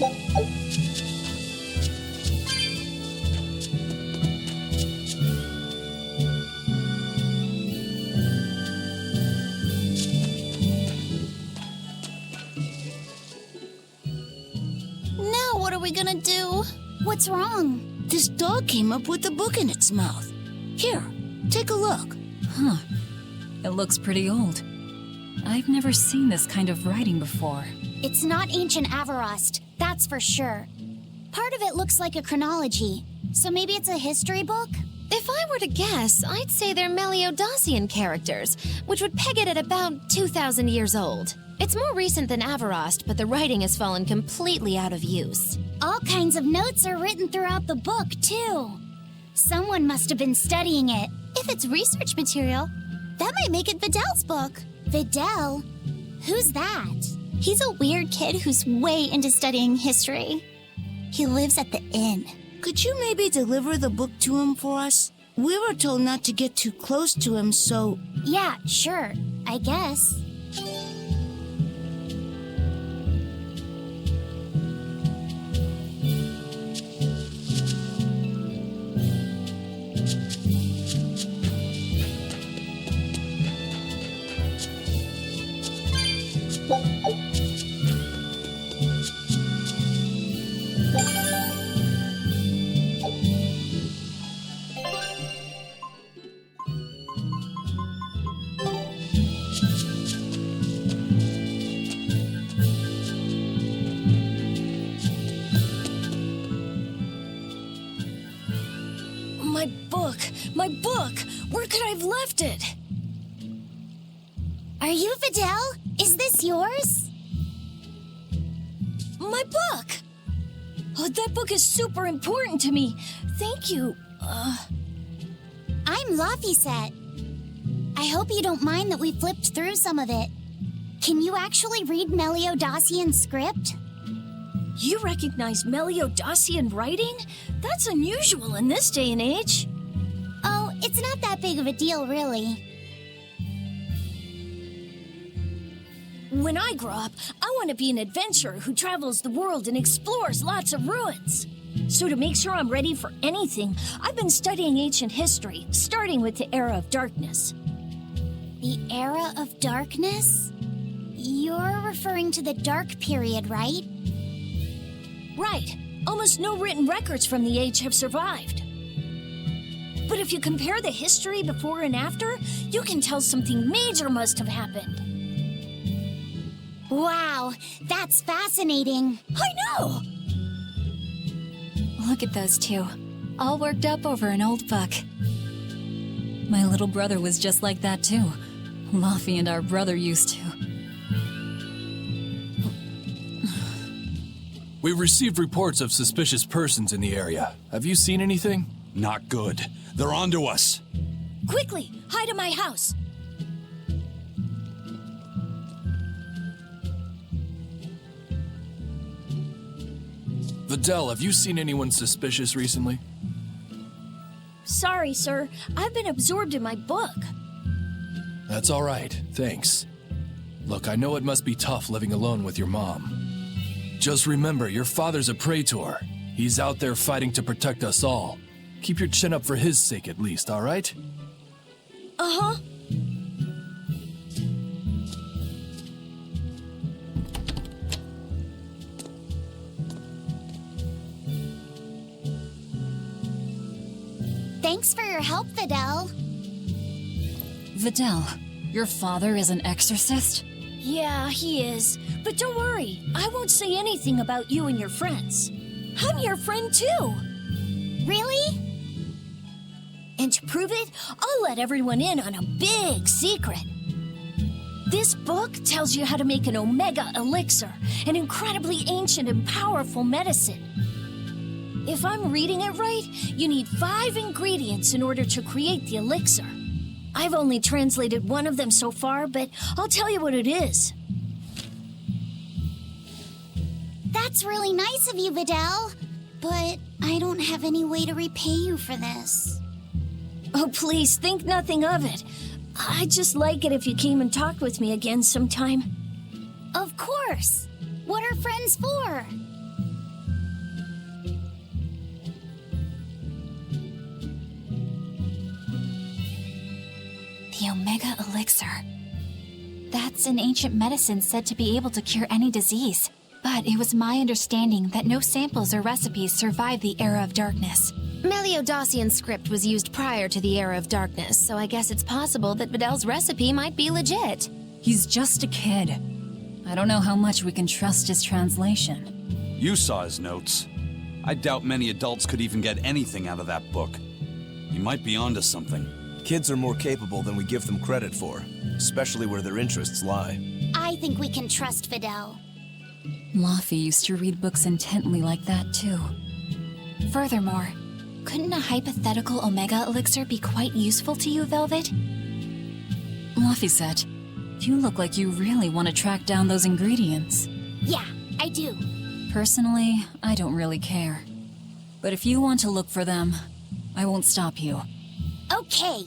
Now what are we gonna do? What's wrong? This dog came up with a book in its mouth. Here, take a look. Huh. It looks pretty old. I've never seen this kind of writing before. It's not ancient Avarost, that's for sure. Part of it looks like a chronology, so maybe it's a history book? If I were to guess, I'd say they're Meliodosian characters, which would peg it at about 2,000 years old. It's more recent than Avarost, but the writing has fallen completely out of use. All kinds of notes are written throughout the book, too. Someone must have been studying it. If it's research material, that might make it Videl's book. Videl? Who's that? He's a weird kid who's way into studying history. He lives at the inn. Could you maybe deliver the book to him for us? We were told not to get too close to him, so... Yeah, sure. I guess. My book! Where could I have left it? Are you Videl? Is this yours? My book! Oh, that book is super important to me. Thank you. I'm Laphicet. I hope you don't mind that we flipped through some of it. Can you actually read Meliodosian script? You recognize Meliodosian writing? That's unusual in this day and age. Oh, it's not that big of a deal, really. When I grow up, I want to be an adventurer who travels the world and explores lots of ruins. So to make sure I'm ready for anything, I've been studying ancient history, starting with the Era of Darkness. The Era of Darkness? You're referring to the Dark Period, right? Right. Almost no written records from the age have survived. But if you compare the history before and after, you can tell something major must have happened. Wow, that's fascinating. I know! Look at those two, all worked up over an old book. My little brother was just like that too. Laffy and our brother used to. We've received reports of suspicious persons in the area. Have you seen anything? Not good. They're onto us. Quickly, hide in my house. Videl, have you seen anyone suspicious recently? Sorry, sir. I've been absorbed in my book. That's all right, thanks. Look, I know it must be tough living alone with your mom. Just remember, your father's a praetor. He's out there fighting to protect us all. Keep your chin up for his sake at least, all right? Uh-huh. Thanks for your help, Videl. Videl, your father is an exorcist? Yeah, he is. But don't worry, I won't say anything about you and your friends. I'm your friend too. Really? And to prove it, I'll let everyone in on a big secret. This book tells you how to make an Omega Elixir, an incredibly ancient and powerful medicine. If I'm reading it right, you need 5 ingredients in order to create the elixir. I've only translated one of them so far, but I'll tell you what it is. That's really nice of you, Videl. But I don't have any way to repay you for this. Oh, please, think nothing of it. I'd just like it if you came and talked with me again sometime. Of course. What are friends for? The Omega Elixir. That's an ancient medicine said to be able to cure any disease. But it was my understanding that no samples or recipes survived the Era of Darkness. Meliodosian script was used prior to the Era of Darkness, so I guess it's possible that Videl's recipe might be legit. He's just a kid. I don't know how much we can trust his translation. You saw his notes. I doubt many adults could even get anything out of that book. He might be onto something. Kids are more capable than we give them credit for, especially where their interests lie. I think we can trust Videl. Laffy used to read books intently like that, too. Furthermore, couldn't a hypothetical Omega Elixir be quite useful to you, Velvet? Laffy-set, you look like you really want to track down those ingredients. Yeah, I do. Personally, I don't really care. But if you want to look for them, I won't stop you. Okay.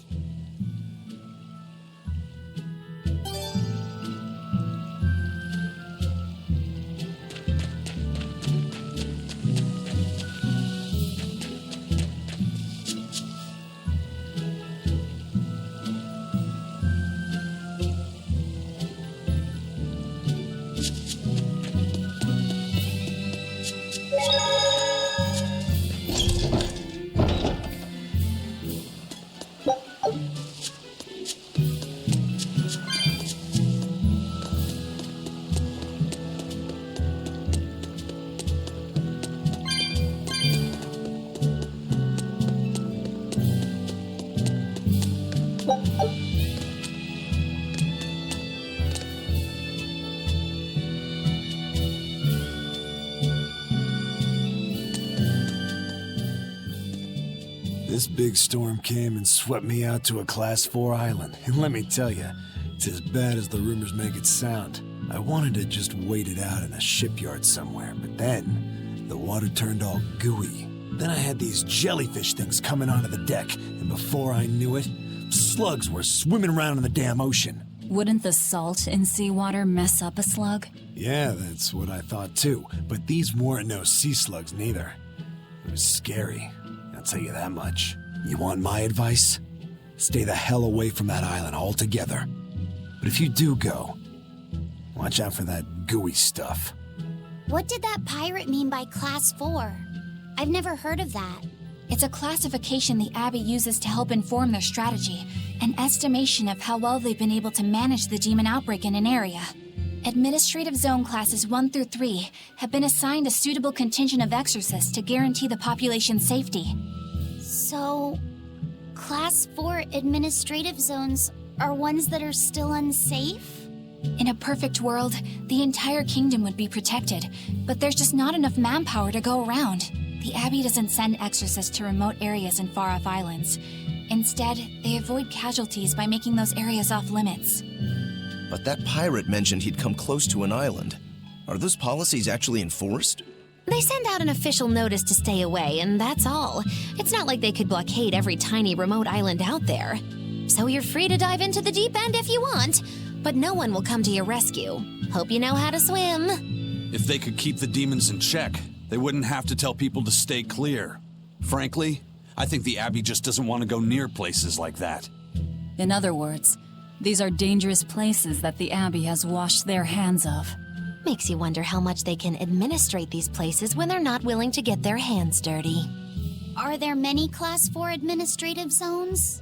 This big storm came and swept me out to a Class 4 island, and let me tell you, it's as bad as the rumors make it sound. I wanted to just wait it out in a shipyard somewhere, but then the water turned all gooey. Then I had these jellyfish things coming onto the deck, and before I knew it, slugs were swimming around in the damn ocean. Wouldn't the salt in seawater mess up a slug? Yeah, that's what I thought too, but these weren't no sea slugs neither. It was scary, I'll tell you that much. You want my advice? Stay the hell away from that island altogether. But if you do go, watch out for that gooey stuff. What did that pirate mean by Class 4? I've never heard of that. It's a classification the Abbey uses to help inform their strategy, an estimation of how well they've been able to manage the demon outbreak in an area. Administrative Zone Classes 1 through 3 have been assigned a suitable contingent of exorcists to guarantee the population's safety. So, Class 4 administrative zones are ones that are still unsafe? In a perfect world, the entire kingdom would be protected, but there's just not enough manpower to go around. The Abbey doesn't send exorcists to remote areas and far-off islands. Instead, they avoid casualties by making those areas off-limits. But that pirate mentioned he'd come close to an island. Are those policies actually enforced? They send out an official notice to stay away, and that's all. It's not like they could blockade every tiny remote island out there. So you're free to dive into the deep end if you want, but no one will come to your rescue. Hope you know how to swim. If they could keep the demons in check, they wouldn't have to tell people to stay clear. Frankly, I think the Abbey just doesn't want to go near places like that. In other words, these are dangerous places that the Abbey has washed their hands of. Makes you wonder how much they can administrate these places when they're not willing to get their hands dirty. Are there many Class 4 administrative zones?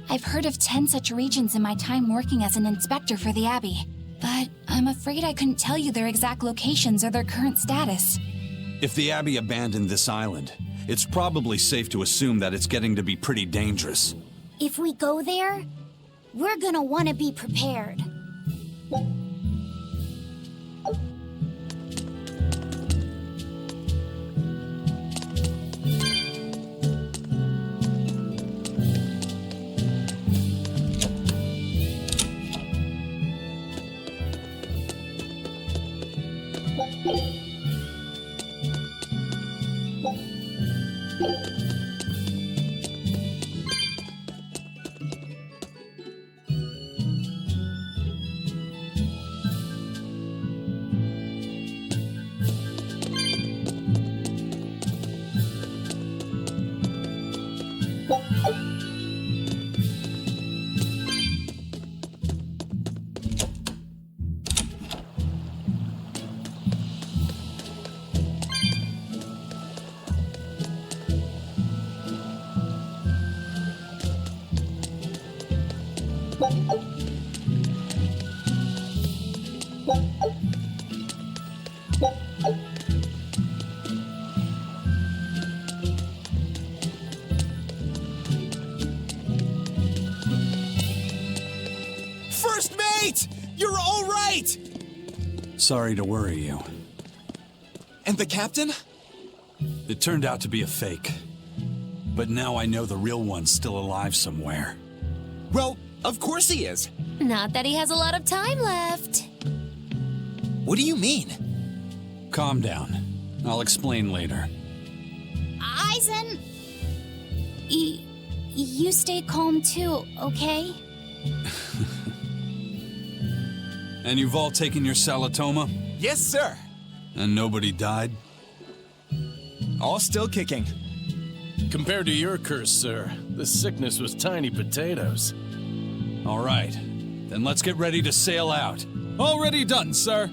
I've heard of 10 such regions in my time working as an inspector for the Abbey, but I'm afraid I couldn't tell you their exact locations or their current status. If the Abbey abandoned this island, it's probably safe to assume that it's getting to be pretty dangerous. If we go there, we're gonna want to be prepared. First mate! You're all right! Sorry to worry you. And the captain? It turned out to be a fake. But now I know the real one's still alive somewhere. Well, of course he is. Not that he has a lot of time left. What do you mean? Calm down. I'll explain later. Aizen, you stay calm too, okay? And you've all taken your Salatoma? Yes, sir. And nobody died? All still kicking. Compared to your curse, sir, this sickness was tiny potatoes. All right. Then let's get ready to sail out. Already done, sir.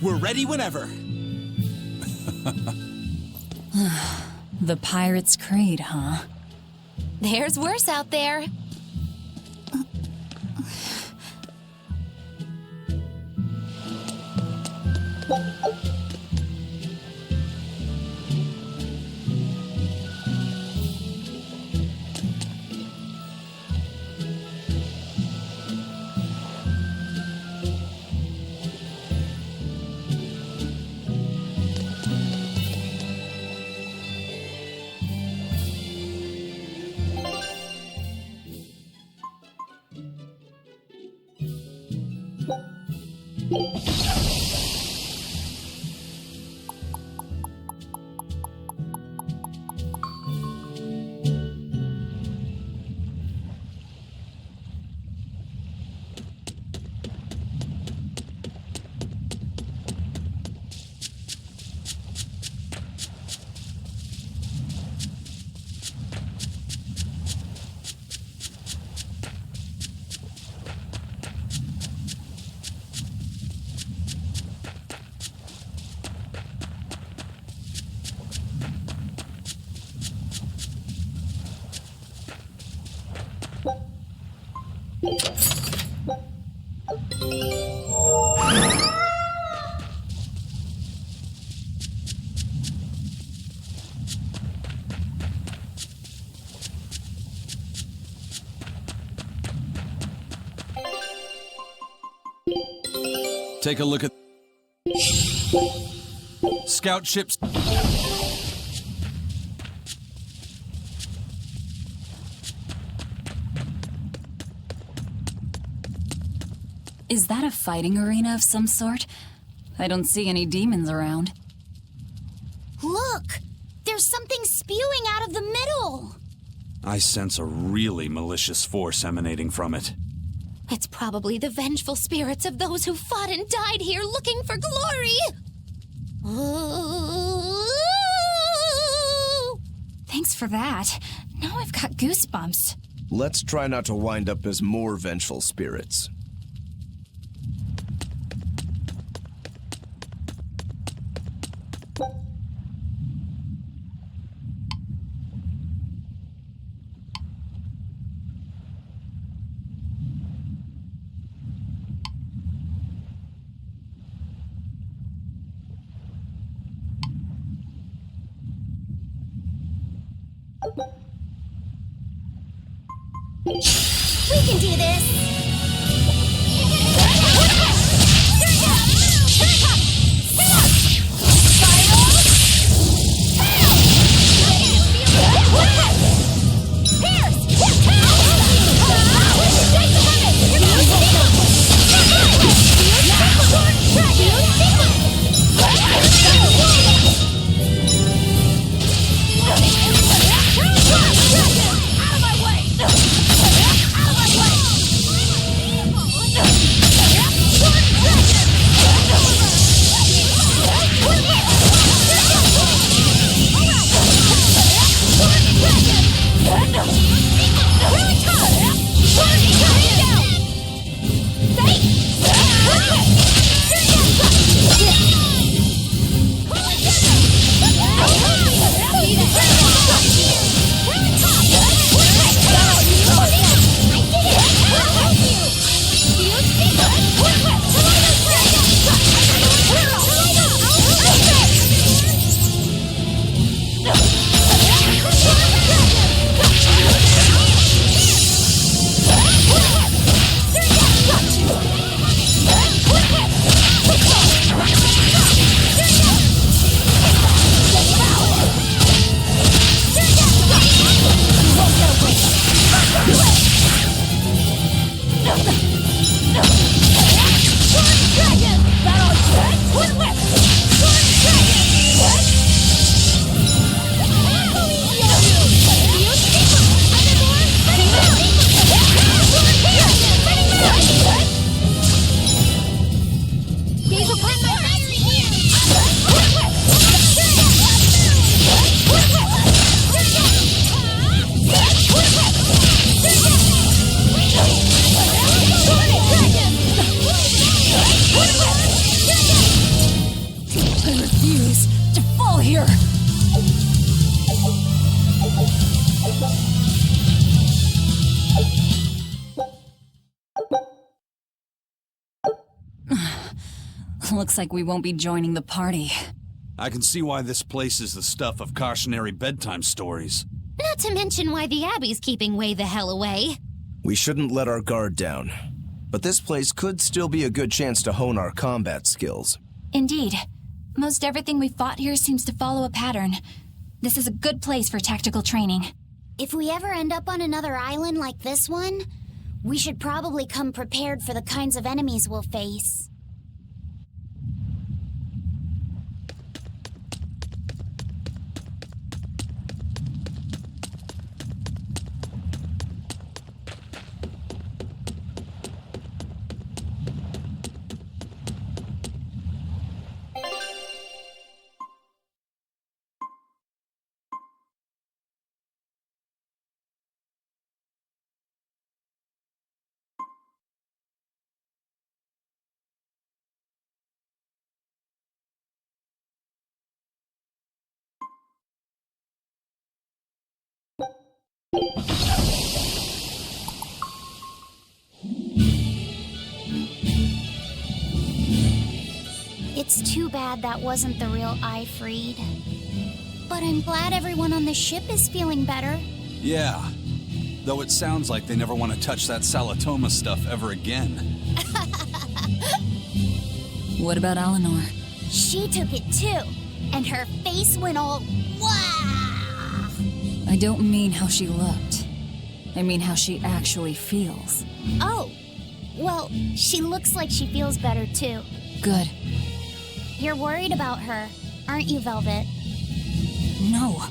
We're ready whenever. The Pirate's Creed, huh? There's worse out there. Take a look at... Scout ships... Is that a fighting arena of some sort? I don't see any demons around. Look! There's something spewing out of the middle! I sense a really malicious force emanating from it. It's probably the vengeful spirits of those who fought and died here looking for glory. Thanks for that. Now I've got goosebumps. Let's try not to wind up as more vengeful spirits. We can do this! here! Looks like we won't be joining the party. I can see why this place is the stuff of cautionary bedtime stories. Not to mention why the Abbey's keeping way the hell away. We shouldn't let our guard down. But this place could still be a good chance to hone our combat skills. Indeed. Most everything we fought here seems to follow a pattern. This is a good place for tactical training. If we ever end up on another island like this one, we should probably come prepared for the kinds of enemies we'll face. It's too bad that wasn't the real Ifreed. But I'm glad everyone on the ship is feeling better. Yeah. Though it sounds like they never want to touch that Salatoma stuff ever again. What about Eleanor? She took it too, and her face went all wow! I don't mean how she looked. I mean how she actually feels. Oh, well, she looks like she feels better too. Good. You're worried about her, aren't you, Velvet? No,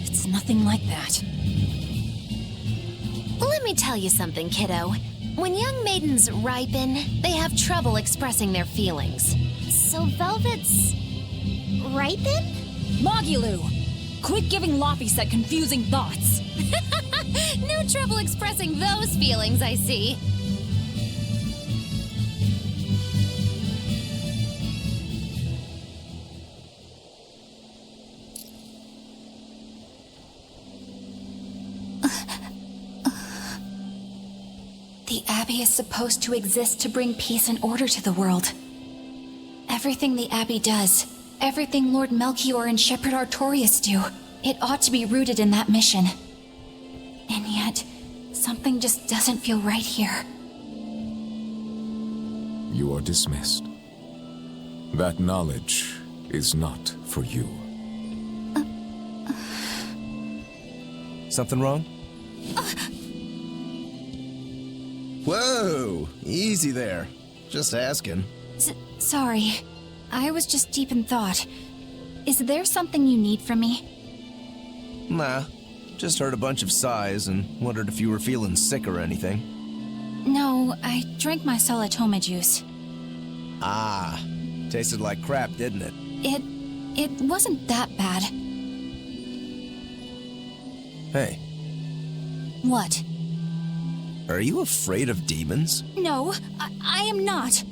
it's nothing like that. Let me tell you something, kiddo. When young maidens ripen, they have trouble expressing their feelings. So Velvet's ripen? Mogilu! Quit giving Laphicet confusing thoughts! No trouble expressing those feelings, I see. The Abbey is supposed to exist to bring peace and order to the world. Everything the Abbey does, everything Lord Melchior and Shepherd Artorias do, it ought to be rooted in that mission. And yet, something just doesn't feel right here. You are dismissed. That knowledge is not for you. Something wrong? Whoa! Easy there. Just asking. Sorry. I was just deep in thought. Is there something you need from me? Nah. Just heard a bunch of sighs and wondered if you were feeling sick or anything. No, I drank my Salatoma juice. Ah. Tasted like crap, didn't it? It wasn't that bad. Hey, What? are you afraid of demons? No, I am not.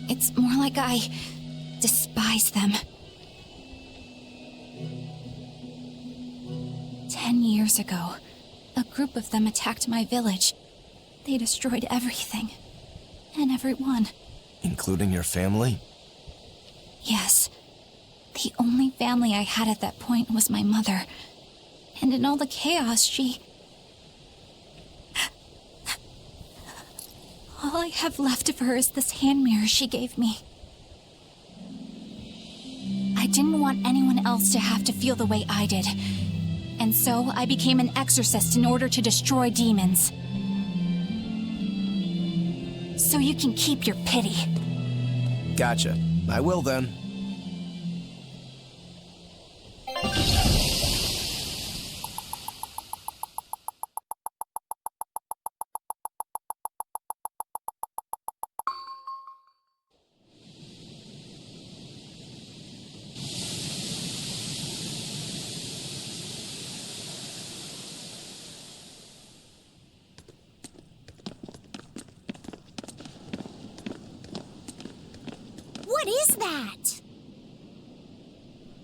It's more like I despise them. 10 years ago, a group of them attacked my village. They destroyed everything. And everyone. Including your family? Yes. The only family I had at that point was my mother. And in all the chaos, all I have left of her is this hand mirror she gave me. I didn't want anyone else to have to feel the way I did. And so I became an exorcist in order to destroy demons. So you can keep your pity. Gotcha. I will then. What is that?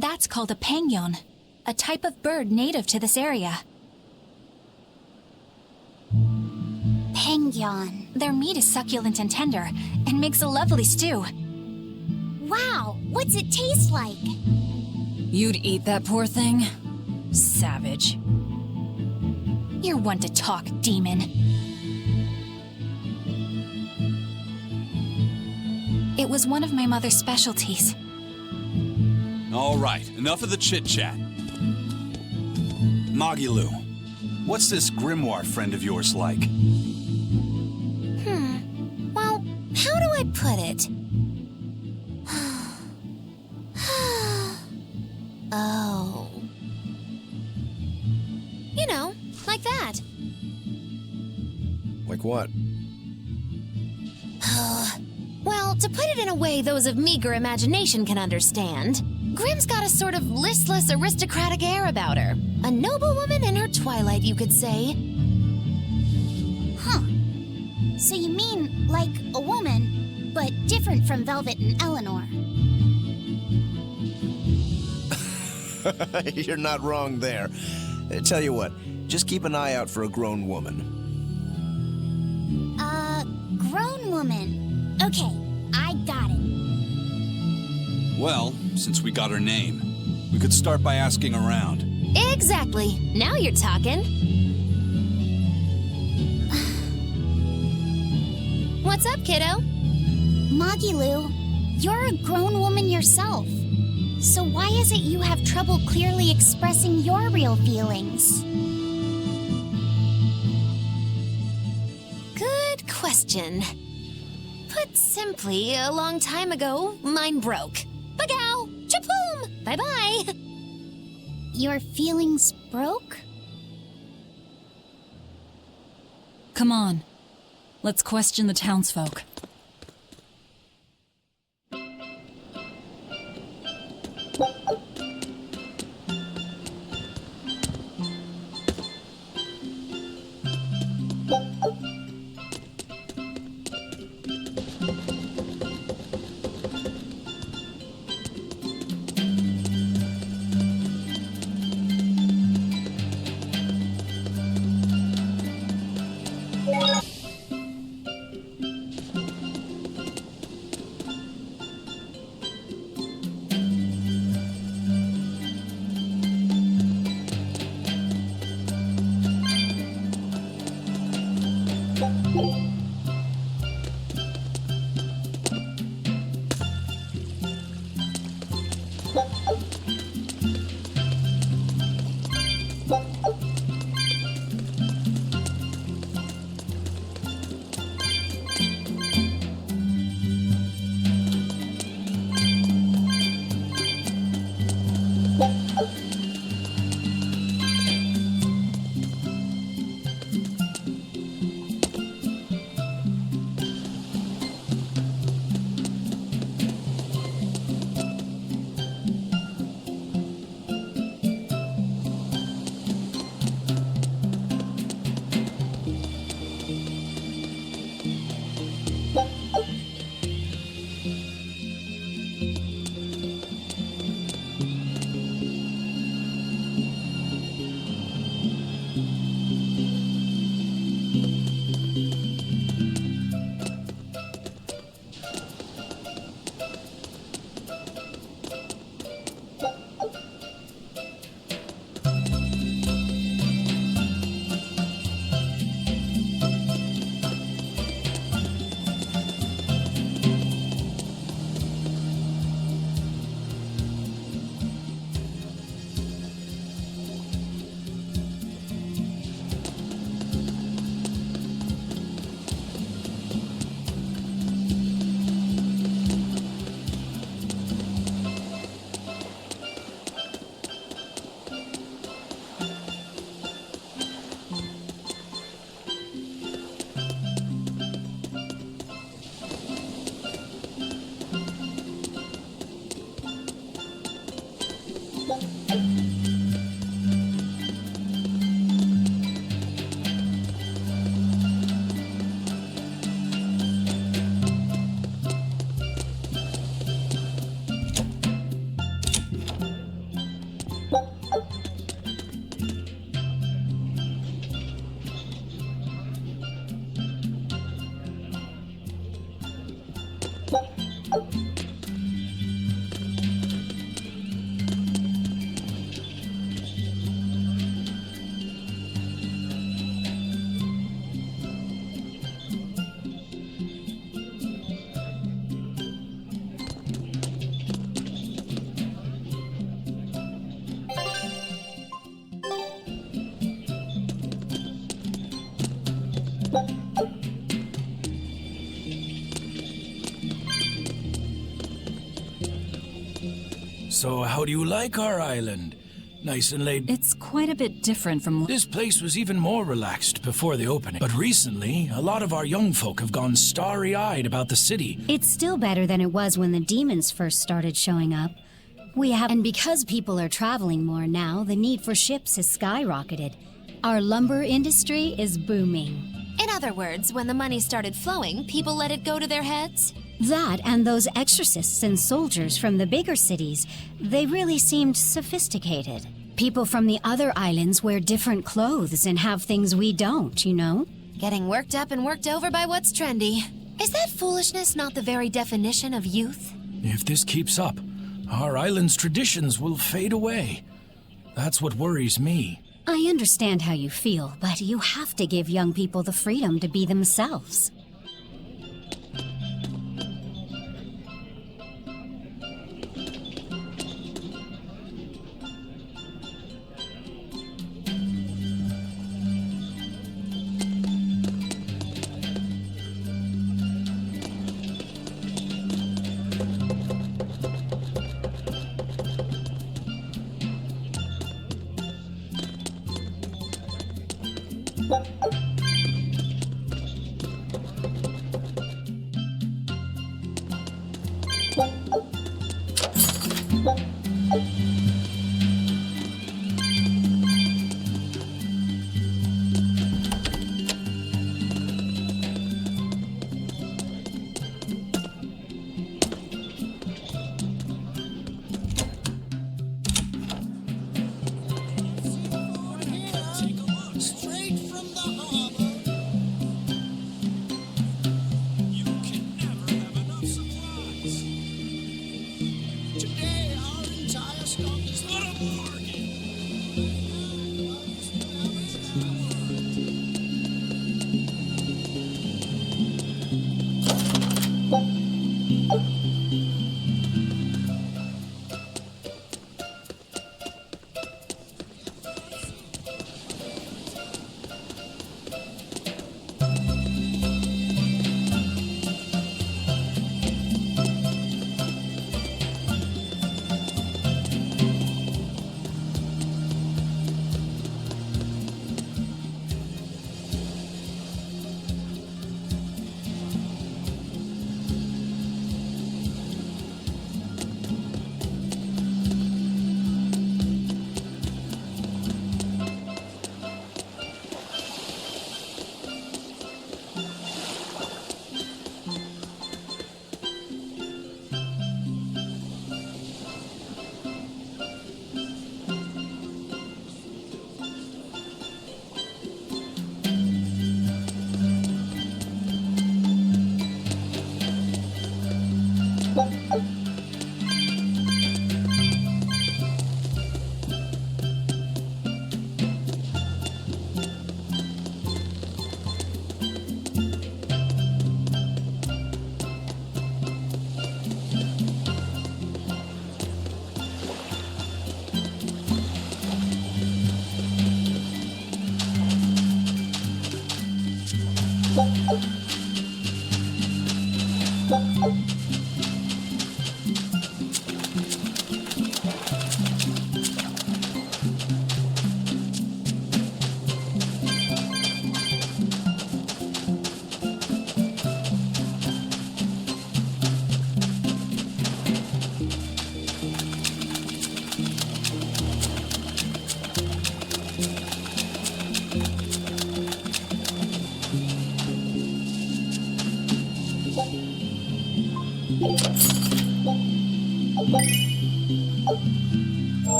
That's called a pangyon, a type of bird native to this area. Pangyon. Their meat is succulent and tender, and makes a lovely stew. Wow, what's it taste like? You'd eat that poor thing? Savage. You're one to talk, demon. It was one of my mother's specialties. All right, enough of the chit-chat. Magilu, what's this grimoire friend of yours like? Well, how do I put it? Oh. You know, like that. Like what? Well, to put it in a way those of meager imagination can understand, Grimm's got a sort of listless, aristocratic air about her. A noble woman in her twilight, you could say. Huh. So you mean like a woman, but different from Velvet and Eleanor. You're not wrong there. Tell you what, just keep an eye out for a grown woman. Grown woman. Okay, I got it. Well, since we got her name, we could start by asking around. Exactly. Now you're talking. What's up, kiddo? Magilu, you're a grown woman yourself. So why is it you have trouble clearly expressing your real feelings? Good question. Put simply, a long time ago, mine broke. Bagow! Chapoom! Bye-bye! Your feelings broke? Come on. Let's question the townsfolk. So how do you like our island? Nice and laid. It's quite a bit different from... This place was even more relaxed before the opening. But recently, a lot of our young folk have gone starry-eyed about the city. It's still better than it was when the demons first started showing up. And because people are traveling more now, the need for ships has skyrocketed. Our lumber industry is booming. In other words, when the money started flowing, people let it go to their heads? That and those exorcists and soldiers from the bigger cities, they really seemed sophisticated. People from the other islands wear different clothes and have things we don't, you know? Getting worked up and worked over by what's trendy. Is that foolishness not the very definition of youth? If this keeps up, our island's traditions will fade away. That's what worries me. I understand how you feel, but you have to give young people the freedom to be themselves.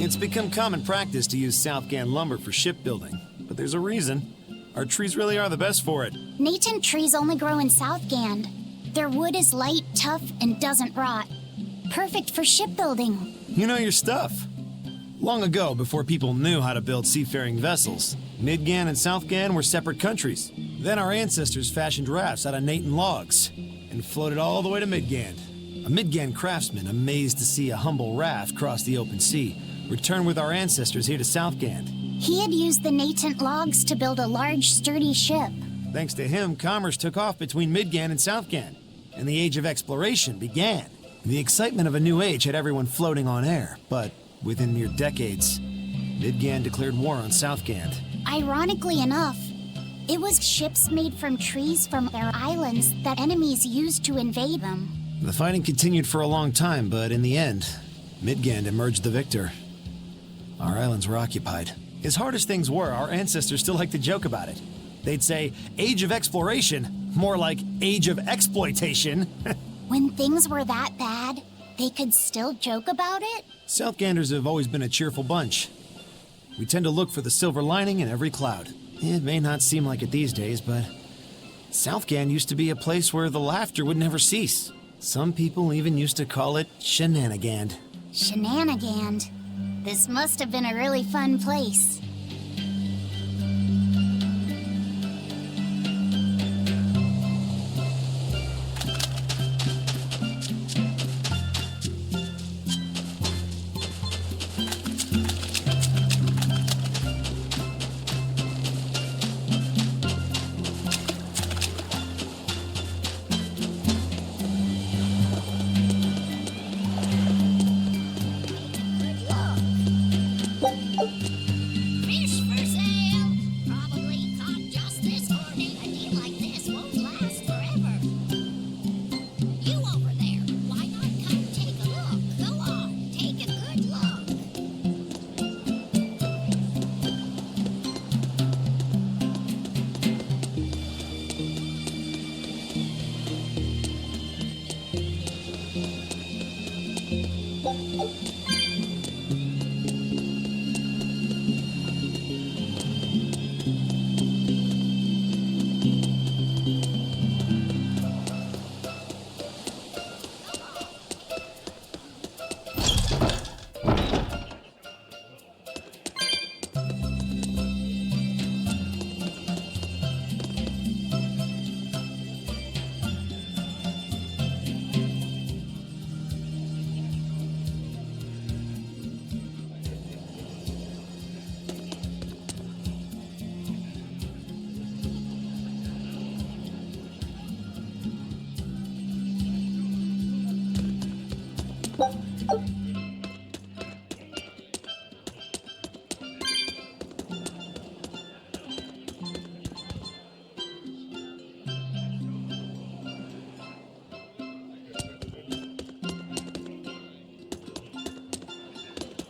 It's become common practice to use Southgan lumber for shipbuilding, but there's a reason. Our trees really are the best for it. Natant trees only grow in Southgand. Their wood is light, tough, and doesn't rot. Perfect for shipbuilding. You know your stuff. Long ago, before people knew how to build seafaring vessels, Midgan and Southgan were separate countries. Then our ancestors fashioned rafts out of Natant logs and floated all the way to Midgand. A Midgand craftsman, amazed to see a humble raft cross the open sea, returned with our ancestors here to Southgand. He had used the Natant logs to build a large, sturdy ship. Thanks to him, commerce took off between Midgand and Southgand, and the Age of Exploration began. The excitement of a new age had everyone floating on air, but within mere decades, Midgand declared war on Southgand. Ironically enough, it was ships made from trees from their islands that enemies used to invade them. The fighting continued for a long time, but in the end, Midgand emerged the victor. Our islands were occupied. As hard as things were, our ancestors still liked to joke about it. They'd say, Age of Exploration, more like Age of Exploitation. When things were that bad, they could still joke about it? Southganders have always been a cheerful bunch. We tend to look for the silver lining in every cloud. It may not seem like it these days, but Southgand used to be a place where the laughter would never cease. Some people even used to call it Shenanigand. Shenanigand. This must have been a really fun place.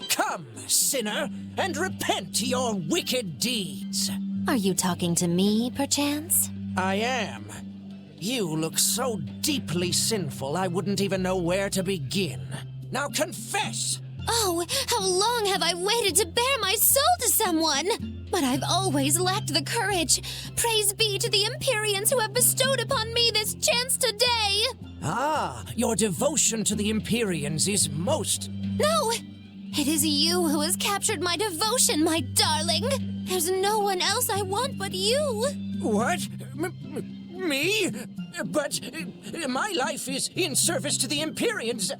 Come, sinner, and repent your wicked deeds. Are you talking to me, perchance? I am. You look so deeply sinful, I wouldn't even know where to begin. Now confess! Oh, how long have I waited to bare my soul to someone? But I've always lacked the courage. Praise be to the Empyreans who have bestowed upon me this chance today. Ah, your devotion to the Empyreans is most... No! It is you who has captured my devotion, my darling. There's no one else I want but you. What? Me? But my life is in service to the Empyreans.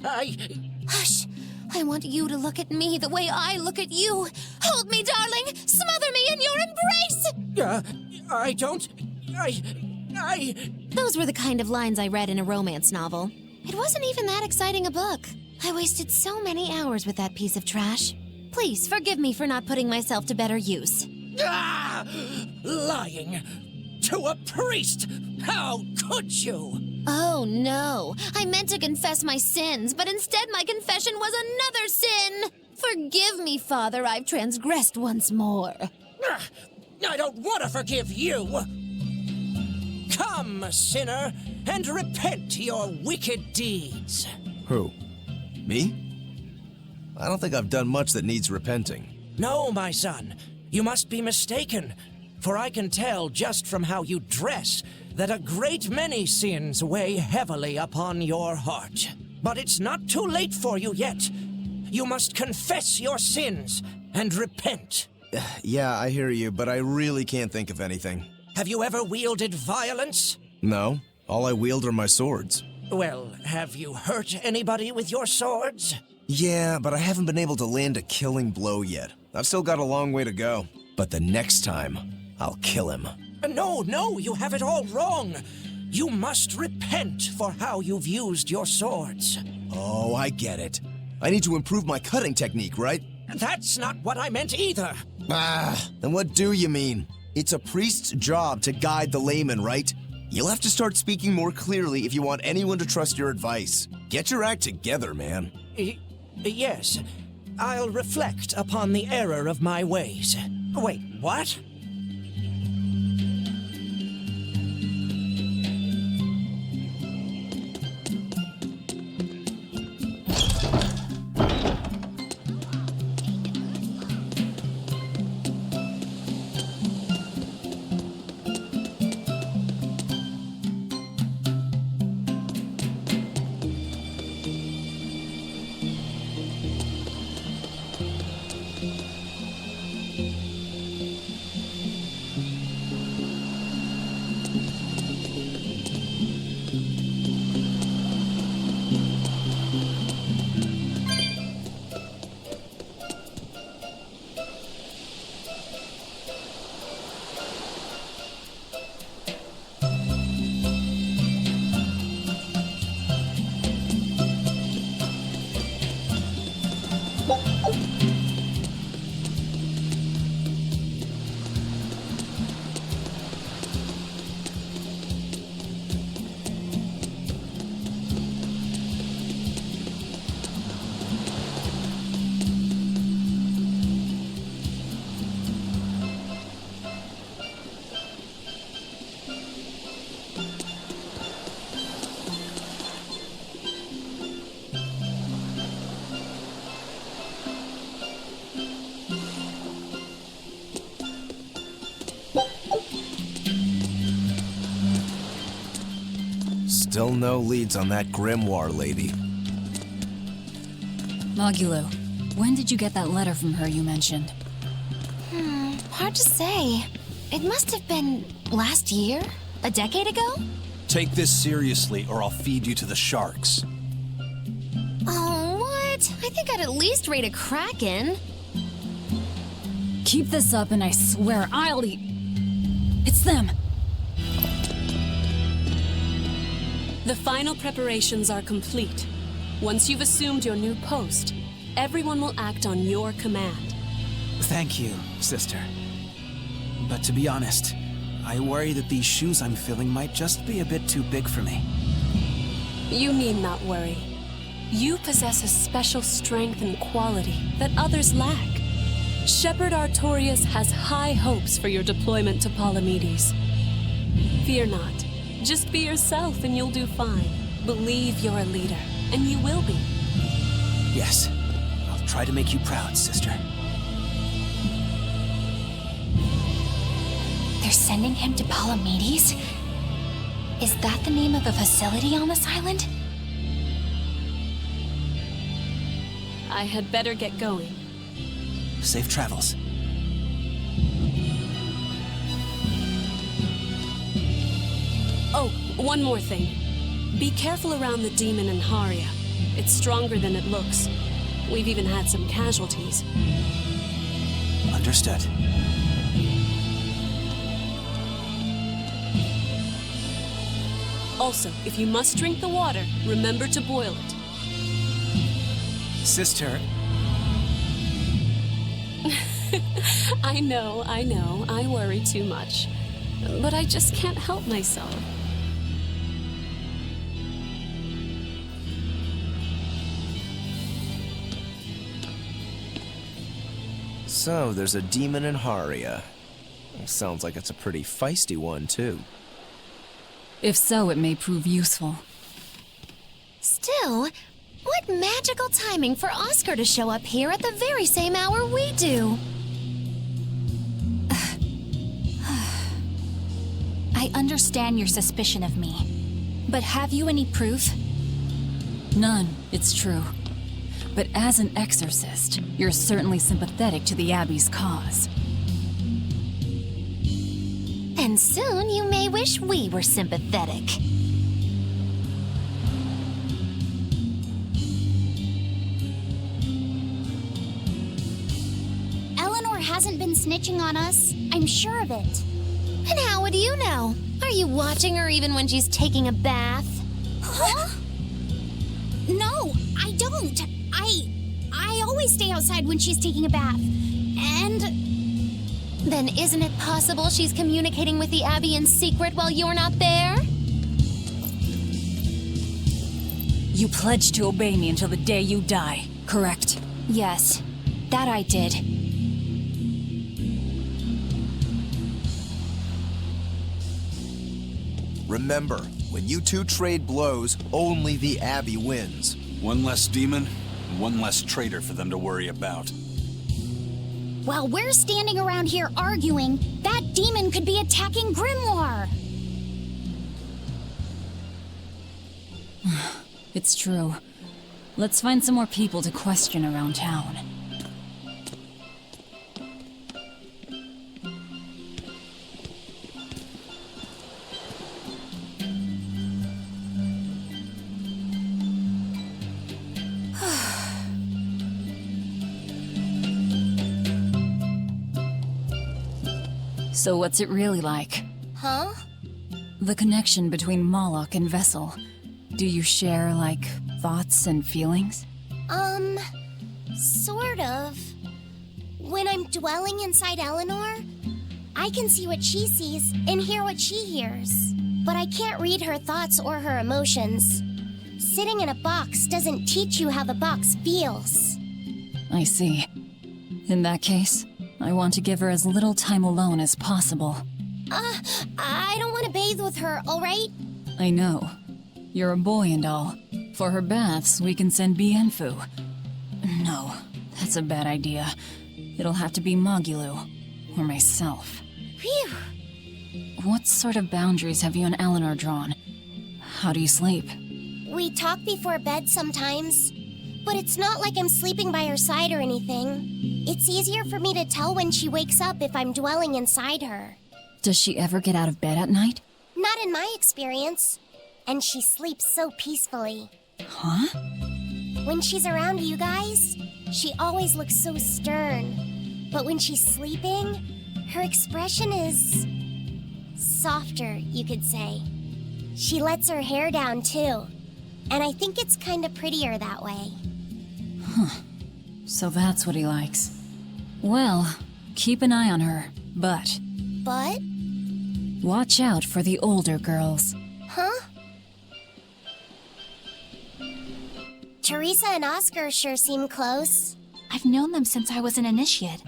Hush. I want you to look at me the way I look at you. Hold me, darling. Smother me in your embrace. I don't... Those were the kind of lines I read in a romance novel. It wasn't even that exciting a book. I wasted so many hours with that piece of trash. Please forgive me for not putting myself to better use. Ah! Lying! To a priest! How could you? Oh, no. I meant to confess my sins, but instead my confession was another sin. Forgive me, Father, I've transgressed once more. I don't want to forgive you. Come, sinner, and repent your wicked deeds. Who? Me? I don't think I've done much that needs repenting. No, my son. You must be mistaken. For I can tell just from how you dress that a great many sins weigh heavily upon your heart. But it's not too late for you yet. You must confess your sins and repent. Yeah, I hear you, but I really can't think of anything. Have you ever wielded violence? No. All I wield are my swords. Well, have you hurt anybody with your swords? Yeah, but I haven't been able to land a killing blow yet. I've still got a long way to go. But the next time, I'll kill him. No, you have it all wrong. You must repent for how you've used your swords. Oh, I get it. I need to improve my cutting technique, right? That's not what I meant either. Then what do you mean? It's a priest's job to guide the layman, right? You'll have to start speaking more clearly if you want anyone to trust your advice. Get your act together, man. Yes. I'll reflect upon the error of my ways. Wait, what? Still no leads on that grimoire lady. Magulu, when did you get that letter from her you mentioned? Hard to say. It must have been last year? A decade ago? Take this seriously, or I'll feed you to the sharks. Oh, what? I think I'd at least rate a Kraken. Keep this up and I swear I'll eat... It's them! The final preparations are complete. Once you've assumed your new post, everyone will act on your command. Thank you, sister. But to be honest, I worry that these shoes I'm filling might just be a bit too big for me. You need not worry. You possess a special strength and quality that others lack. Shepherd Artorias has high hopes for your deployment to Palamedes. Fear not. Just be yourself and you'll do fine. Believe you're a leader, and you will be. Yes. I'll try to make you proud, sister. They're sending him to Palamedes? Is that the name of a facility on this island? I had better get going. Safe travels. Oh, one more thing. Be careful around the demon in Haria. It's stronger than it looks. We've even had some casualties. Understood. Also, if you must drink the water, remember to boil it. Sister. I know, I worry too much. But I just can't help myself. So, there's a demon in Haria. Sounds like it's a pretty feisty one, too. If so, it may prove useful. Still, what magical timing for Oscar to show up here at the very same hour we do. I understand your suspicion of me, but have you any proof? None, it's true. But as an exorcist, you're certainly sympathetic to the Abbey's cause. And soon you may wish we were sympathetic. Eleanor hasn't been snitching on us. I'm sure of it. And how would you know? Are you watching her even when she's taking a bath? Huh? No, I don't. I always stay outside when she's taking a bath. And... Then isn't it possible she's communicating with the Abbey in secret while you're not there? You pledged to obey me until the day you die, correct? Yes, that I did. Remember, when you two trade blows, only the Abbey wins. One less demon, and one less traitor for them to worry about. While we're standing around here arguing, that demon could be attacking Grimoire. It's true. Let's find some more people to question around town. So what's it really like? Huh? The connection between Moloch and Vessel. Do you share, like, thoughts and feelings? Sort of. When I'm dwelling inside Eleanor, I can see what she sees and hear what she hears. But I can't read her thoughts or her emotions. Sitting in a box doesn't teach you how the box feels. I see. In that case, I want to give her as little time alone as possible. I don't want to bathe with her, all right? I know. You're a boy and all. For her baths, we can send Bienfu. No, that's a bad idea. It'll have to be Magulu, or myself. Phew! What sort of boundaries have you and Eleanor drawn? How do you sleep? We talk before bed sometimes, but it's not like I'm sleeping by her side or anything. It's easier for me to tell when she wakes up if I'm dwelling inside her. Does she ever get out of bed at night? Not in my experience. And she sleeps so peacefully. Huh? When she's around you guys, she always looks so stern. But when she's sleeping, her expression is... softer, you could say. She lets her hair down, too. And I think it's kind of prettier that way. Huh. So that's what he likes. Well, keep an eye on her, but... But? Watch out for the older girls. Huh? Teresa and Oscar sure seem close. I've known them since I was an initiate.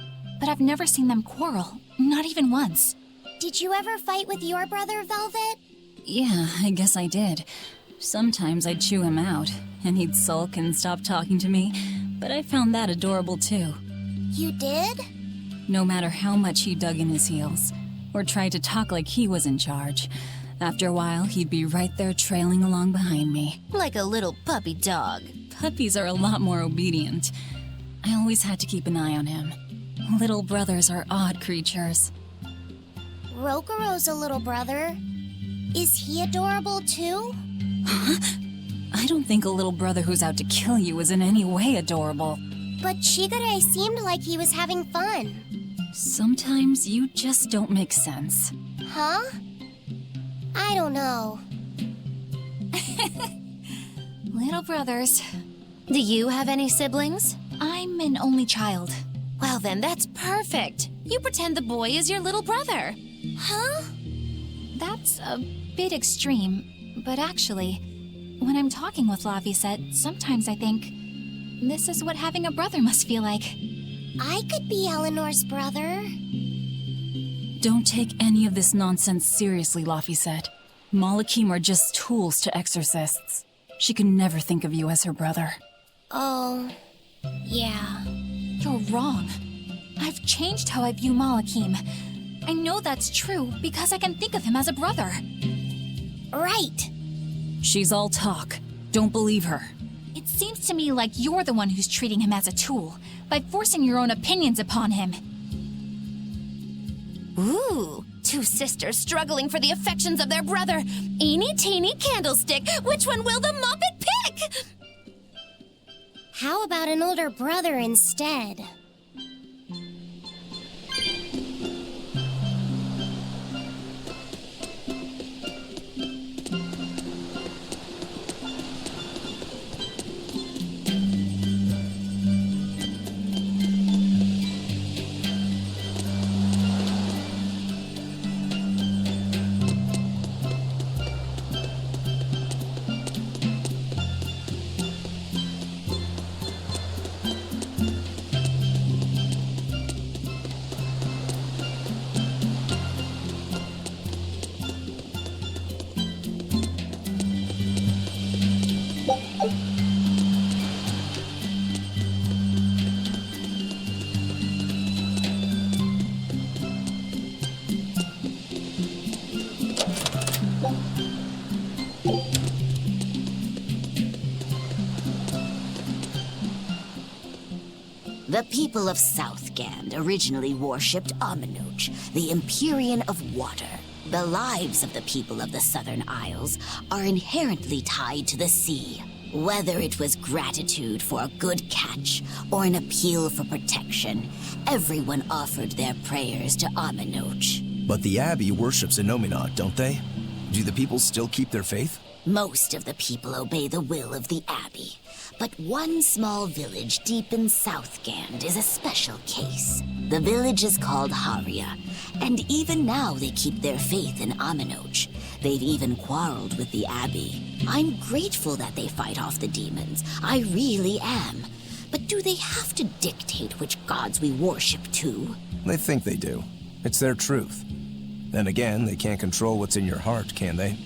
but I've never seen them quarrel. Not even once. Did you ever fight with your brother, Velvet? Yeah, I guess I did. Sometimes I'd chew him out, and he'd sulk and stop talking to me, but I found that adorable too. You did? No matter how much he dug in his heels, or tried to talk like he was in charge, after a while he'd be right there trailing along behind me. Like a little puppy dog. Puppies are a lot more obedient. I always had to keep an eye on him. Little brothers are odd creatures. Rokuro's a little brother. Is he adorable too? Huh? I don't think a little brother who's out to kill you is in any way adorable. But Shigure seemed like he was having fun. Sometimes you just don't make sense. Huh? I don't know. Little brothers. Do you have any siblings? I'm an only child. Well then, that's perfect. You pretend the boy is your little brother. Huh? That's a bit extreme, but actually, when I'm talking with Lavisette, sometimes I think, this is what having a brother must feel like. I could be Eleanor's brother. Don't take any of this nonsense seriously, Lavisette. Malakim are just tools to exorcists. She can never think of you as her brother. Oh, yeah. You're wrong. I've changed how I view Malakim. I know that's true because I can think of him as a brother. Right. She's all talk. Don't believe her. It seems to me like you're the one who's treating him as a tool, by forcing your own opinions upon him. Ooh, two sisters struggling for the affections of their brother. Eeny teeny candlestick, which one will the Muppet pick? How about an older brother instead? The people of Southgand originally worshipped Aminoch, the Empyrean of Water. The lives of the people of the Southern Isles are inherently tied to the sea. Whether it was gratitude for a good catch or an appeal for protection, everyone offered their prayers to Aminoch. But the Abbey worships Innominat, don't they? Do the people still keep their faith? Most of the people obey the will of the Abbey. But one small village deep in Southgand is a special case. The village is called Haria, and even now they keep their faith in Aminoch. They've even quarreled with the Abbey. I'm grateful that they fight off the demons. I really am. But do they have to dictate which gods we worship too? They think they do. It's their truth. Then again, they can't control what's in your heart, can they?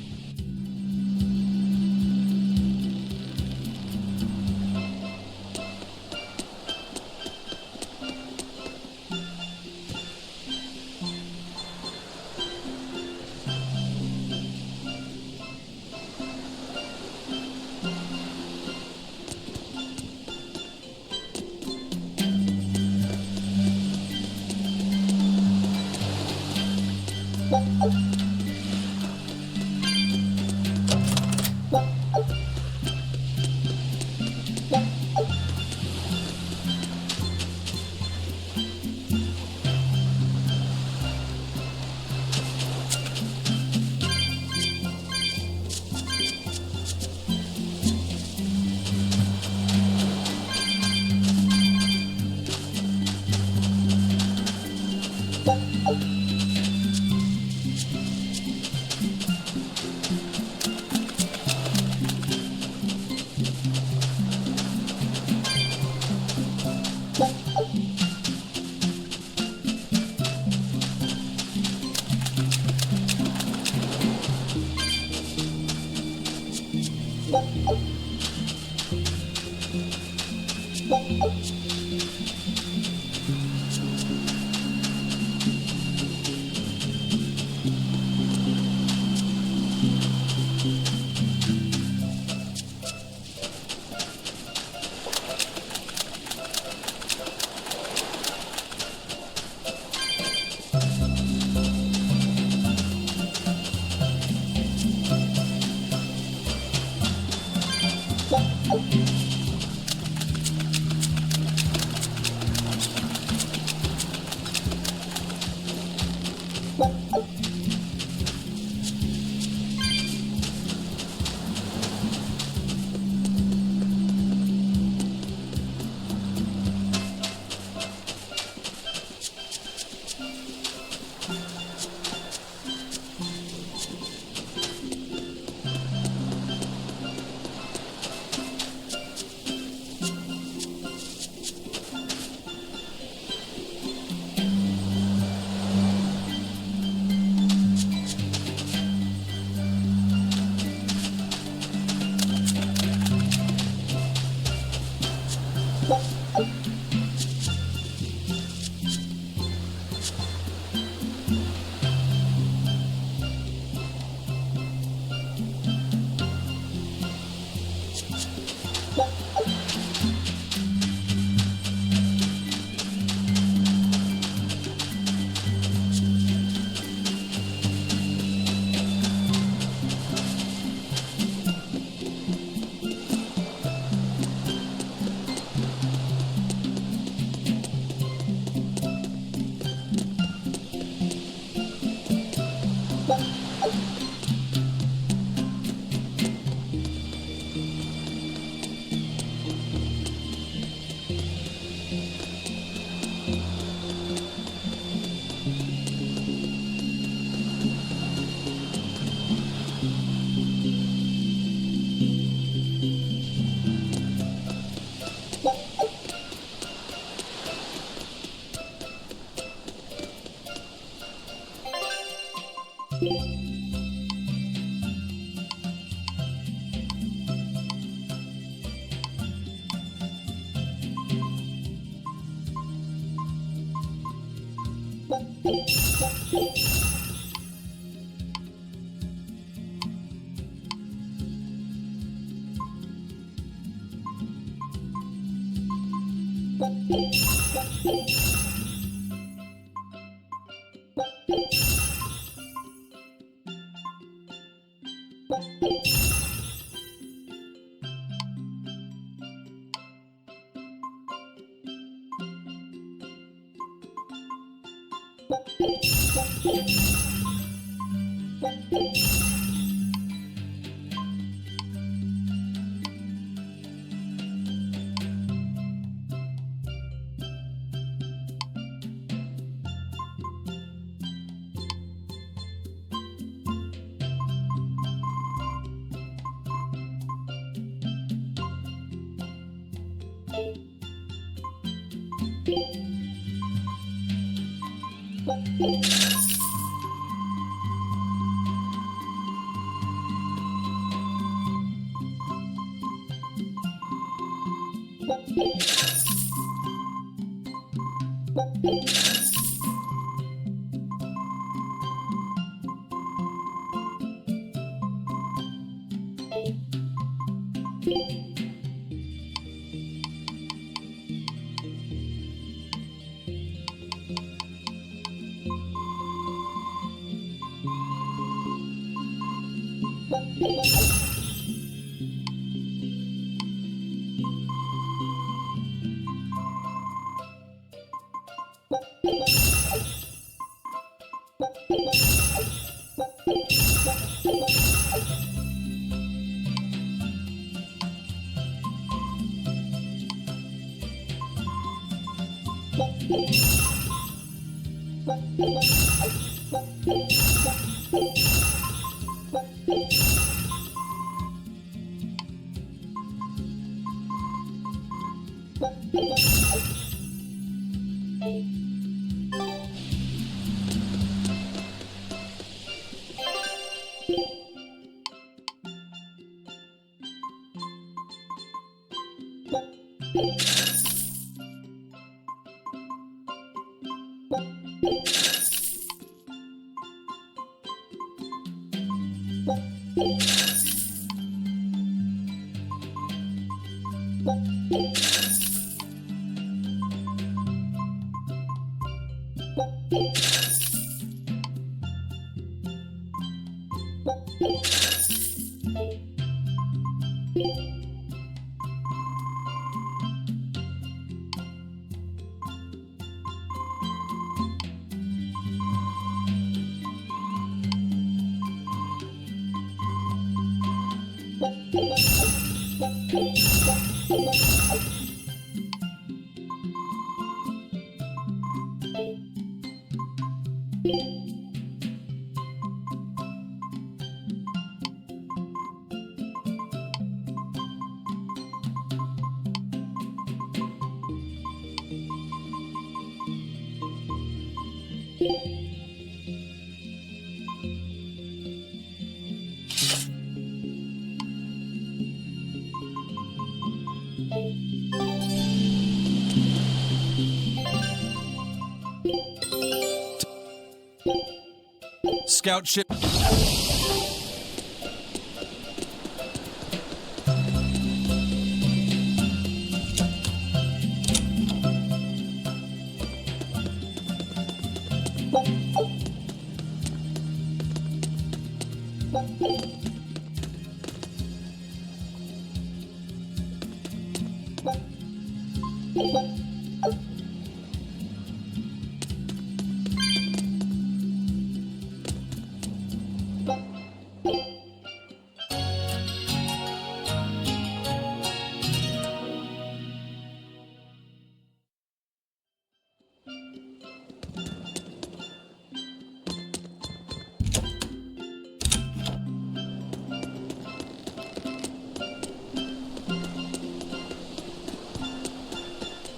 Scout ship.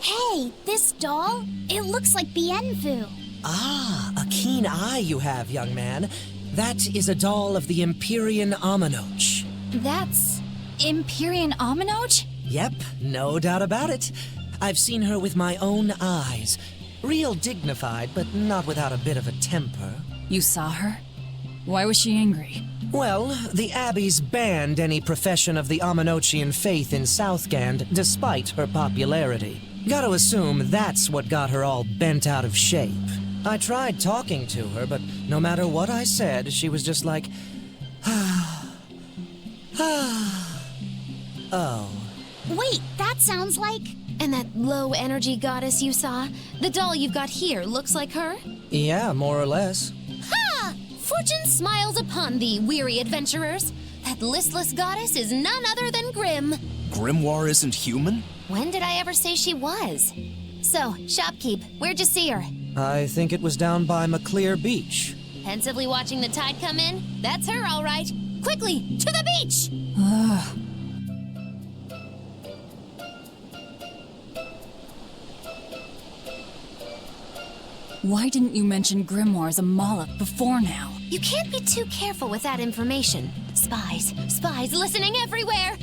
Hey, this doll? It looks like Bienfu. Ah, a keen eye you have, young man. That is a doll of the Empyrean Aminoch. That's Empyrean Aminoch? Yep, no doubt about it. I've seen her with my own eyes. Real dignified, but not without a bit of a temper. You saw her? Why was she angry? Well, the Abbeys banned any profession of the Aminochian faith in Southgand, despite her popularity. Gotta assume that's what got her all bent out of shape. I tried talking to her, but no matter what I said, she was just like, oh. Wait, that sounds like... And that low-energy goddess you saw? The doll you've got here looks like her? Yeah, more or less. Ha! Fortune smiles upon thee, weary adventurers. That listless goddess is none other than Grim. Grimoire isn't human? When did I ever say she was? So, shopkeep, where'd you see her? I think it was down by McClear Beach. Pensively watching the tide come in? That's her, all right. Quickly, to the beach! Why didn't you mention Grimoire as a Moloch before now? You can't be too careful with that information. Spies listening everywhere!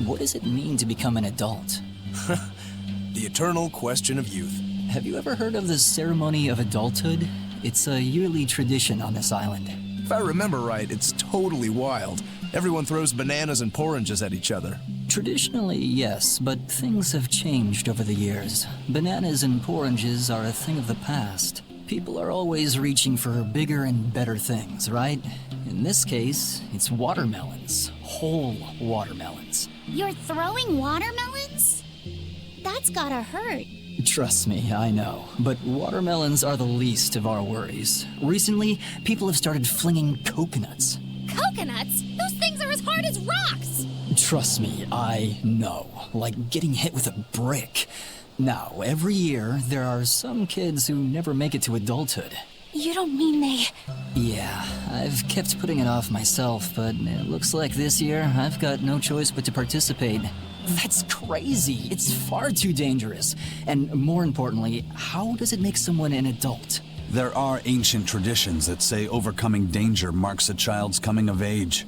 What does it mean to become an adult? The eternal question of youth. Have you ever heard of the ceremony of adulthood? It's a yearly tradition on this island. If I remember right, it's totally wild. Everyone throws bananas and oranges at each other. Traditionally, yes, but things have changed over the years. Bananas and oranges are a thing of the past. People are always reaching for bigger and better things, right? In this case, it's watermelons. Whole watermelons. You're throwing watermelons? That's gotta hurt. Trust me, I know. But watermelons are the least of our worries. Recently, people have started flinging coconuts. Coconuts? Those things are as hard as rocks! Trust me, I know. Like getting hit with a brick. Now, every year, there are some kids who never make it to adulthood. You don't mean they... Yeah, I've kept putting it off myself, but it looks like this year I've got no choice but to participate. That's crazy. It's far too dangerous. And more importantly, how does it make someone an adult? There are ancient traditions that say overcoming danger marks a child's coming of age.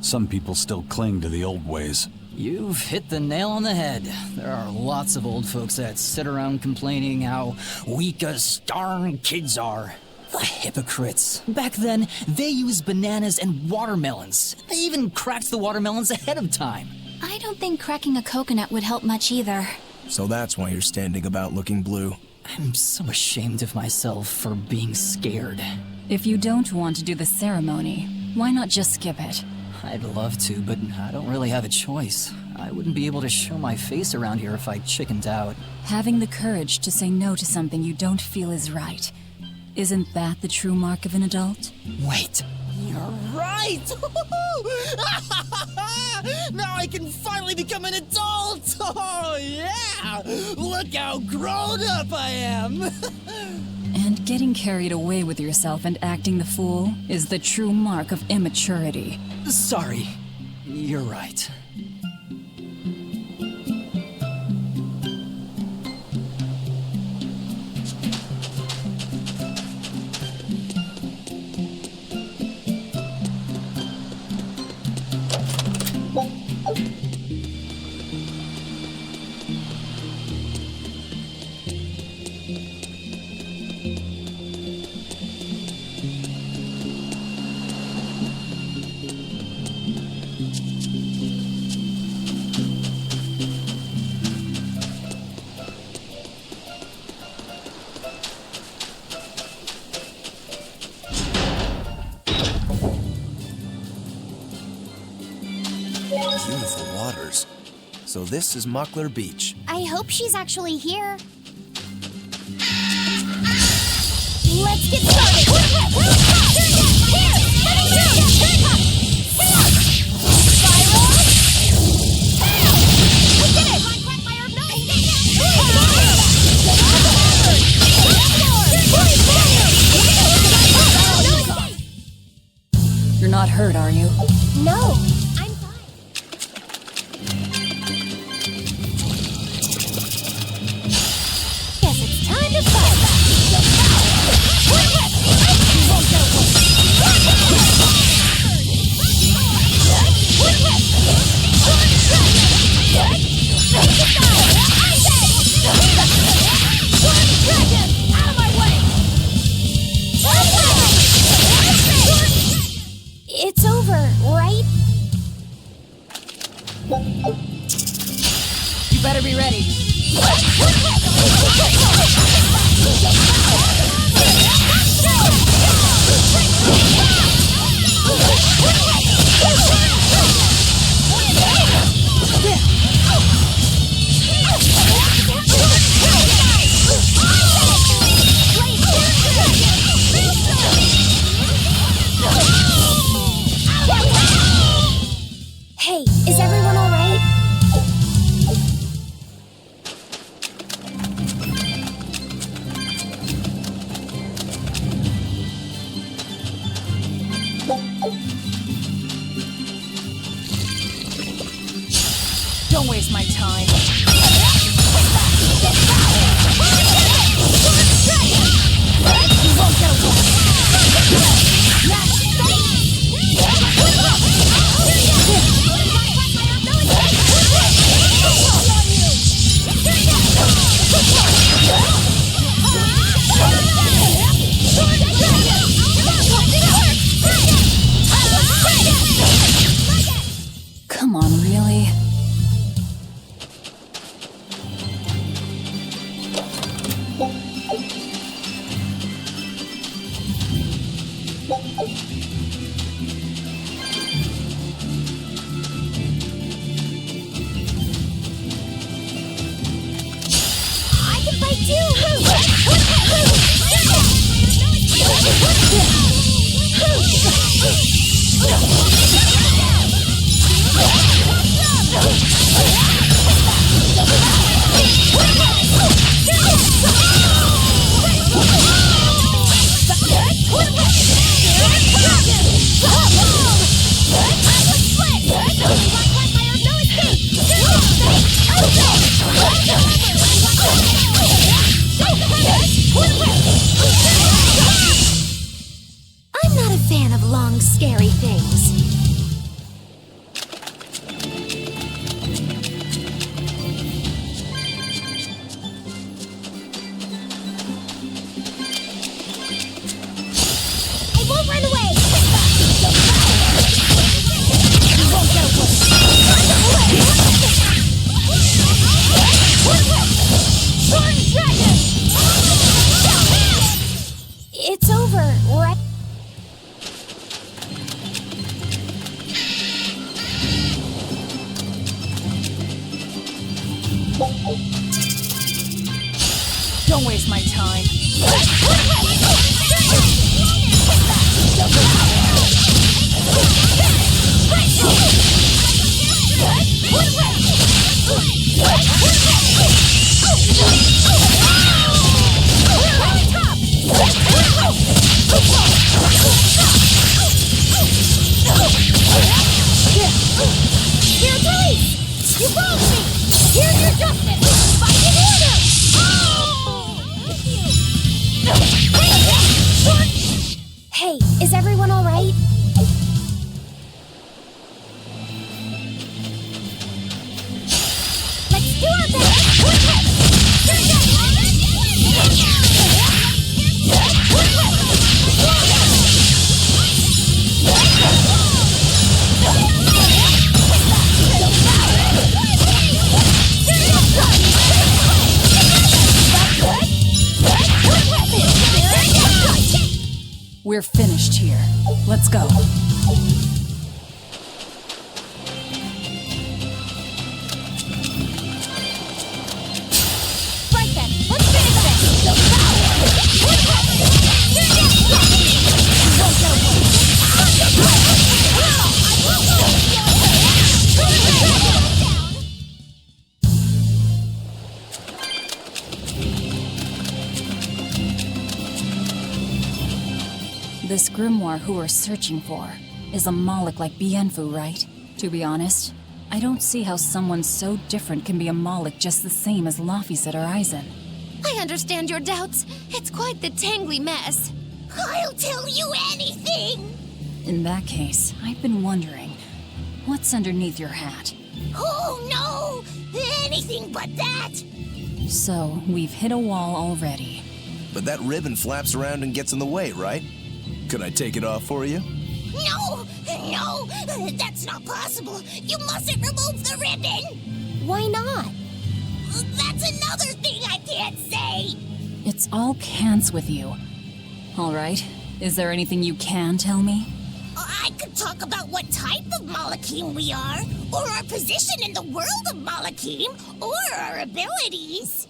Some people still cling to the old ways. You've hit the nail on the head. There are lots of old folks that sit around complaining how weak us darn kids are. The hypocrites. Back then, they used bananas and watermelons. They even cracked the watermelons ahead of time. I don't think cracking a coconut would help much either. So that's why you're standing about looking blue. I'm so ashamed of myself for being scared. If you don't want to do the ceremony, why not just skip it? I'd love to, but I don't really have a choice. I wouldn't be able to show my face around here if I chickened out. Having the courage to say no to something you don't feel is right. Isn't that the true mark of an adult? Wait. You're right! Now I can finally become an adult! Oh, yeah! Look how grown up I am! And getting carried away with yourself and acting the fool is the true mark of immaturity. Sorry. You're right. Beautiful waters. So this is Muckler Beach. I hope she's actually here. Let's get started! You're not hurt, are you? No, I'm guess it's time to fight! It's over, right? You better be ready. Hey, is everyone all right? Don't waste my time. Come on, really? I can fight too! I'm not a fan of long, scary things. I won't run away! You won't get away! Dragon! It's over, right? Don't waste my time. You found me! Here's your justice! Fighting order! Hey, is everyone all right? Let's do our best! We're finished here. Let's go. this grimoire who we're searching for is a Moloch like Bienfu, right? To be honest, I don't see how someone so different can be a Moloch just the same as Laphicet or Eisen. I understand your doubts. It's quite the tangly mess. I'll tell you anything! In that case, I've been wondering, what's underneath your hat? Oh no! Anything but that! So, we've hit a wall already. But that ribbon flaps around and gets in the way, right? Could I take it off for you? No! No! That's not possible! You mustn't remove the ribbon! Why not? That's another thing I can't say! It's all cans with you. Alright, is there anything you can tell me? I could talk about what type of Malachim we are, or our position in the world of Malachim, or our abilities.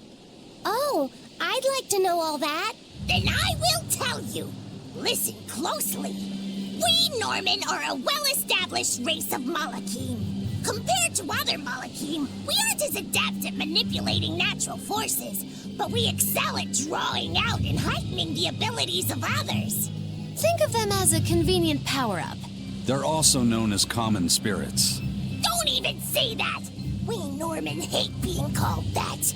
Oh, I'd like to know all that. Then I will tell you. Listen closely. We Norman are a well-established race of Malachim. Compared to other Malachim, we aren't as adept at manipulating natural forces, but we excel at drawing out and heightening the abilities of others. Think of them as a convenient power-up. They're also known as common spirits. Don't even say that! We Norman hate being called that.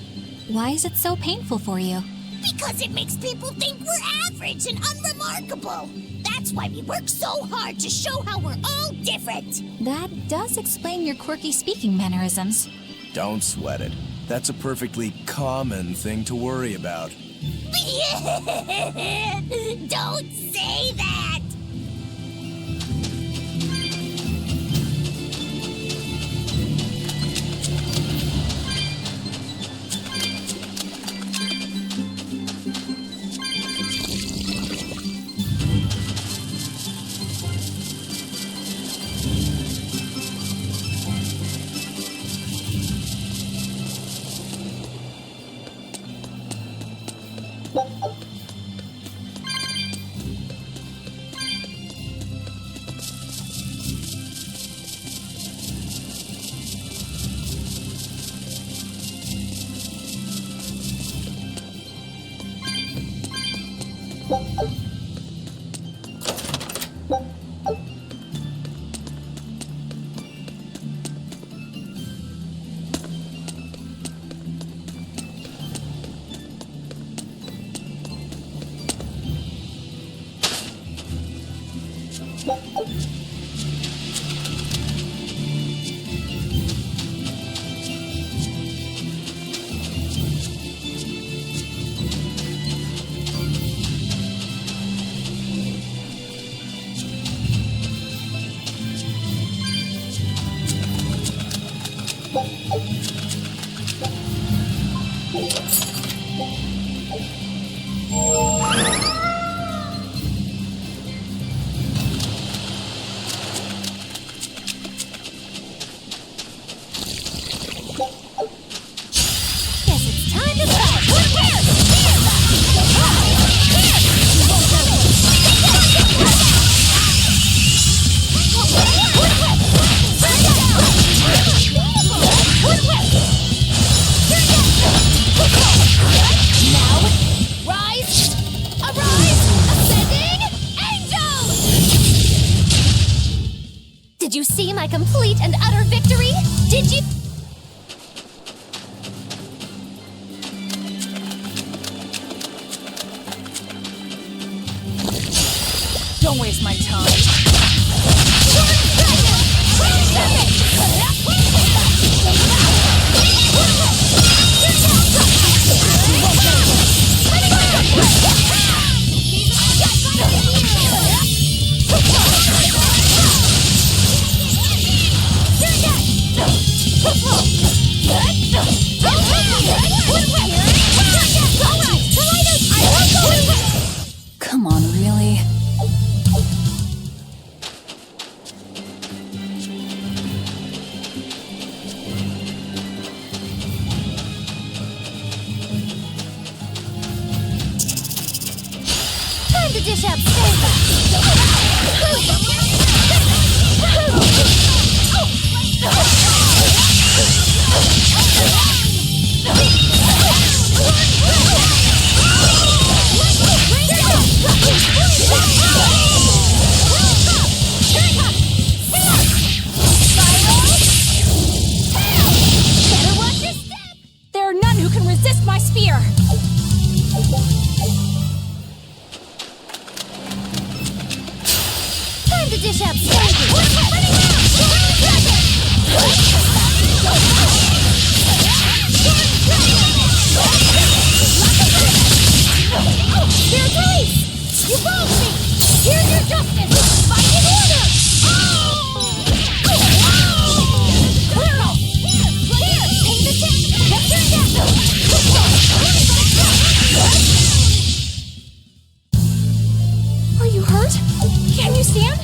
Why is it so painful for you? Because it makes people think we're average and unremarkable. That's why we work so hard to show how we're all different. That does explain your quirky speaking mannerisms. Don't sweat it. That's a perfectly common thing to worry about. Don't say that! Did you see my complete and utter victory? Did you? Don't waste my time. Come on, really? to dish out strategy. Spirit release! You wronged me! Here's your justice! Fight in order! Clear off! Here! Pay the debt! Get your debt! Are you hurt? Can you stand?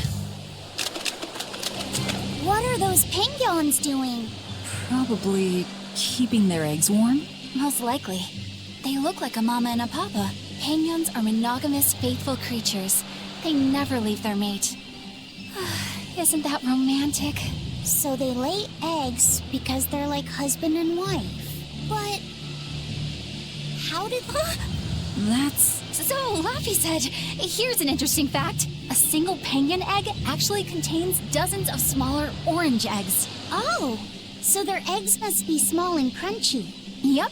What are those penguins doing? Probably keeping their eggs warm? Most likely. They look like a mama and a papa. Penguins are monogamous, faithful creatures. They never leave their mate. Isn't that romantic? So they lay eggs because they're like husband and wife. But how did That's... So, Laffy said, here's an interesting fact. A single penguin egg actually contains dozens of smaller orange eggs. Oh, so their eggs must be small and crunchy. Yep.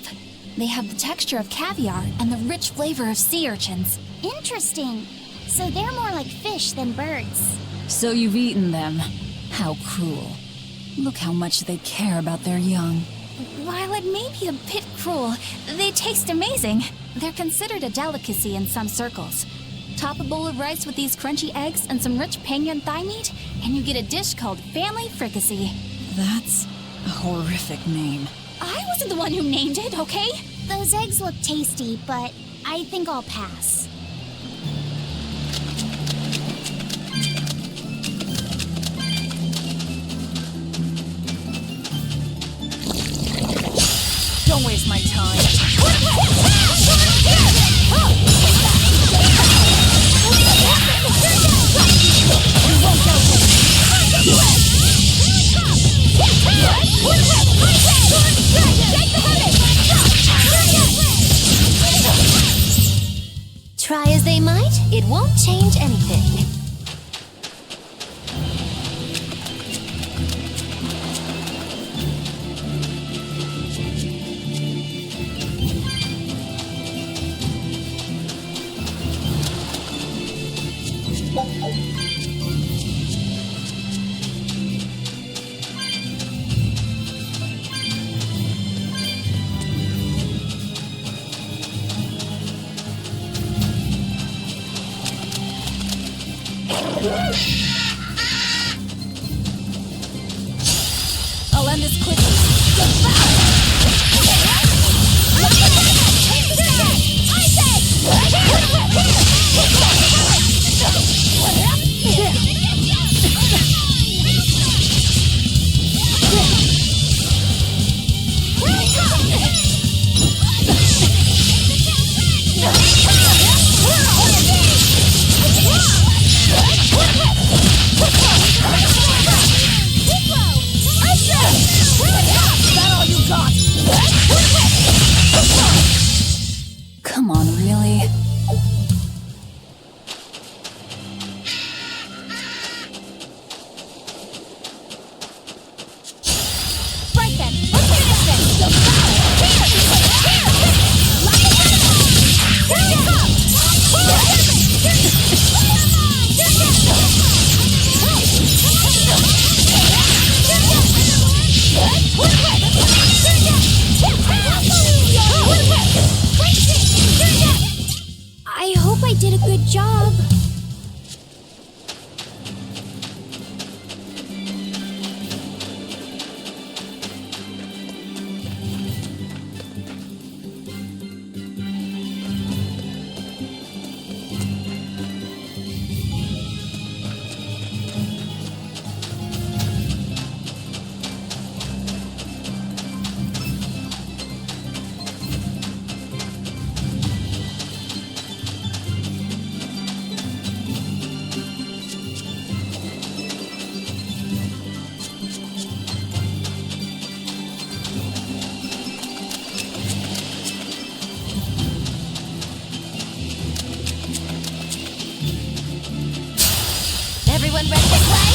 They have the texture of caviar and the rich flavor of sea urchins. Interesting. So they're more like fish than birds. So you've eaten them. How cruel. Look how much they care about their young. While it may be a bit cruel, they taste amazing. They're considered a delicacy in some circles. Top a bowl of rice with these crunchy eggs and some rich penguin thigh meat, and you get a dish called family fricassee. That's a horrific name. I wasn't the one who named it, okay? Those eggs look tasty, but I think I'll pass. Don't waste my time. Try as they might, it won't change anything. I'll end this quickly. Come on, really? Right then, let's finish I hope I did a good job. Everyone ready to play?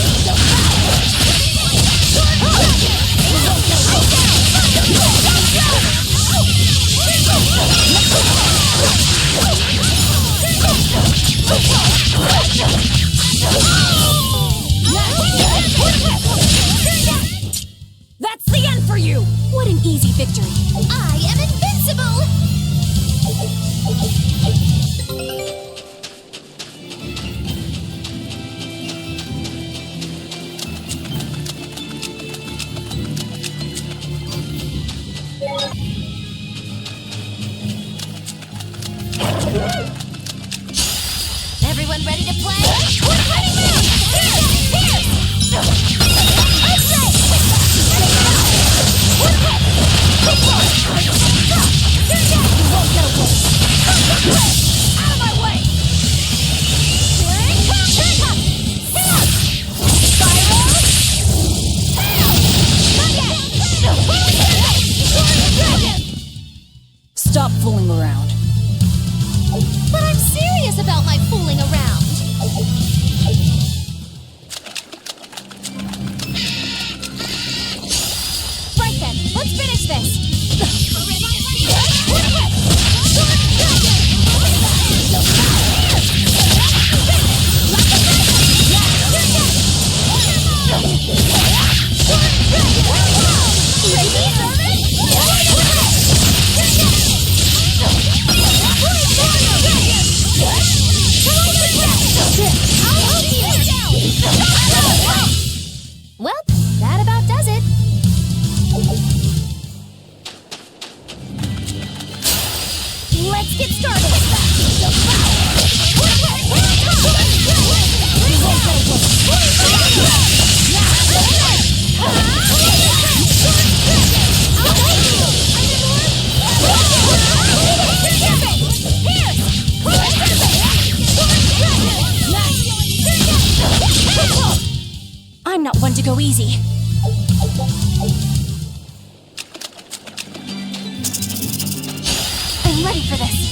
I'm not one to go easy. I'm ready for this.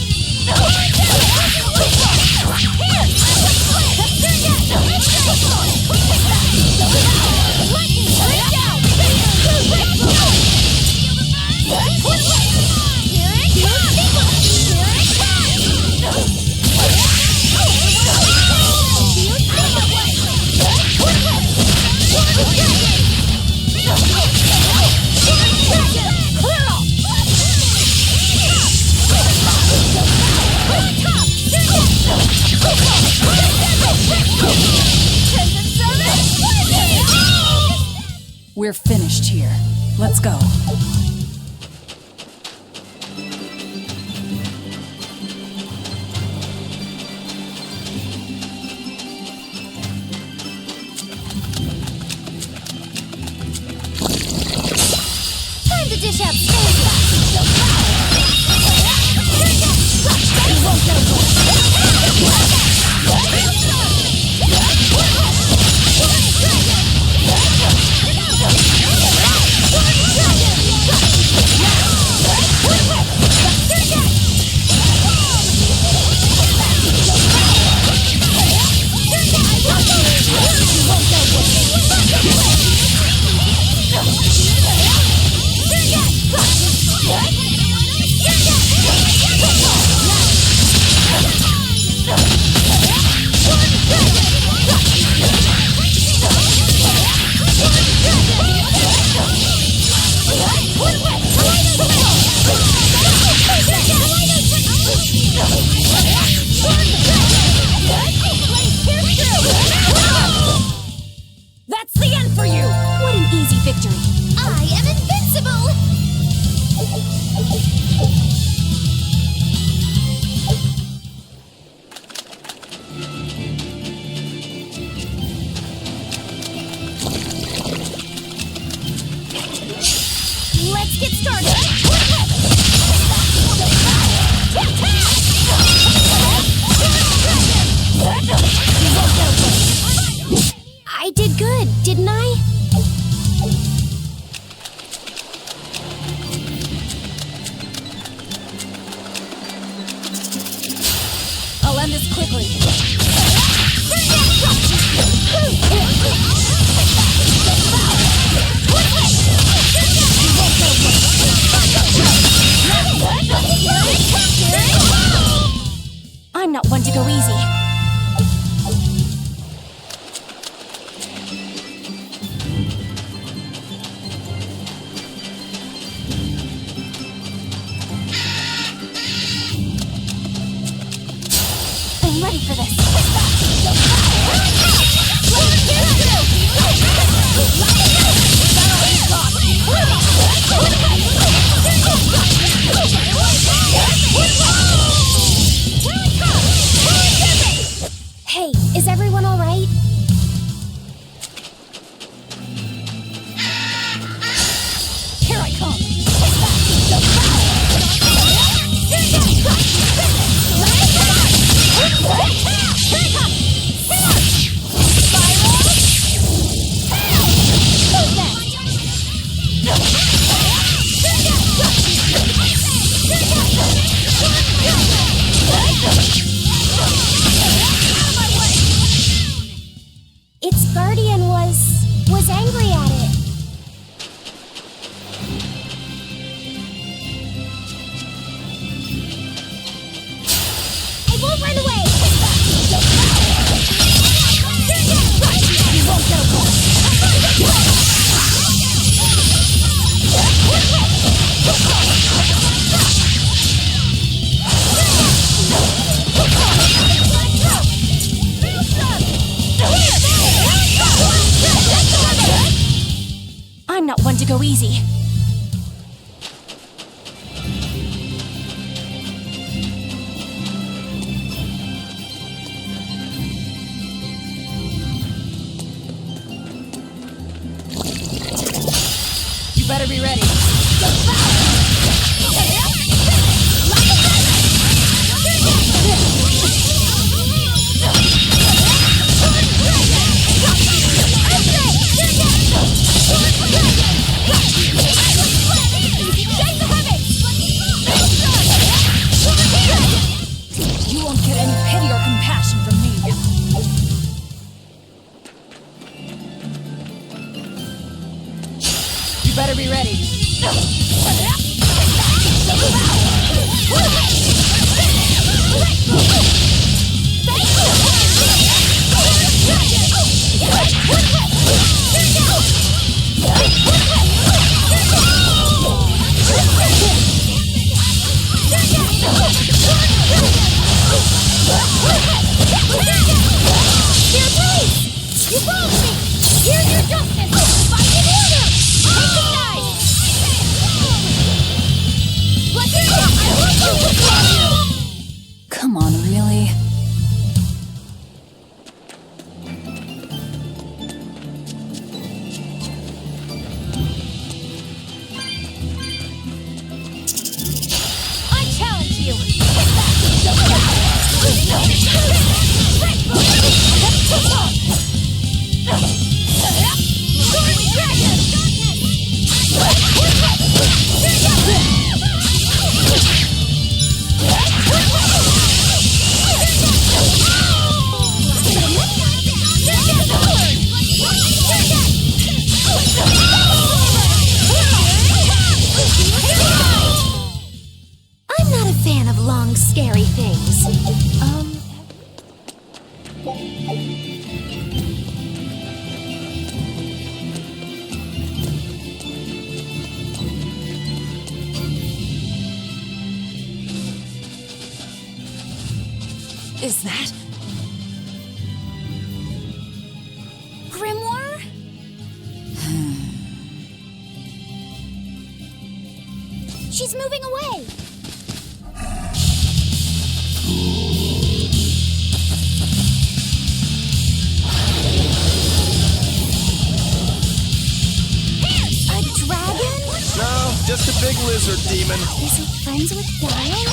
We're finished here. Let's go. Time to dish out That's the end for you! What an easy victory. I am invincible! Let's get started! I did good, didn't I? I'll end this quickly. I'm not one to go easy. I'm ready for this. Hey, is everyone all right? Here I come. Its guardian was angry at it. I won't run away! You won't get away! I'm not one to go easy. You better be ready. better be ready. You followed me! Here's your justice! Fight in order! Recognize! Berseria, I want you to follow you! Come on, really? I challenge you! I'm not a fan of long, scary things. Is that Grimoire? She's moving away! A dragon? No, just a big lizard demon. Is it friends with Dial?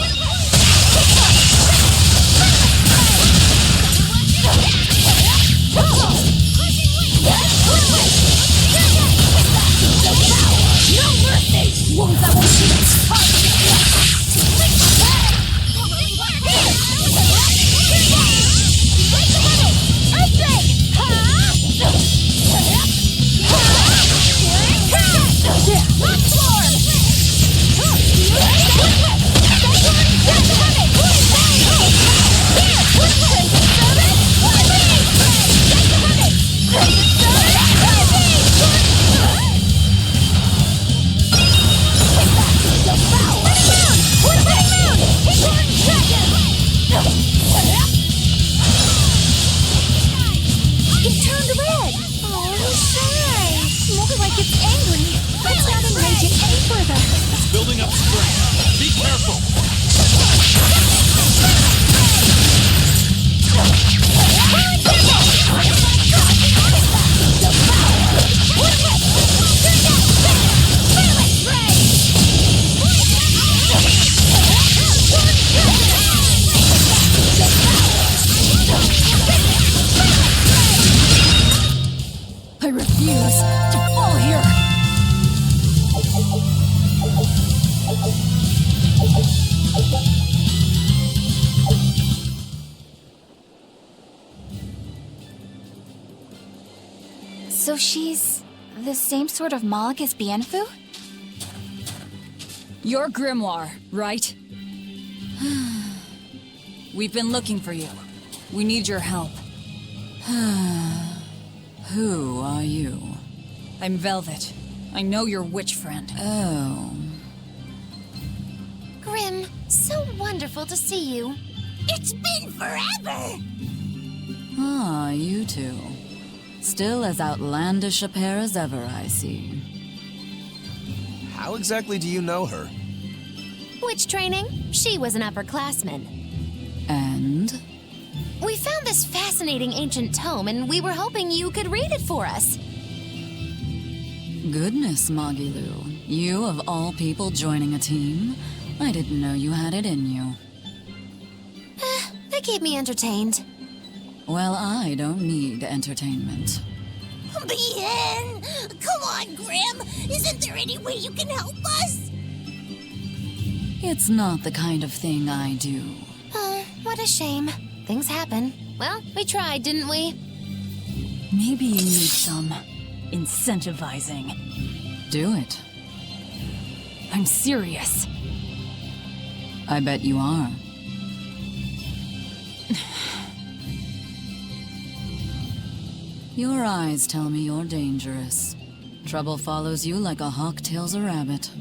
No mercy! Wounds that will shoot its It turned red! Oh, shy! Looks like it's angry. Let's not enrage it any further. It's building up strength. Be careful. I refuse to fall here! So she's the same sort of Moloch as Bienfu? Your grimoire, right? We've been looking for you. We need your help. Who are you? I'm Velvet. I know your witch friend. Oh. Grim, so wonderful to see you. It's been forever! Ah, you two. Still as outlandish a pair as ever, I see. How exactly do you know her? Witch training? She was an upperclassman. And? We found this fascinating ancient tome, and we were hoping you could read it for us. Goodness, Magilu. You of all people joining a team? I didn't know you had it in you. They keep me entertained. Well, I don't need entertainment. Bien! Come on, Grim! Isn't there any way you can help us? It's not the kind of thing I do. What a shame. Things happen. Well, we tried, didn't we? Maybe you need some incentivizing. Do it. I'm serious. I bet you are. Your eyes tell me you're dangerous. Trouble follows you like a hawk tails a rabbit.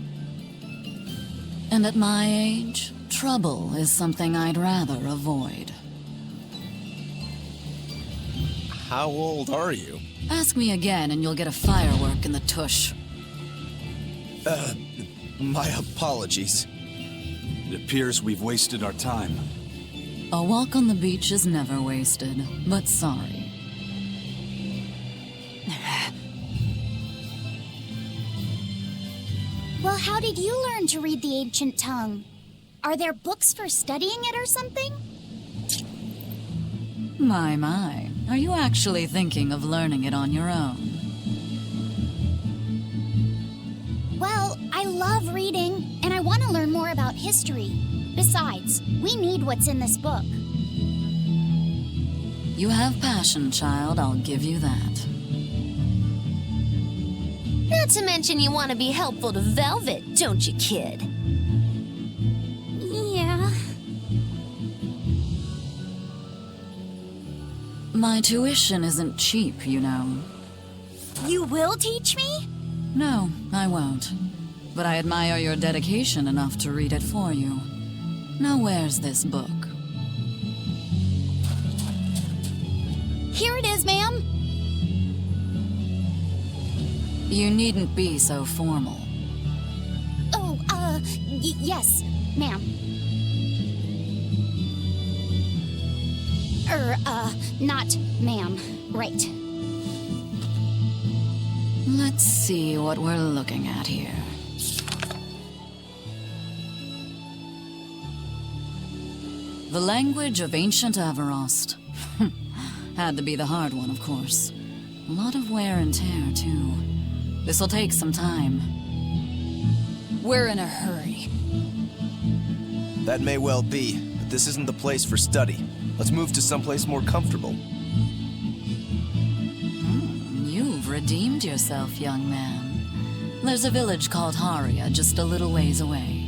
And at my age, trouble is something I'd rather avoid. How old are you? Ask me again and you'll get a firework in the tush. My apologies. It appears we've wasted our time. A walk on the beach is never wasted, but sorry. Well, how did you learn to read the ancient tongue? Are there books for studying it or something? My. Are you actually thinking of learning it on your own? Well, I love reading, and I want to learn more about history. Besides, we need what's in this book. You have passion, child, I'll give you that. Not to mention you want to be helpful to Velvet, don't you, kid? Yeah. My tuition isn't cheap, you know. You will teach me? No, I won't. But I admire your dedication enough to read it for you. Now where's this book? Here it is, ma'am. You needn't be so formal. Oh, yes, ma'am. Not ma'am. Right. Let's see what we're looking at here. The language of ancient Avarost. Had to be the hard one, of course. A lot of wear and tear, too. This'll take some time. We're in a hurry. That may well be, but this isn't the place for study. Let's move to someplace more comfortable. You've redeemed yourself, young man. There's a village called Haria just a little ways away.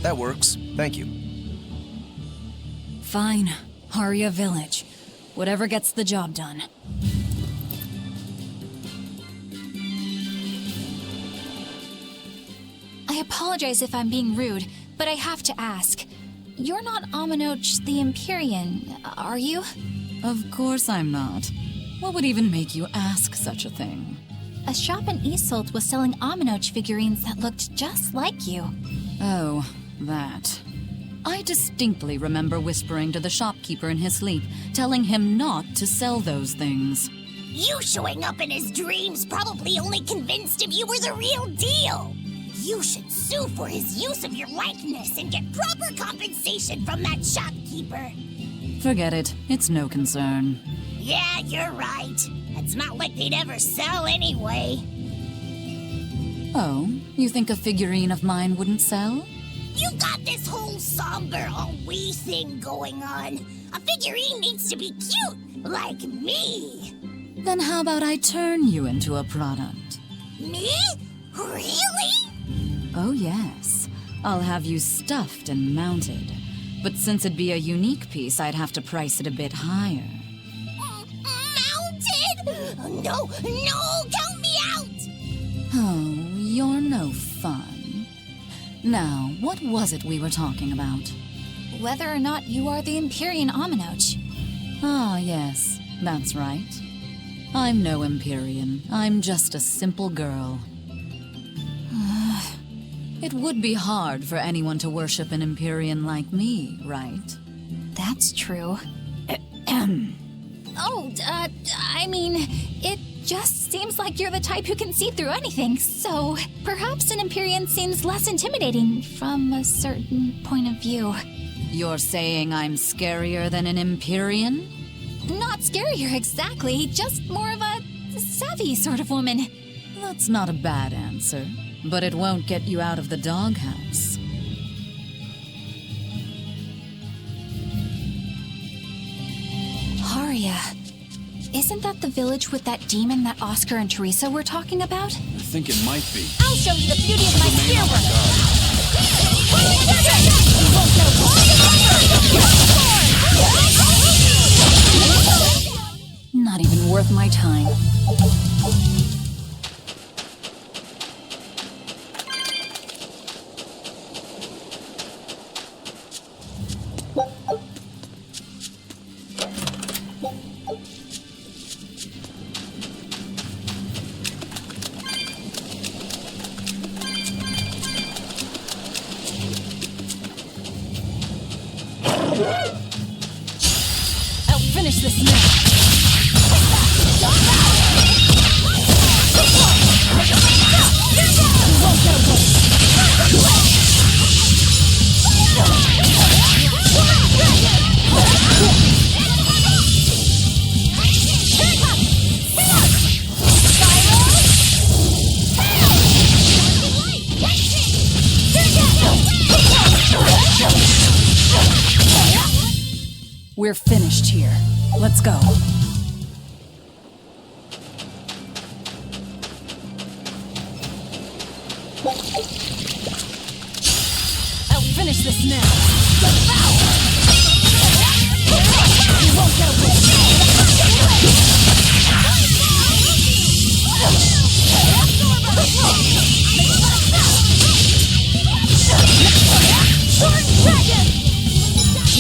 That works. Thank you. Fine. Haria Village. Whatever gets the job done. I apologize if I'm being rude, but I have to ask. You're not Aminoch the Empyrean, are you? Of course I'm not. What would even make you ask such a thing? A shop in Isolt was selling Aminoch figurines that looked just like you. Oh, that. I distinctly remember whispering to the shopkeeper in his sleep, telling him not to sell those things. You showing up in his dreams probably only convinced him you were the real deal. You should sue for his use of your likeness and get proper compensation from that shopkeeper. Forget it. It's no concern. Yeah, you're right. It's not like they'd ever sell anyway. Oh, you think a figurine of mine wouldn't sell? You got this whole somber, all-we thing going on. A figurine needs to be cute, like me. Then how about I turn you into a product? Me? Really? Oh yes. I'll have you stuffed and mounted. But since it'd be a unique piece, I'd have to price it a bit higher. Mounted? No, count me out! Oh, you're no fun. Now, what was it we were talking about? Whether or not you are the Empyrean Aminoch. Ah, yes, that's right. I'm no Empyrean. I'm just a simple girl. It would be hard for anyone to worship an Empyrean like me, right? That's true. I mean, it just seems like you're the type who can see through anything, so perhaps an Empyrean seems less intimidating from a certain point of view. You're saying I'm scarier than an Empyrean? Not scarier exactly, just more of a savvy sort of woman. That's not a bad answer, but it won't get you out of the doghouse. Haria. Isn't that the village with that demon that Oscar and Teresa were talking about? I think it might be. I'll show you the beauty of my spear work. Not even worth my time. I'll finish this now. We're finished here. Let's go. I'll finish this now. You won't get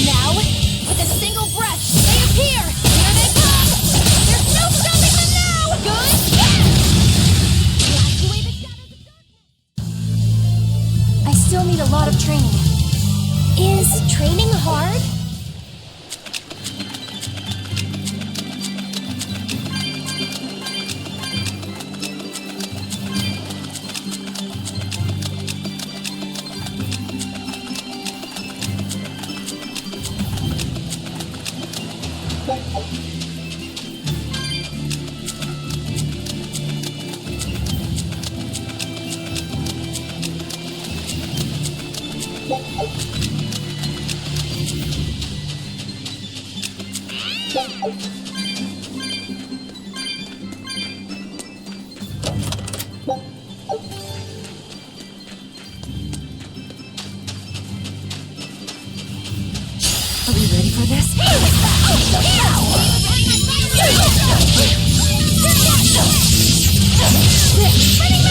now, with a single breath, they appear! Here they come! There's no stopping them now! Good? I still need a lot of training. Is training hard? Are we ready for this? You broke me! Here's your justice! Fight in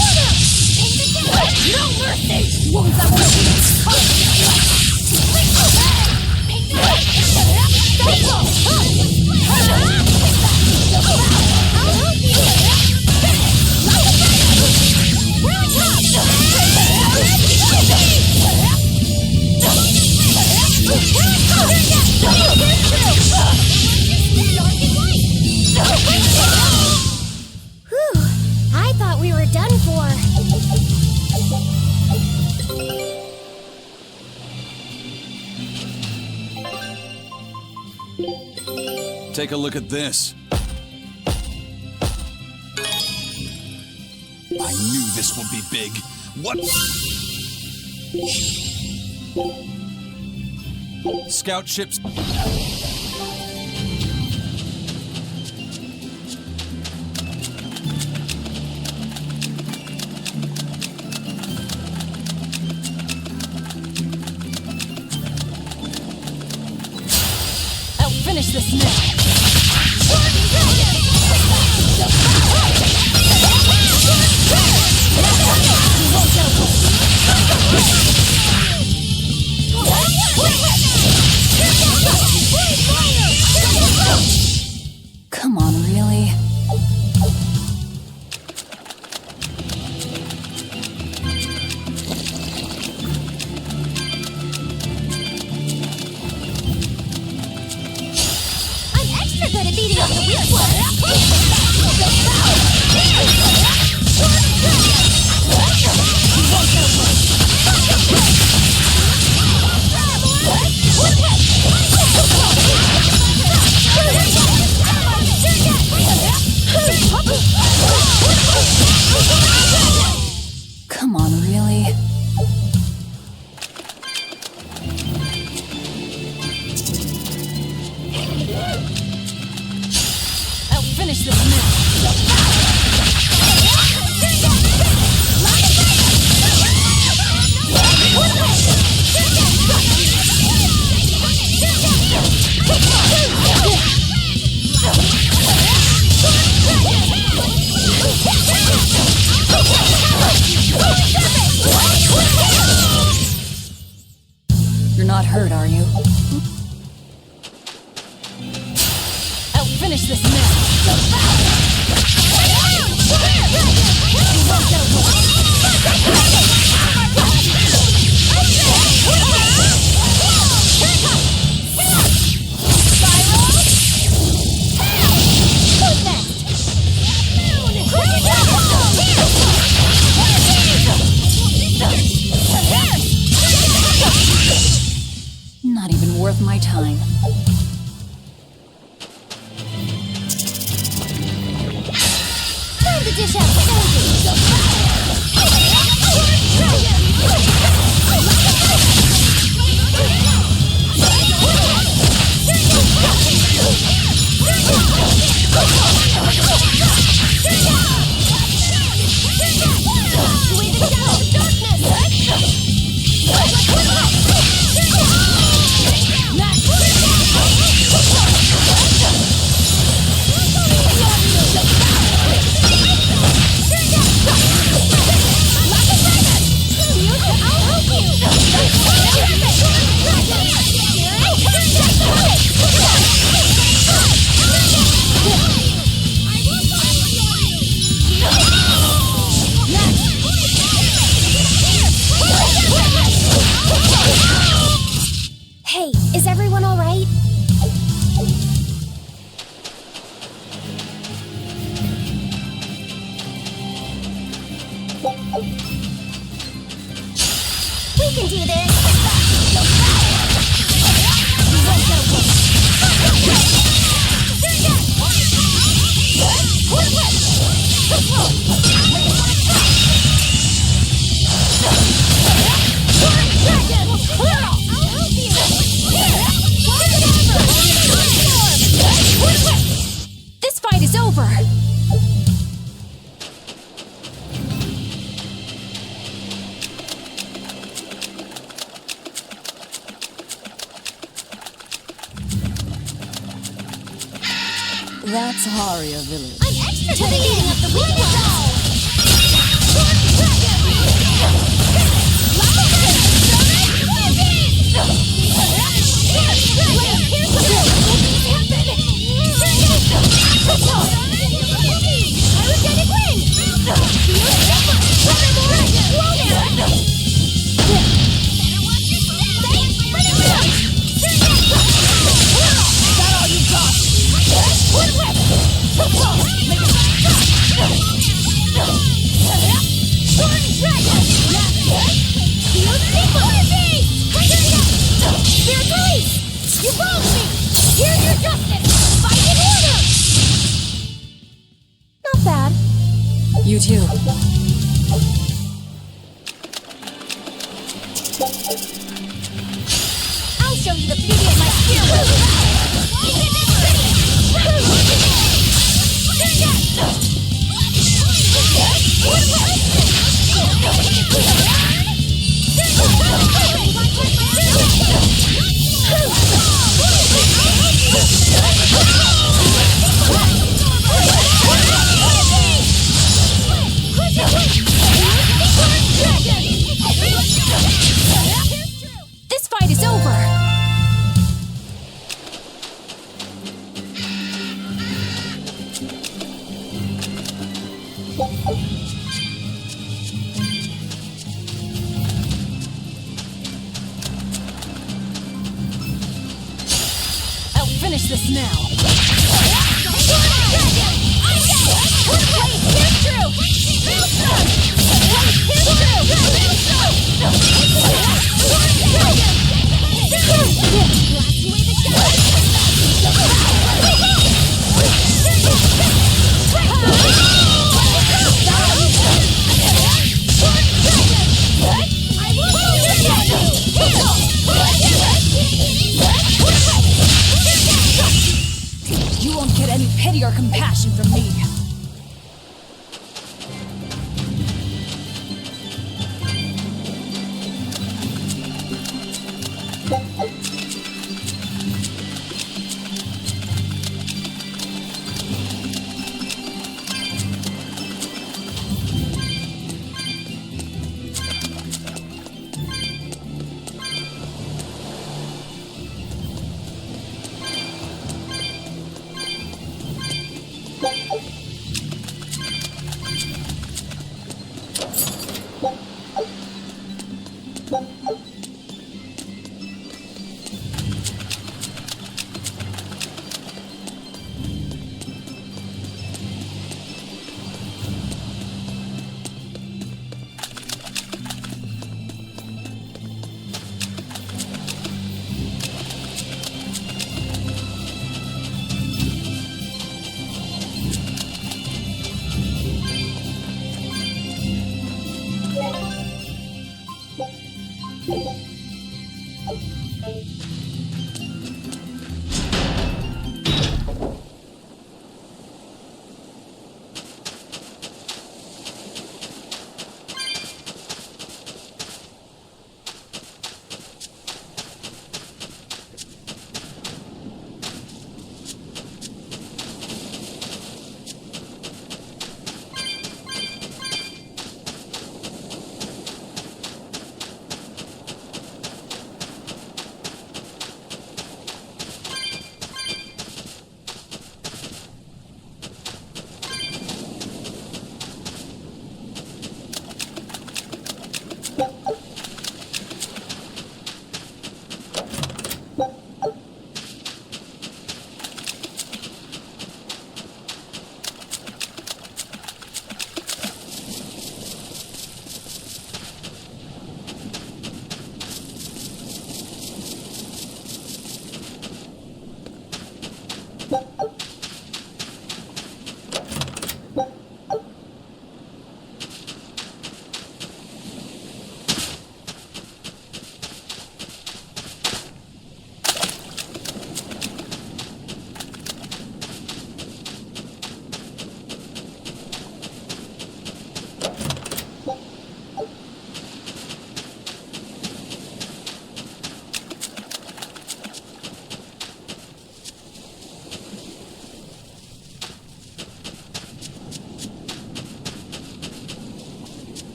order! Take the down! No mercy! Wounds that will be I'll help you! We're on Whew! I thought we were done for. Take a look at this. I knew this would be big. What? Scout ships. I'll finish this now. You're not hurt, are you? I'll finish this now. Not even worth my time. Time to dish out Hey, is everyone all right? We can do this! This fight is over! That's Haria Village. I'm extra good at eating up the weak ones! You wronged me! Here's your justice! Fight in order! Not bad. You too. I'll show you the beauty of my This fight is over! I'll finish this now. You won't get any pity or compassion from me.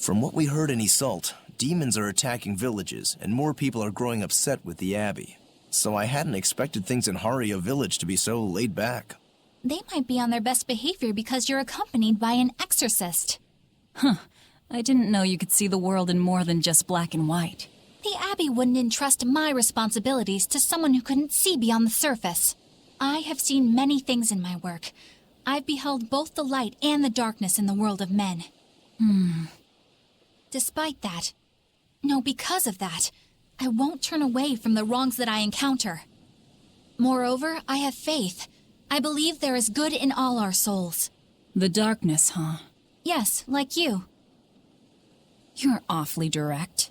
From what we heard in Iseult, demons are attacking villages, and more people are growing upset with the Abbey. So I hadn't expected things in Haria village to be so laid back. They might be on their best behavior because you're accompanied by an exorcist. Huh. I didn't know you could see the world in more than just black and white. The Abbey wouldn't entrust my responsibilities to someone who couldn't see beyond the surface. I have seen many things in my work. I've beheld both the light and the darkness in the world of men. Despite that, no, because of that, I won't turn away from the wrongs that I encounter. Moreover, I have faith. I believe there is good in all our souls. The darkness, huh? Yes, like you. You're awfully direct.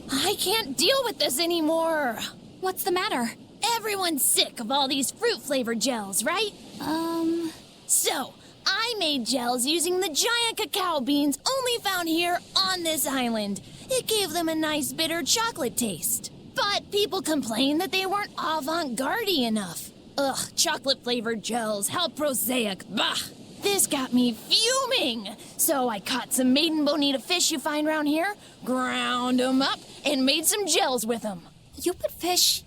I can't deal with this anymore. What's the matter? Everyone's sick of all these fruit-flavored gels, right? So, I made gels using the giant cacao beans only found here on this island. It gave them a nice bitter chocolate taste. But people complained that they weren't avant-garde enough. Ugh, chocolate-flavored gels, how prosaic, bah! This got me fuming! So I caught some maiden bonita fish you find around here, ground them up, and made some gels with them. You put fish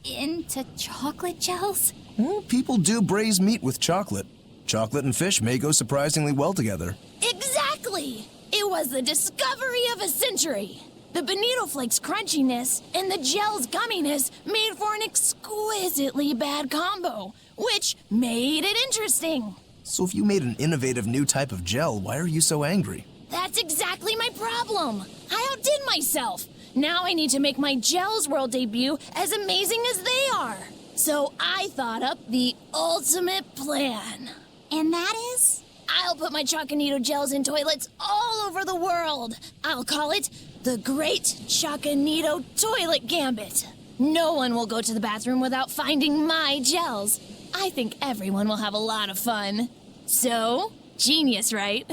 into chocolate gels? Well, people do braise meat with chocolate. Chocolate and fish may go surprisingly well together. Exactly! It was the discovery of a century. The bonito flakes crunchiness and the gel's gumminess made for an exquisitely bad combo, which made it interesting. So if you made an innovative new type of gel, why are you so angry? That's exactly my problem. I outdid myself. Now I need to make my Gels World debut as amazing as they are. So I thought up the ultimate plan. And that is? I'll put my Choconito gels in toilets all over the world. I'll call it the Great Choconito Toilet Gambit. No one will go to the bathroom without finding my gels. I think everyone will have a lot of fun. So, genius, right?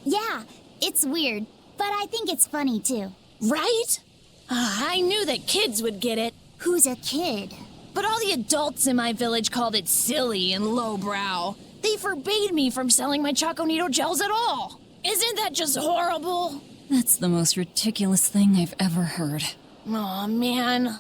Yeah, it's weird, but I think it's funny too. Right? I knew that kids would get it. Who's a kid? But all the adults in my village called it silly and lowbrow. They forbade me from selling my Choconito gels at all. Isn't that just horrible? That's the most ridiculous thing I've ever heard. Aw, man.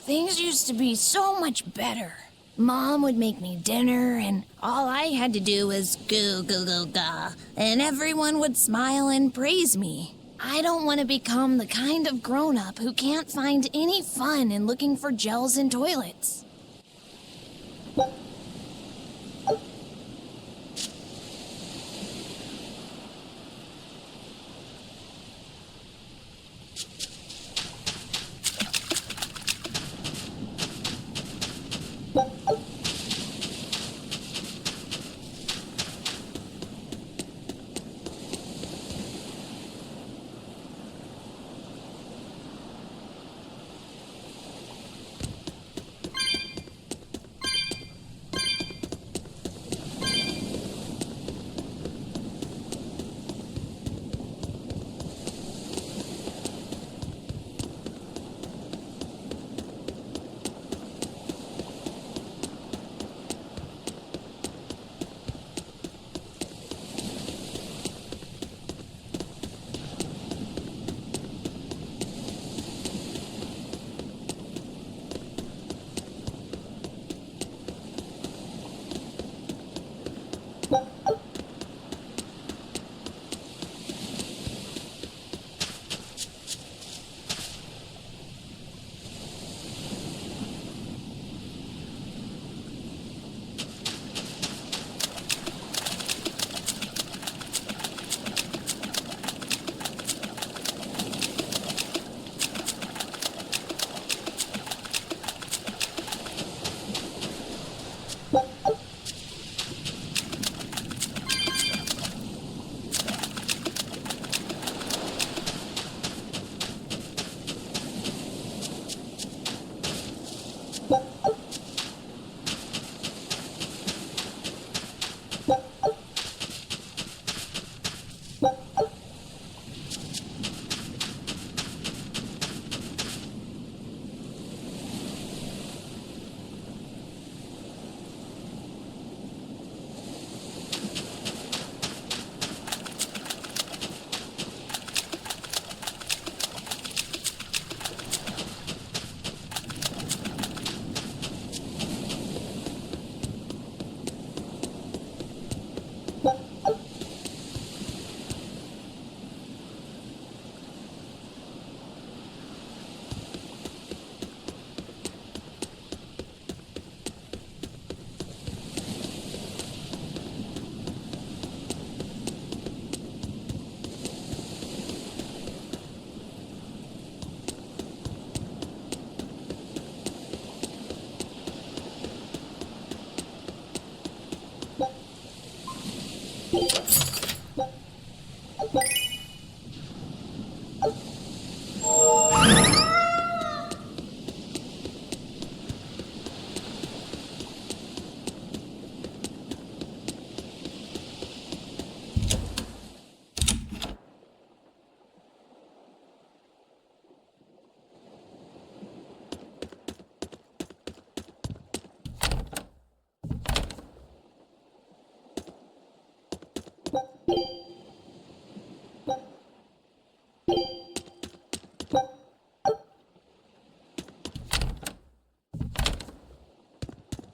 Things used to be so much better. Mom would make me dinner, and all I had to do was goo, goo, goo, ga, and everyone would smile and praise me. I don't want to become the kind of grown-up who can't find any fun in looking for gels in toilets.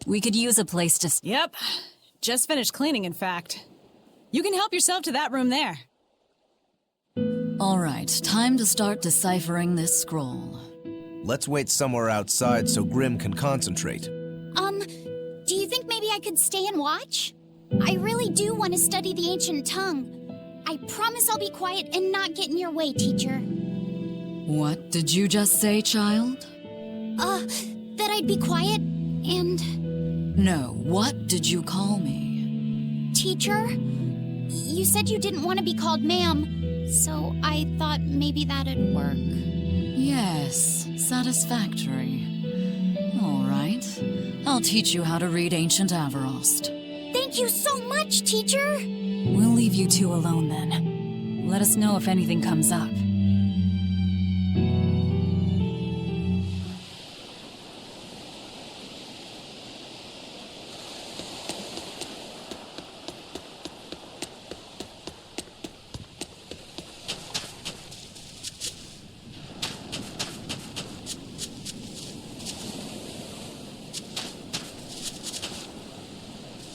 We could use a place to... Yep. Just finished cleaning, in fact. You can help yourself to that room there. All right, time to start deciphering this scroll. Let's wait somewhere outside so Grim can concentrate. Do you think maybe I could stay and watch? I really do want to study the ancient tongue. I promise I'll be quiet and not get in your way, teacher. What did you just say, child? That I'd be quiet and... No, what did you call me? Teacher? You said you didn't want to be called ma'am, so I thought maybe that'd work. Yes, satisfactory. All right, I'll teach you how to read Ancient Avarost. Thank you so much, teacher! We'll leave you two alone then. Let us know if anything comes up.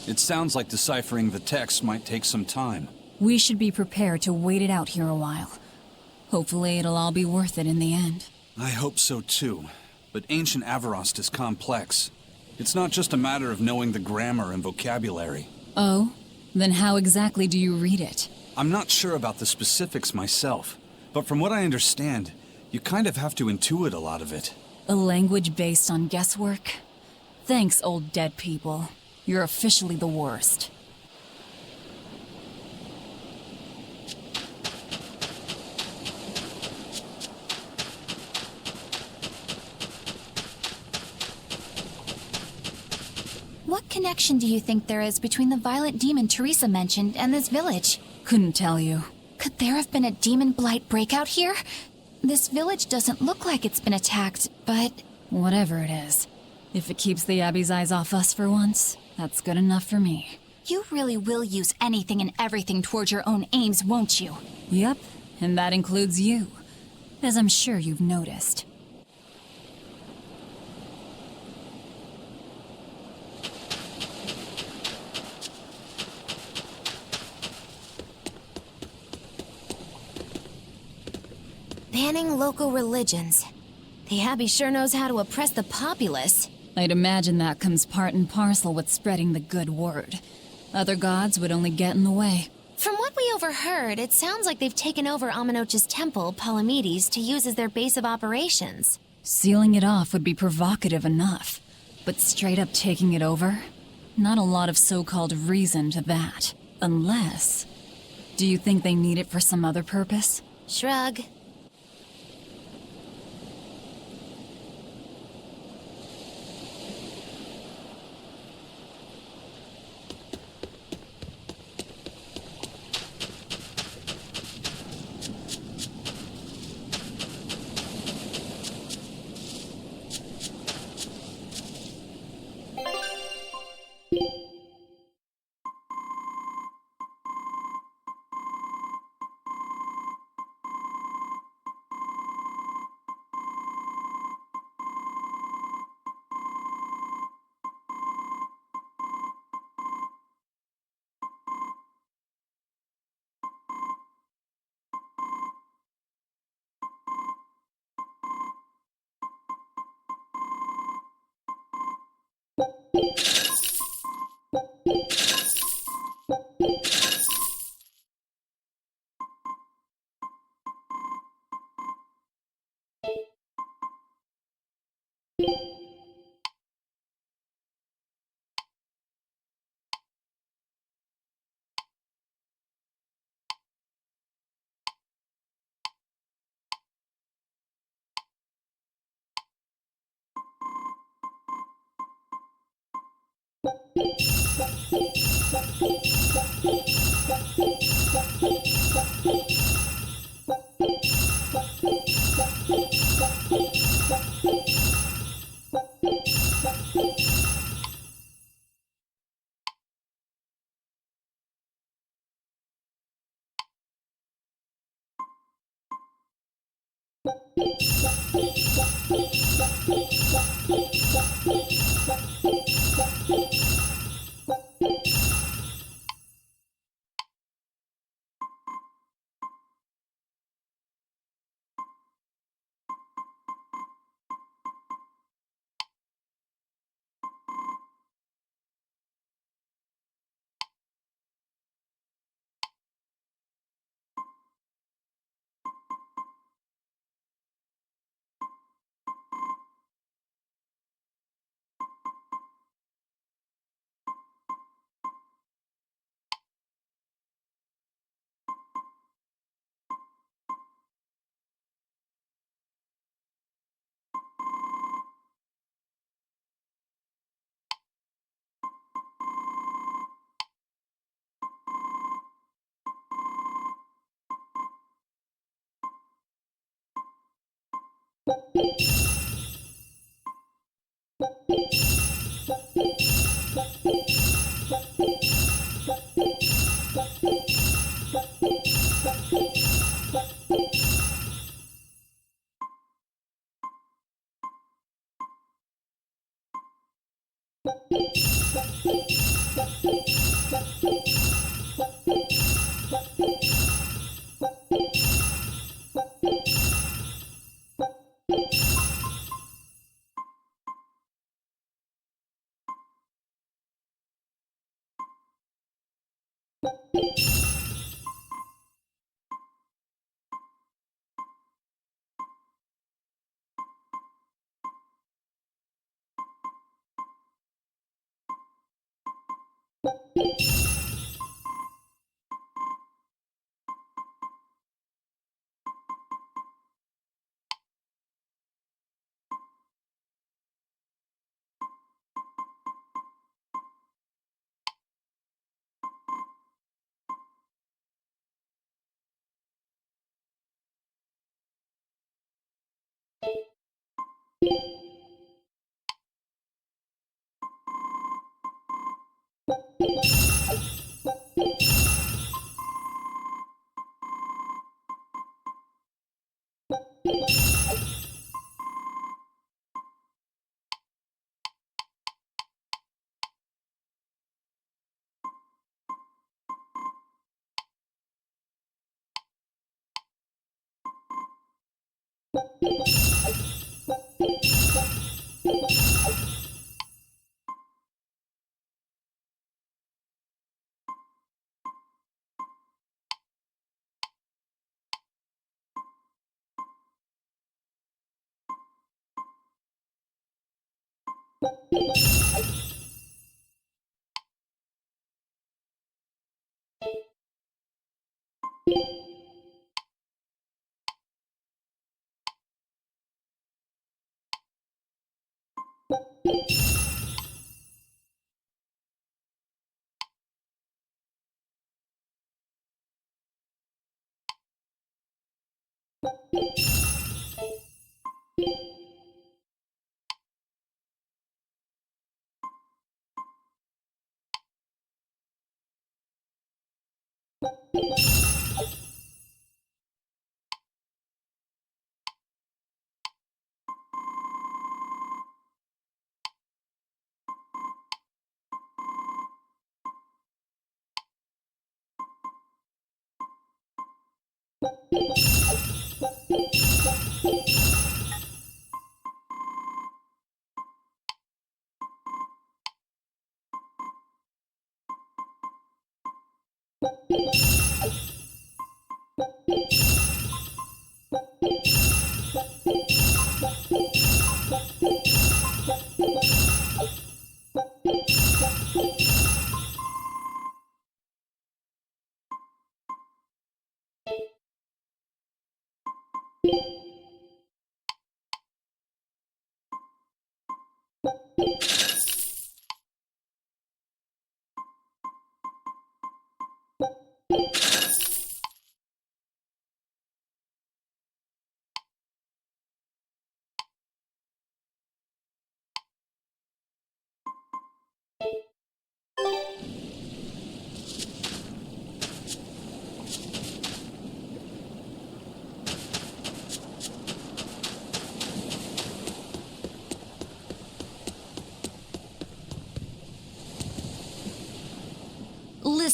It sounds like deciphering the text might take some time. We should be prepared to wait it out here a while. Hopefully it'll all be worth it in the end. I hope so too. But Ancient Avarost is complex. It's not just a matter of knowing the grammar and vocabulary. Oh? Then how exactly do you read it? I'm not sure about the specifics myself, but from what I understand, you kind of have to intuit a lot of it. A language based on guesswork? Thanks, old dead people. You're officially the worst. What connection do you think there is between the violent demon Teresa mentioned and this village? Couldn't tell you. Could there have been a demon blight breakout here? This village doesn't look like it's been attacked, but... Whatever it is. If it keeps the Abbey's eyes off us for once, that's good enough for me. You really will use anything and everything towards your own aims, won't you? Yep, and that includes you, as I'm sure you've noticed. Banning local religions. The Abbey sure knows how to oppress the populace. I'd imagine that comes part and parcel with spreading the good word. Other gods would only get in the way. From what we overheard, it sounds like they've taken over Amenoch's temple, Palamedes, to use as their base of operations. Sealing it off would be provocative enough, but straight up taking it over? Not a lot of so-called reason to that. Unless... Do you think they need it for some other purpose? Shrug.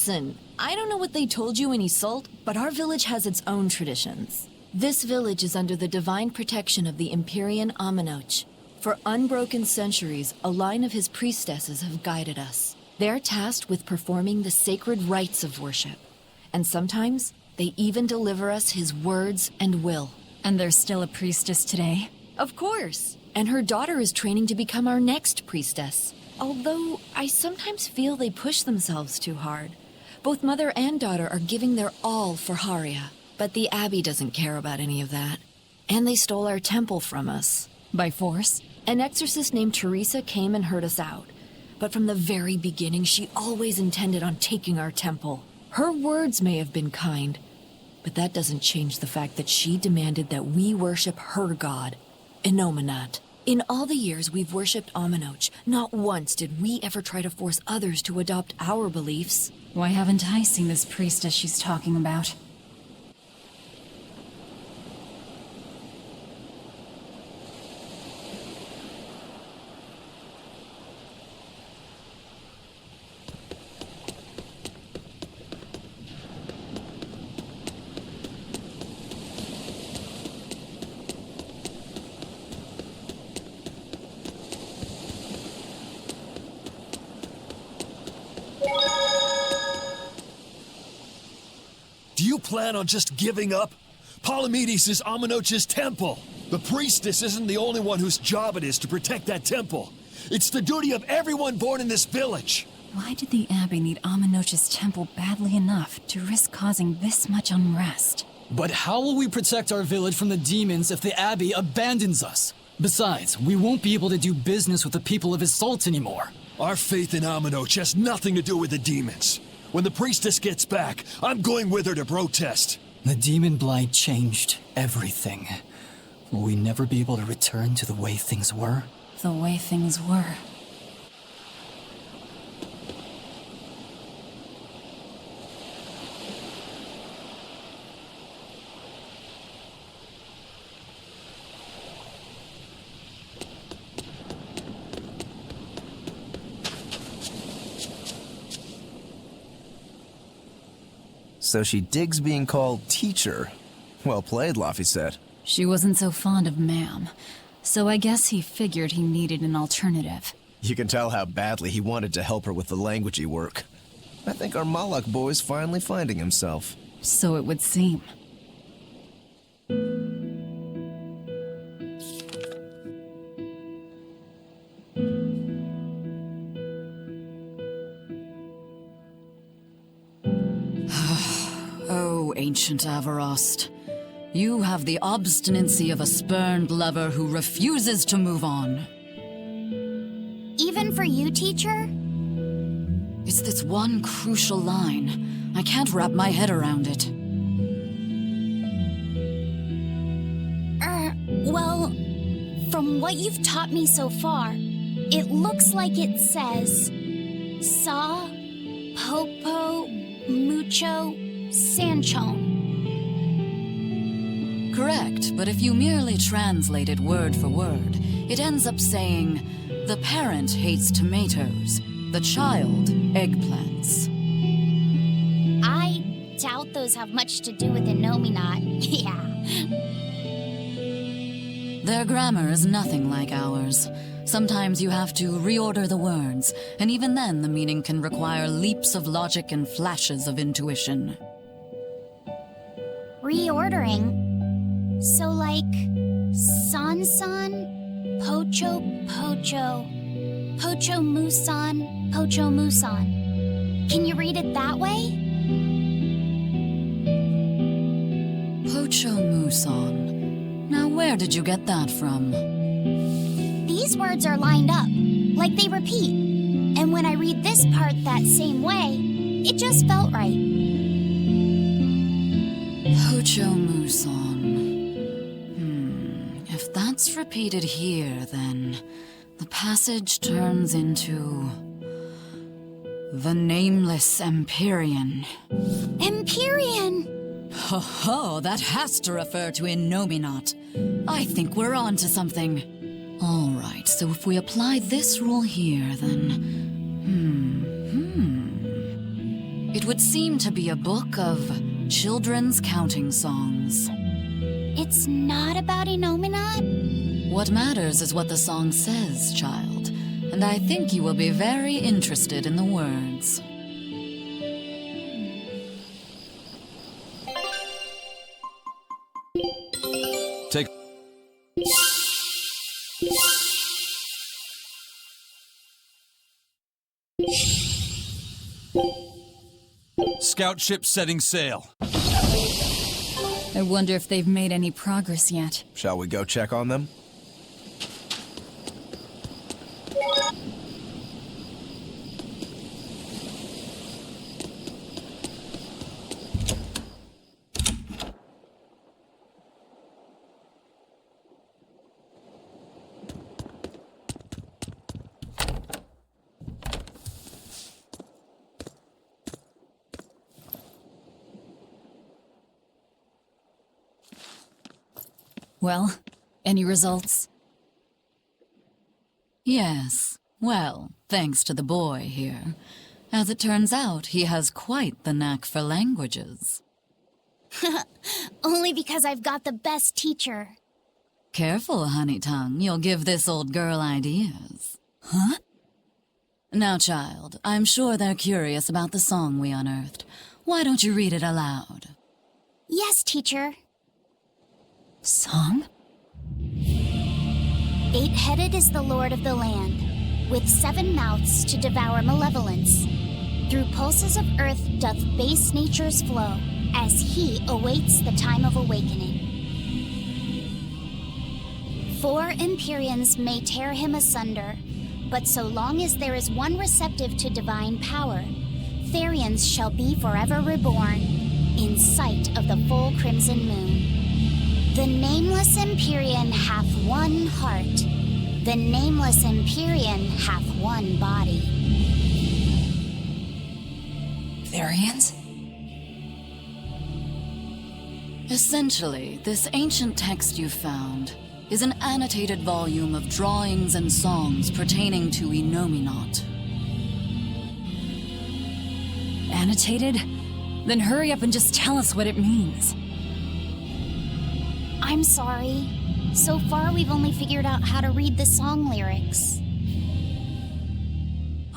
Listen, I don't know what they told you in Isolt, but our village has its own traditions. This village is under the divine protection of the Empyrean Aminoch. For unbroken centuries, a line of his priestesses have guided us. They're tasked with performing the sacred rites of worship. And sometimes, they even deliver us his words and will. And there's still a priestess today? Of course. And her daughter is training to become our next priestess. Although, I sometimes feel they push themselves too hard. Both mother and daughter are giving their all for Haria. But the Abbey doesn't care about any of that. And they stole our temple from us. By force? An exorcist named Teresa came and heard us out. But from the very beginning, she always intended on taking our temple. Her words may have been kind, but that doesn't change the fact that she demanded that we worship her god. Innominat. In all the years we've worshipped Aminoch, not once did we ever try to force others to adopt our beliefs. Why haven't I seen this priestess she's talking about? Do you plan on just giving up? Palamedes is Aminoch's temple. The priestess isn't the only one whose job it is to protect that temple. It's the duty of everyone born in this village. Why did the Abbey need Aminoch's temple badly enough to risk causing this much unrest? But how will we protect our village from the demons if the Abbey abandons us? Besides, we won't be able to do business with the people of Assault anymore. Our faith in Aminoch has nothing to do with the demons. When the priestess gets back, I'm going with her to protest. The demon blight changed everything. Will we never be able to return to the way things were? The way things were. So she digs being called teacher. Well played, Laphicet. She wasn't so fond of ma'am, so I guess he figured he needed an alternative. You can tell how badly he wanted to help her with the languagey work. I think our Malak boy's finally finding himself. So it would seem. Oh, ancient Avarost. You have the obstinacy of a spurned lover who refuses to move on. Even for you, teacher? It's this one crucial line. I can't wrap my head around it. Well, from what you've taught me so far, it looks like it says Sa, Popo, Mucho, Sanchon. Correct, but if you merely translate it word for word, it ends up saying, the parent hates tomatoes, the child eggplants. I doubt those have much to do with Innominat. Yeah. Their grammar is nothing like ours. Sometimes you have to reorder the words, and even then the meaning can require leaps of logic and flashes of intuition. Reordering? So like, San-san, Pocho, Pocho, Pocho Musan, Pocho Musan. Can you read it that way? Pocho Musan. Now where did you get that from? These words are lined up, like they repeat. And when I read this part that same way, it just felt right. Pocho Musan. If that's repeated here, then the passage turns into the Nameless Empyrean. Empyrean! Ho ho, that has to refer to Innominat. I think we're on to something. All right, so if we apply this rule here, then... It would seem to be a book of children's counting songs. It's not about Innominat? What matters is what the song says, child. And I think you will be very interested in the words. Take... Scout ship setting sail. I wonder if they've made any progress yet. Shall we go check on them? Well, any results? Yes. Well, thanks to the boy here. As it turns out, he has quite the knack for languages. Only because I've got the best teacher. Careful, honey tongue. You'll give this old girl ideas. Huh? Now, child, I'm sure they're curious about the song we unearthed. Why don't you read it aloud? Yes, teacher. Song? 8-headed is the lord of the land, with 7 mouths to devour malevolence. Through pulses of earth doth base nature's flow, as he awaits the time of awakening. 4 Empyreans may tear him asunder, but so long as there is one receptive to divine power, Therians shall be forever reborn, in sight of the full crimson moon. The nameless Empyrean hath one heart. The nameless Empyrean hath one body. Therians? Essentially, this ancient text you found is an annotated volume of drawings and songs pertaining to Innominat. Annotated? Then hurry up and just tell us what it means. I'm sorry. So far, we've only figured out how to read the song lyrics.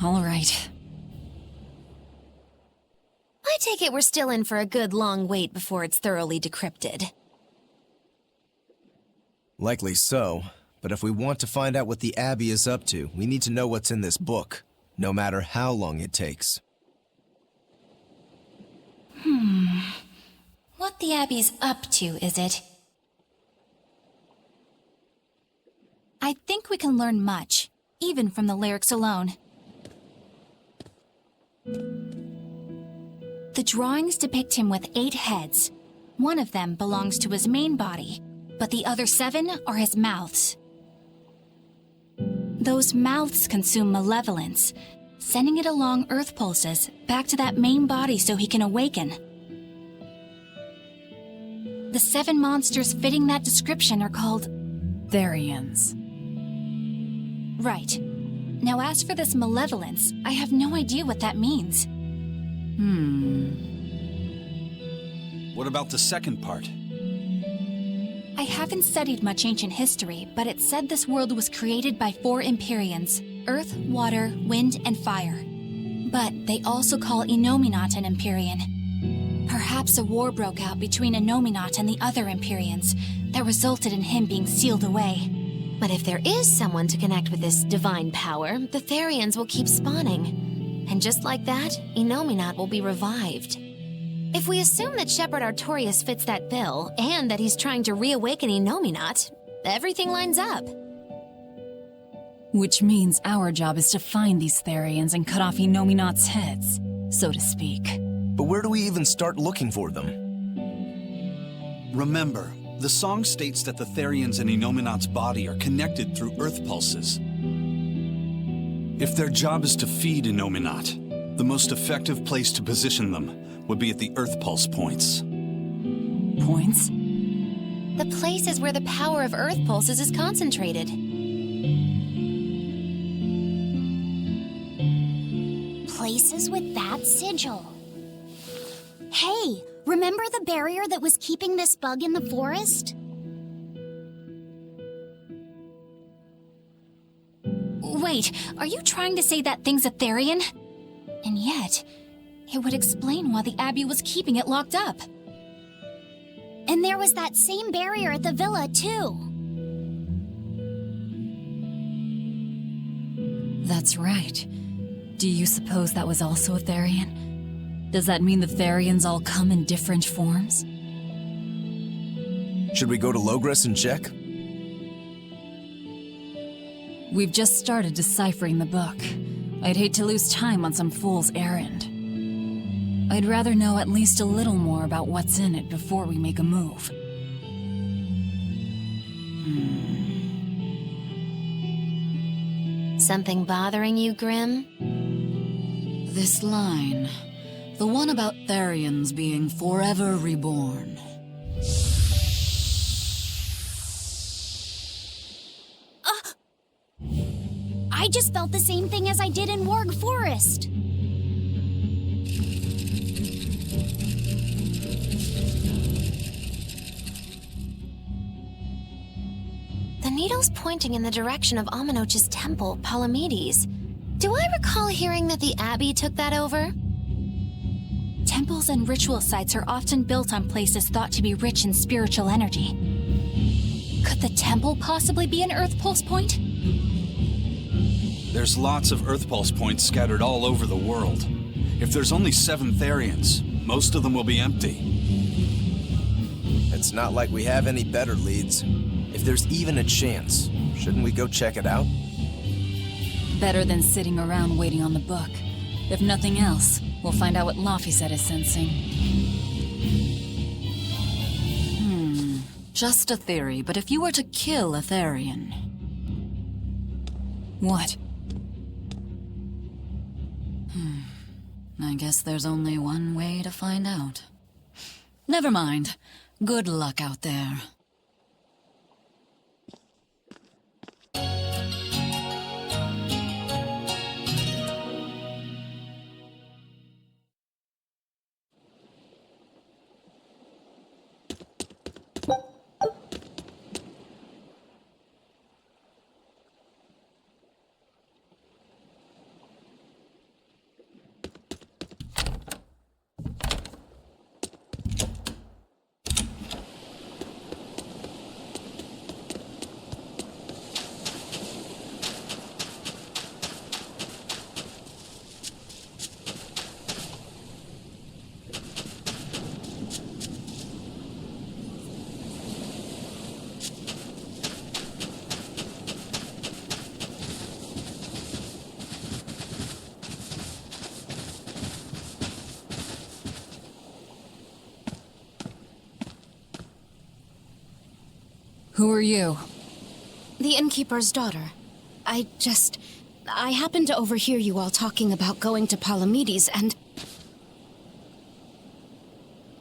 All right. I take it we're still in for a good long wait before it's thoroughly decrypted. Likely so, but if we want to find out what the Abbey is up to, we need to know what's in this book, no matter how long it takes. What the Abbey's up to, is it? I think we can learn much, even from the lyrics alone. The drawings depict him with 8 heads. One of them belongs to his main body, but the other 7 are his mouths. Those mouths consume malevolence, sending it along earth pulses back to that main body so he can awaken. The 7 monsters fitting that description are called Therians. Right. Now as for this malevolence, I have no idea what that means. What about the second part? I haven't studied much ancient history, but it said this world was created by 4 Empyreans: earth, water, wind, and fire. But they also call Innominat an Empyrean. Perhaps a war broke out between Innominat and the other Empyreans that resulted in him being sealed away. But if there is someone to connect with this divine power, the Therians will keep spawning. And just like that, Innominat will be revived. If we assume that Shepherd Artorius fits that bill, and that he's trying to reawaken Innominat, everything lines up. Which means our job is to find these Therians and cut off Innominat's heads, so to speak. But where do we even start looking for them? Remember, the song states that the Therians in Innominat's body are connected through earth pulses. If their job is to feed Innominat, the most effective place to position them would be at the earth pulse points. Points? The places where the power of earth pulses is concentrated. Places with that sigil. Hey, remember the barrier that was keeping this bug in the forest? Wait, are you trying to say that thing's a Therian? And yet, it would explain why the Abbey was keeping it locked up. And there was that same barrier at the villa, too. That's right. Do you suppose that was also a Therian? Does that mean the Therians all come in different forms? Should we go to Logres and check? We've just started deciphering the book. I'd hate to lose time on some fool's errand. I'd rather know at least a little more about what's in it before we make a move. Something bothering you, Grim? This line, the one about Therians being forever reborn. I just felt the same thing as I did in Warg Forest. The needle's pointing in the direction of Aminoch's temple, Palamedes. Do I recall hearing that the Abbey took that over? Temples and ritual sites are often built on places thought to be rich in spiritual energy. Could the temple possibly be an Earth Pulse point? There's lots of Earth Pulse points scattered all over the world. If there's only 7 Therians, most of them will be empty. It's not like we have any better leads. If there's even a chance, shouldn't we go check it out? Better than sitting around waiting on the book. If nothing else, we'll find out what Laphicet is sensing. Just a theory, but if you were to kill a Therian... What? I guess there's only one way to find out. Never mind. Good luck out there. Who are you? The innkeeper's daughter. I happened to overhear you all talking about going to Palamedes, and...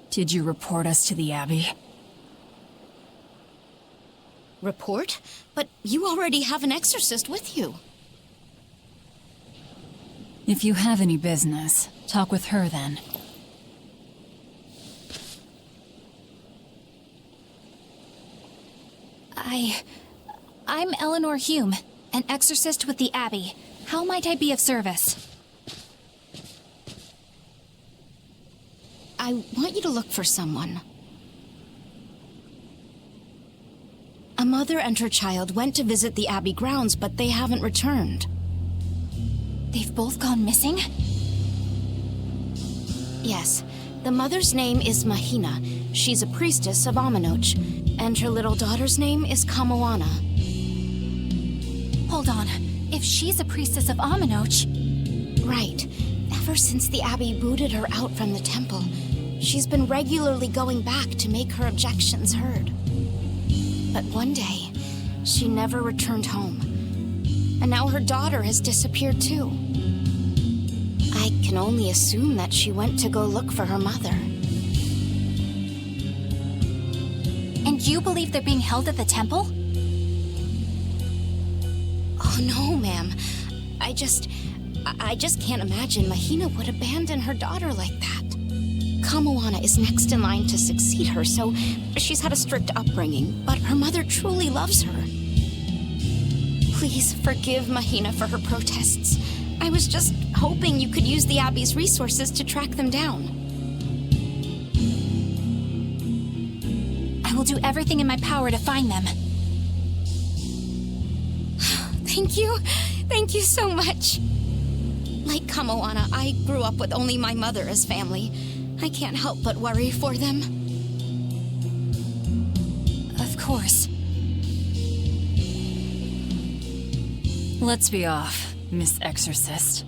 Did you report us to the Abbey? Report? But you already have an exorcist with you. If you have any business, talk with her then. I'm Eleanor Hume, an exorcist with the Abbey. How might I be of service? I want you to look for someone. A mother and her child went to visit the Abbey grounds, but they haven't returned. They've both gone missing? Yes. The mother's name is Mahina. She's a priestess of Aminoch. And her little daughter's name is Kamoana. Hold on. If she's a priestess of Aminoch... Right. Ever since the Abbey booted her out from the temple, she's been regularly going back to make her objections heard. But one day, she never returned home. And now her daughter has disappeared too. I can only assume that she went to go look for her mother. And you believe they're being held at the temple? Oh no, ma'am. I just can't imagine Mahina would abandon her daughter like that. Kamoana is next in line to succeed her, so she's had a strict upbringing, but her mother truly loves her. Please forgive Mahina for her protests. I was just hoping you could use the Abbey's resources to track them down. I will do everything in my power to find them. Thank you. Thank you so much. Like Kamoana, I grew up with only my mother as family. I can't help but worry for them. Of course. Let's be off, Miss Exorcist.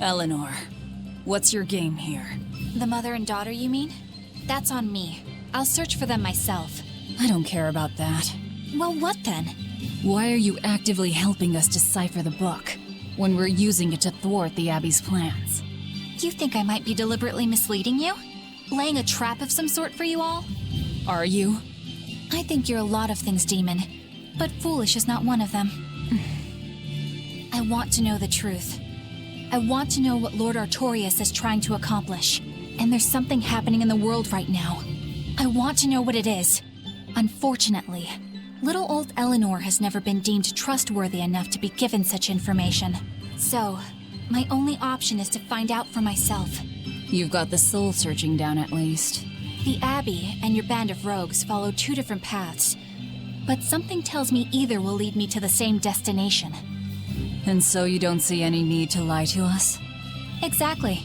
Eleanor, what's your game here? The mother and daughter, you mean? That's on me. I'll search for them myself. I don't care about that. Well, what then? Why are you actively helping us decipher the book, when we're using it to thwart the Abbey's plans? You think I might be deliberately misleading you? Laying a trap of some sort for you all? Are you? I think you're a lot of things, Demon, but foolish is not one of them. I want to know the truth. I want to know what Lord Artorias is trying to accomplish. And there's something happening in the world right now. I want to know what it is. Unfortunately, little old Eleanor has never been deemed trustworthy enough to be given such information. So, my only option is to find out for myself. You've got the soul searching down at least. The Abbey and your band of rogues follow two different paths, but something tells me either will lead me to the same destination. And so you don't see any need to lie to us? Exactly.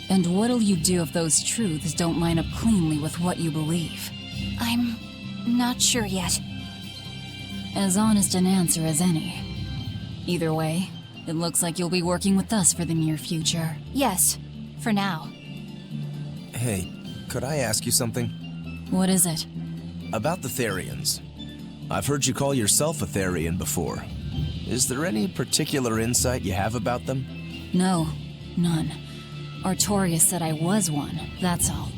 And what'll you do if those truths don't line up cleanly with what you believe? I'm not sure yet. As honest an answer as any. Either way, it looks like you'll be working with us for the near future. Yes, for now. Hey, could I ask you something? What is it? About the Therians. I've heard you call yourself a Therian before. Is there any particular insight you have about them? No, none. Artorias said I was one, that's all.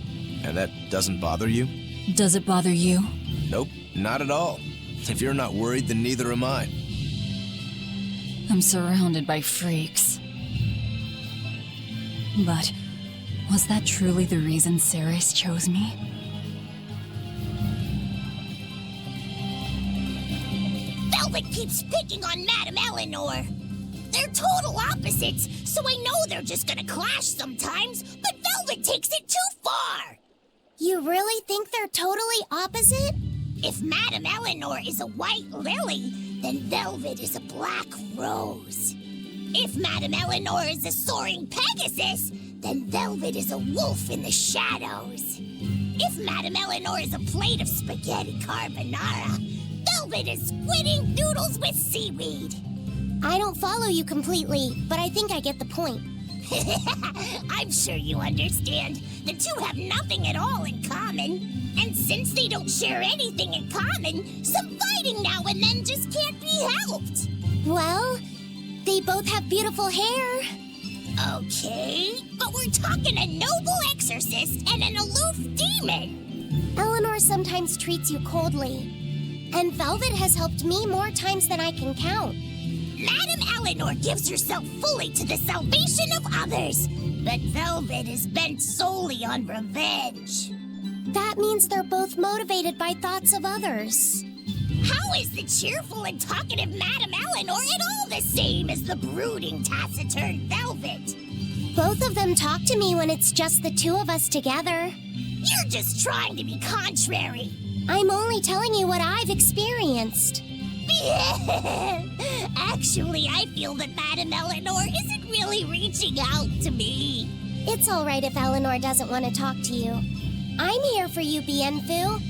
And that doesn't bother you? Does it bother you? Nope, not at all. If you're not worried, then neither am I. I'm surrounded by freaks. But was that truly the reason Ceres chose me? Velvet keeps picking on Madame Eleanor. They're total opposites, so I know they're just gonna clash sometimes, but Velvet takes it too far! You really think they're totally opposite? If Madame Eleanor is a white lily, then Velvet is a black rose. If Madame Eleanor is a soaring Pegasus, then Velvet is a wolf in the shadows. If Madame Eleanor is a plate of spaghetti carbonara, Velvet is squidding noodles with seaweed. I don't follow you completely, but I think I get the point. I'm sure you understand. The two have nothing at all in common. And since they don't share anything in common, some fighting now and then just can't be helped. Well, they both have beautiful hair. Okay, but we're talking a noble exorcist and an aloof demon. Eleanor sometimes treats you coldly, and Velvet has helped me more times than I can count. Madame Eleanor gives herself fully to the salvation of others, but Velvet is bent solely on revenge. That means they're both motivated by thoughts of others. How is the cheerful and talkative Madame Eleanor at all the same as the brooding, taciturn Velvet? Both of them talk to me when it's just the two of us together. You're just trying to be contrary. I'm only telling you what I've experienced. Actually, I feel that Madame Eleanor isn't really reaching out to me. It's all right if Eleanor doesn't want to talk to you. I'm here for you, Bienfu.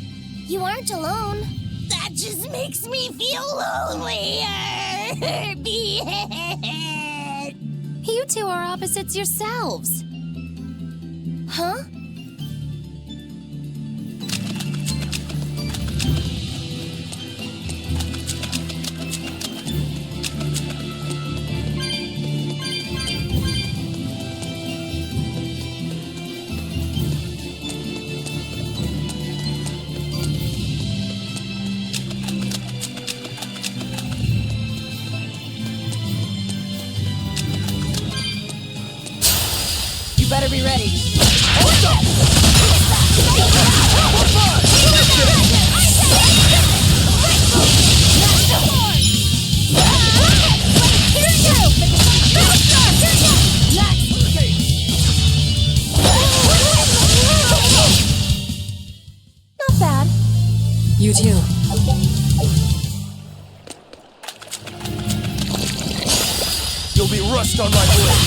You aren't alone. That just makes me feel lonelier. Bien. You two are opposites yourselves. Huh? You better be ready. Not bad. You too. You'll be rust on my blade.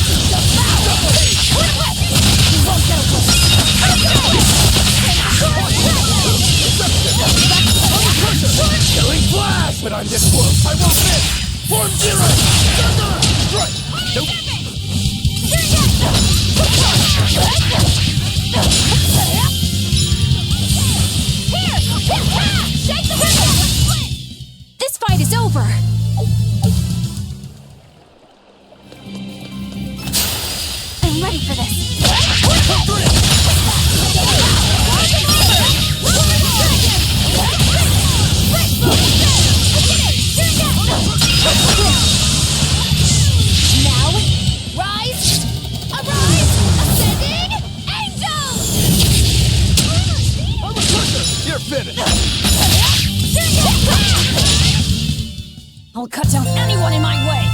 I'm ready for this. Now, rise! Arise! Ascending angels! I'm a pusher! You're finished! I'll cut down anyone in my way!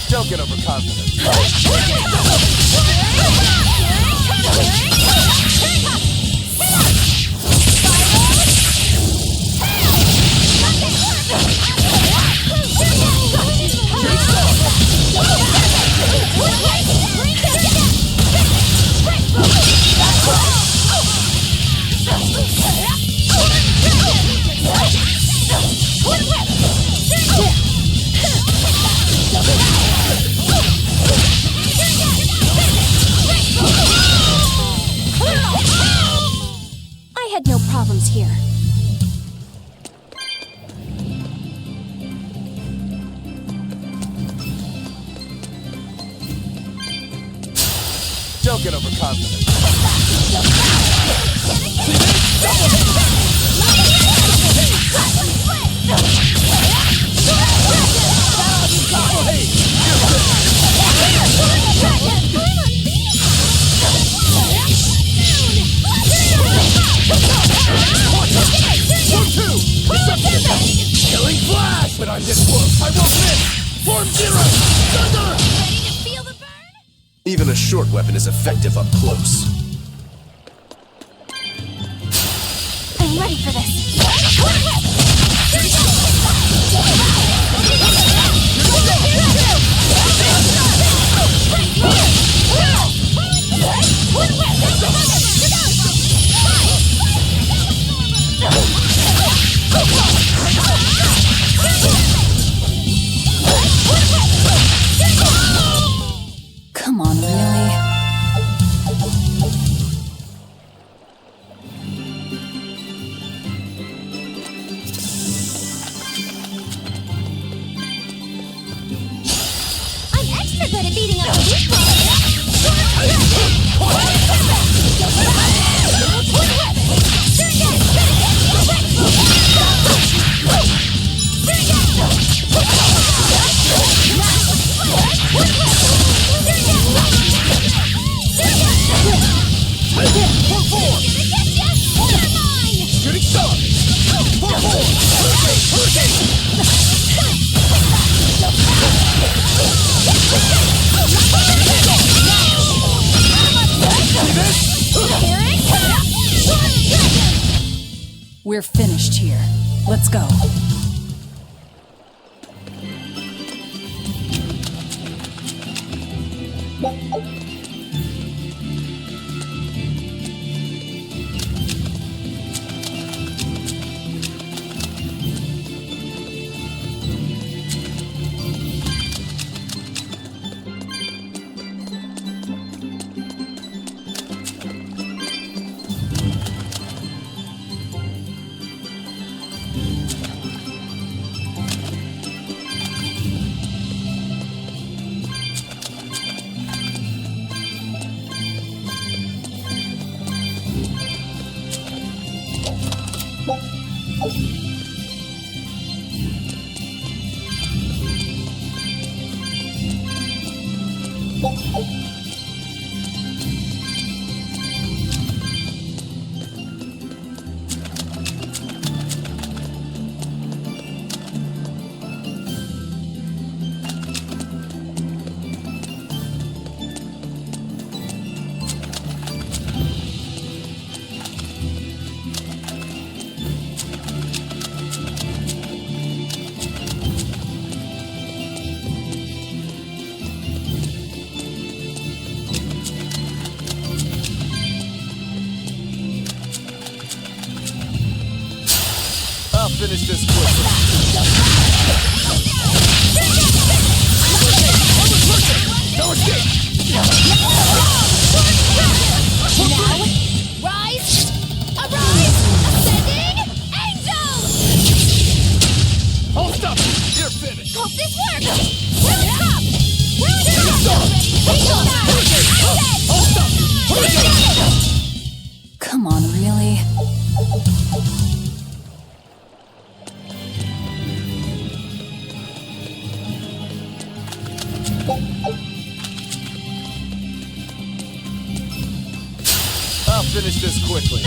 Don't get overconfident. I had no problems here. Don't get overconfident. Killing flash! But I'm this close, I won't miss! Form zero! Thunder! Even a short weapon is effective up close. I'm ready for this. Come on, really? I'm extra good at beating up the weak Shooting star! 4-4! We're finished here. Let's go. finish this quickly. No escape! Now, rise! Arise! Ascending angels! Hold up! You're finished! Hope this works! We'll stop! We'll stop! Hold up! Come on, really? I'll finish this quickly.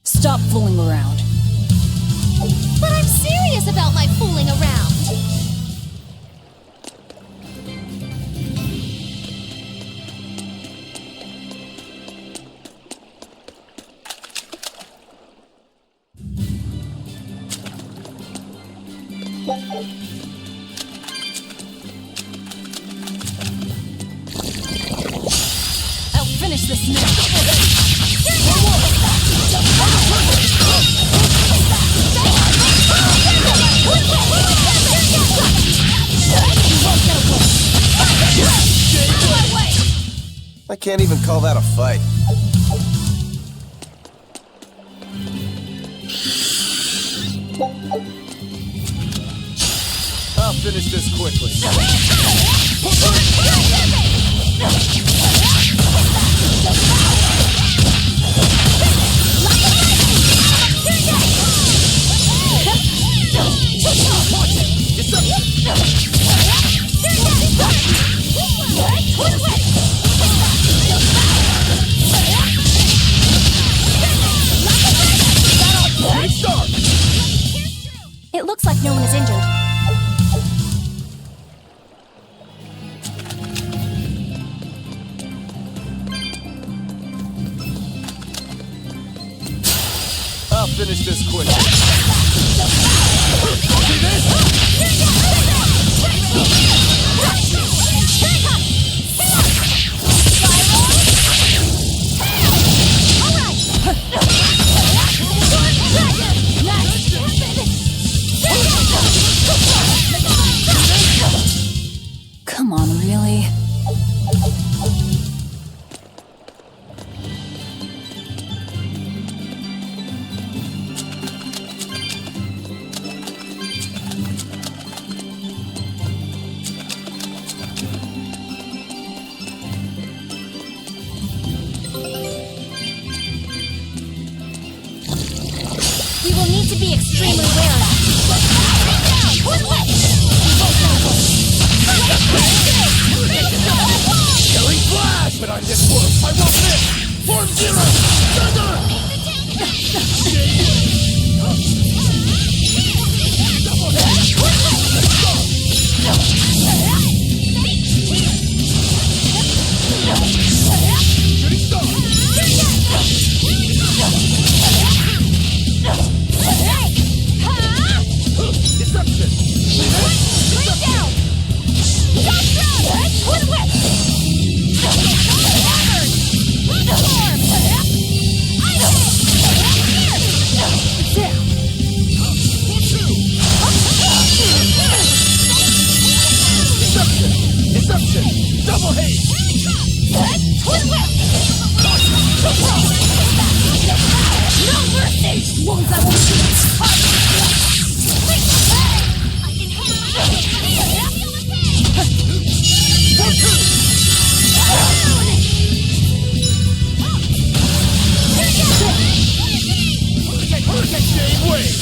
Stop fooling around. But I'm serious about my fooling around. I'll finish this now. I can't even call that a fight. I'll finish this quickly. It looks like no one is injured. I'll finish this quick. See this? Come on, really? We will need to be extremely wary. Killing flash! But on this course, I won't miss! Form zero! Double haste! No mercy! Wounds I won't Hurricane wave!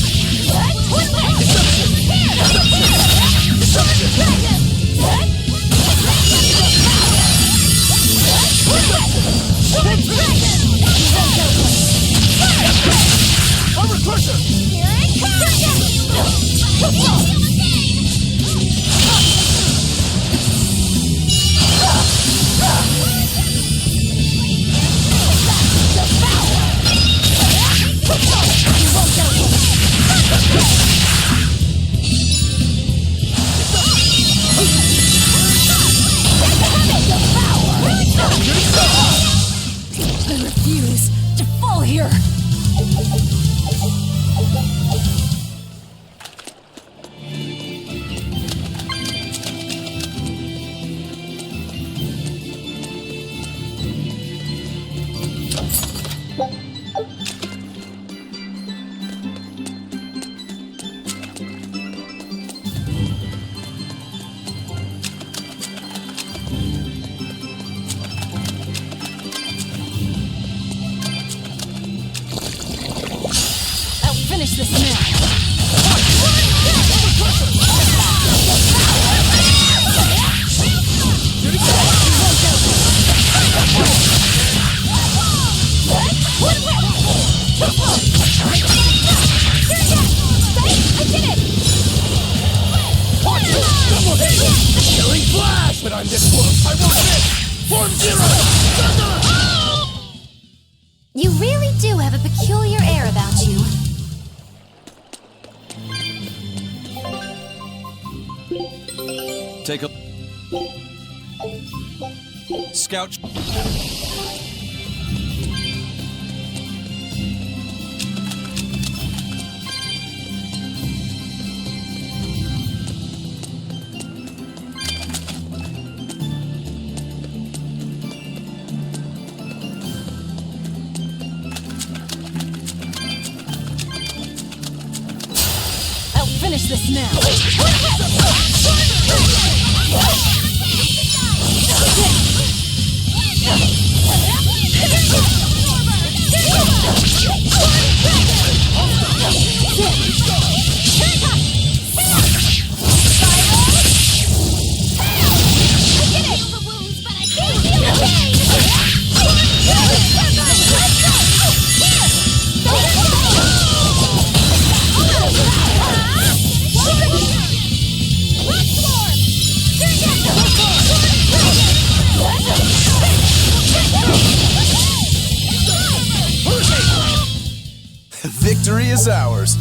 Here it comes! finish this now. I did it! Killing flash! But I'm this close, I won't miss! Form zero! You really do have a peculiar air about you. Take a... Scout... I'll finish this now. Victory is ours.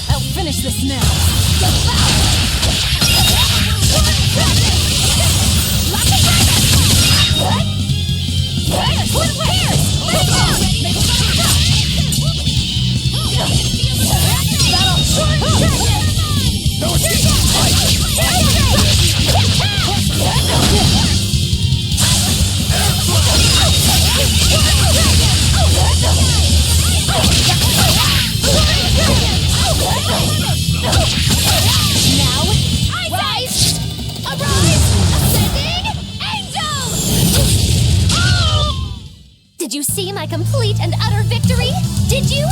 I'll finish this now. Did you see my complete and utter victory? Did you?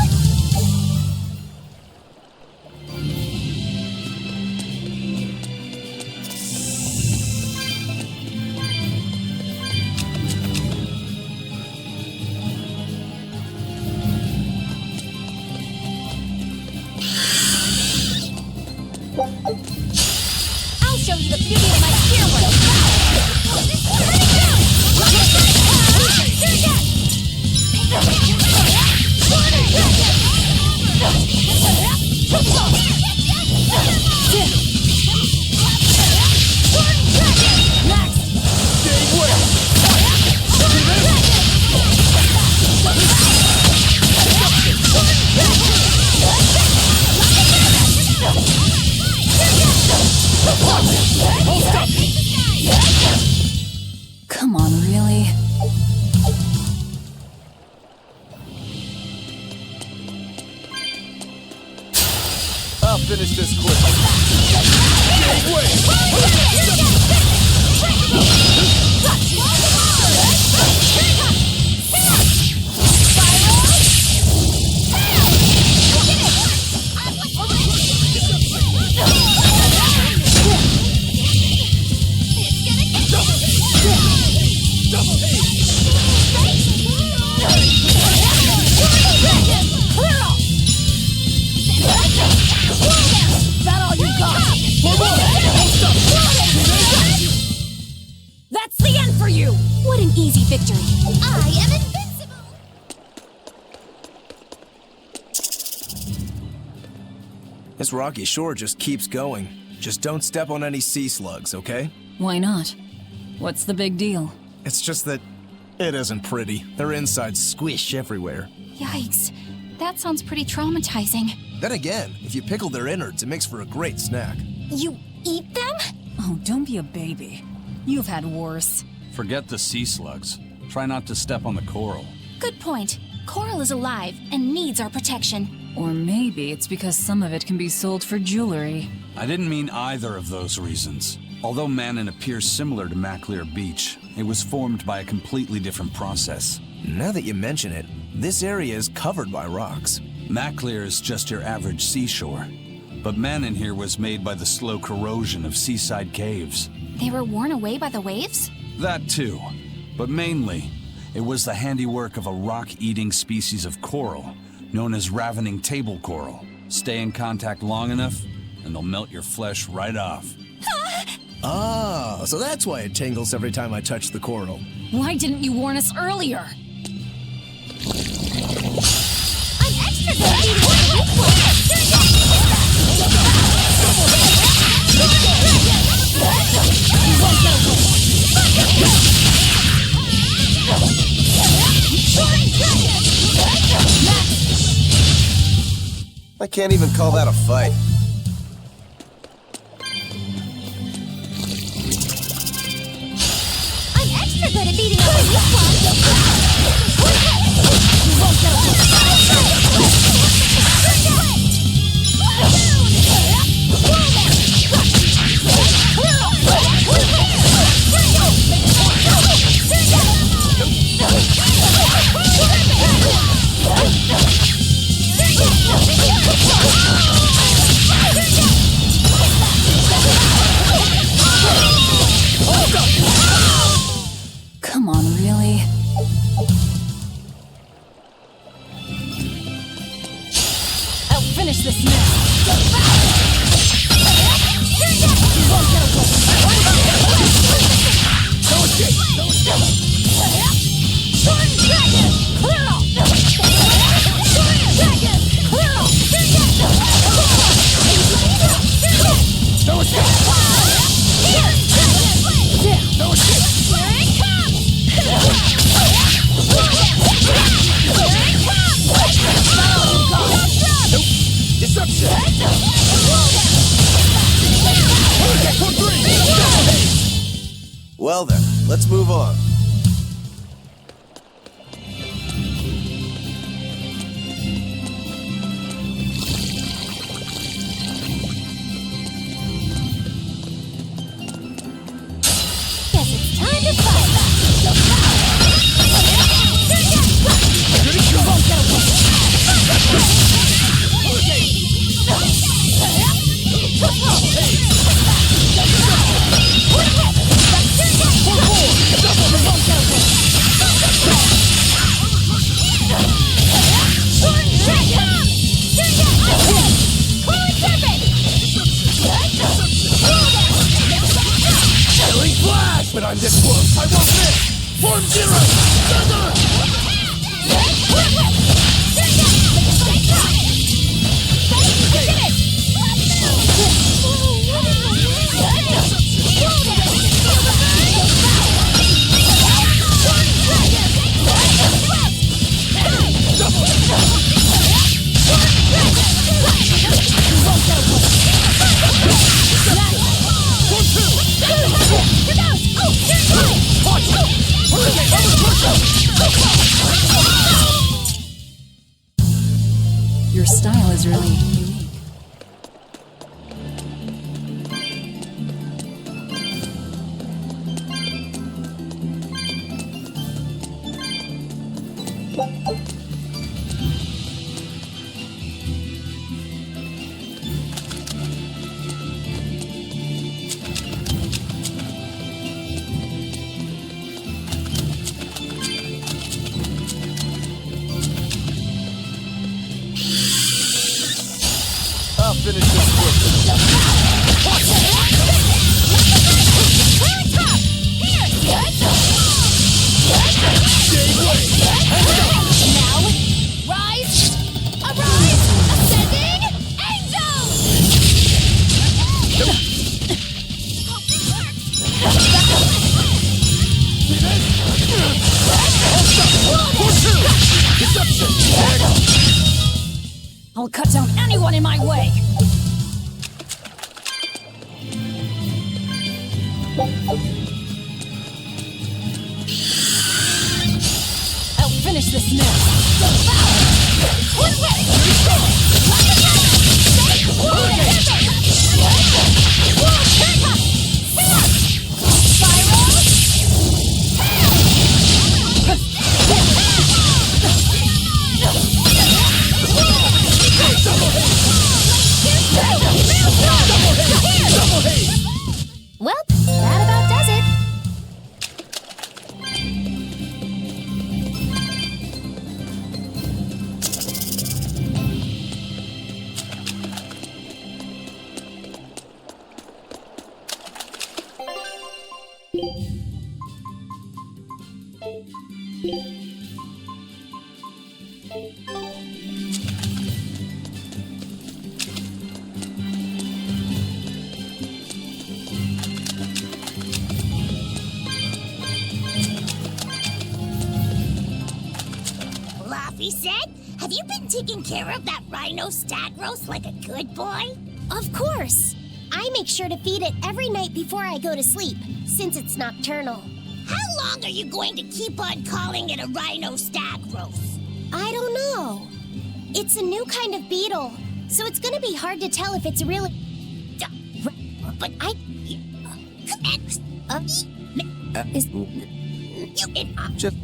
I'll show you the beauty of my spear work. Come on, really? I'll finish this quick. That all you got? That's the end for you! What an easy victory. I am invincible! This rocky shore just keeps going. Just don't step on any sea slugs, okay? Why not? What's the big deal? It's just that it isn't pretty. Their insides squish everywhere. Yikes. That sounds pretty traumatizing. Then again, if you pickle their innards, it makes for a great snack. You eat them? Oh, don't be a baby. You've had worse. Forget the sea slugs. Try not to step on the coral. Good point. Coral is alive and needs our protection. Or maybe it's because some of it can be sold for jewelry. I didn't mean either of those reasons. Although Manon appears similar to Maclear Beach, it was formed by a completely different process. Now that you mention it, this area is covered by rocks. Maclear is just your average seashore. But Manon here was made by the slow corrosion of seaside caves. They were worn away by the waves? That too. But mainly, it was the handiwork of a rock-eating species of coral, known as ravening table coral. Stay in contact long enough, and they'll melt your flesh right off. Ah, so that's why it tingles every time I touch the coral. Why didn't you warn us earlier? I'm extra good at eating I can't even call that a fight. I'm extra good at beating up on this one. Come on, really? I'll finish this now. Well then, let's move on. Guess it's time to fight. Killing flash! But I'm this close, I won't miss! Form zero! Your style is really unique. I'll finish this quick. Now, rise, arise, ascending, I'll cut down anyone in my way. I'll finish this now. Well, that about does it. Laffy said, have you been taking care of that rhino stag roast like a good boy? Of course. I make sure to feed it every night before I go to sleep, since it's nocturnal. How long are you going to keep on calling it a rhino stag roast? I don't know. It's a new kind of beetle, so it's gonna be hard to tell if it's really... But I... Just...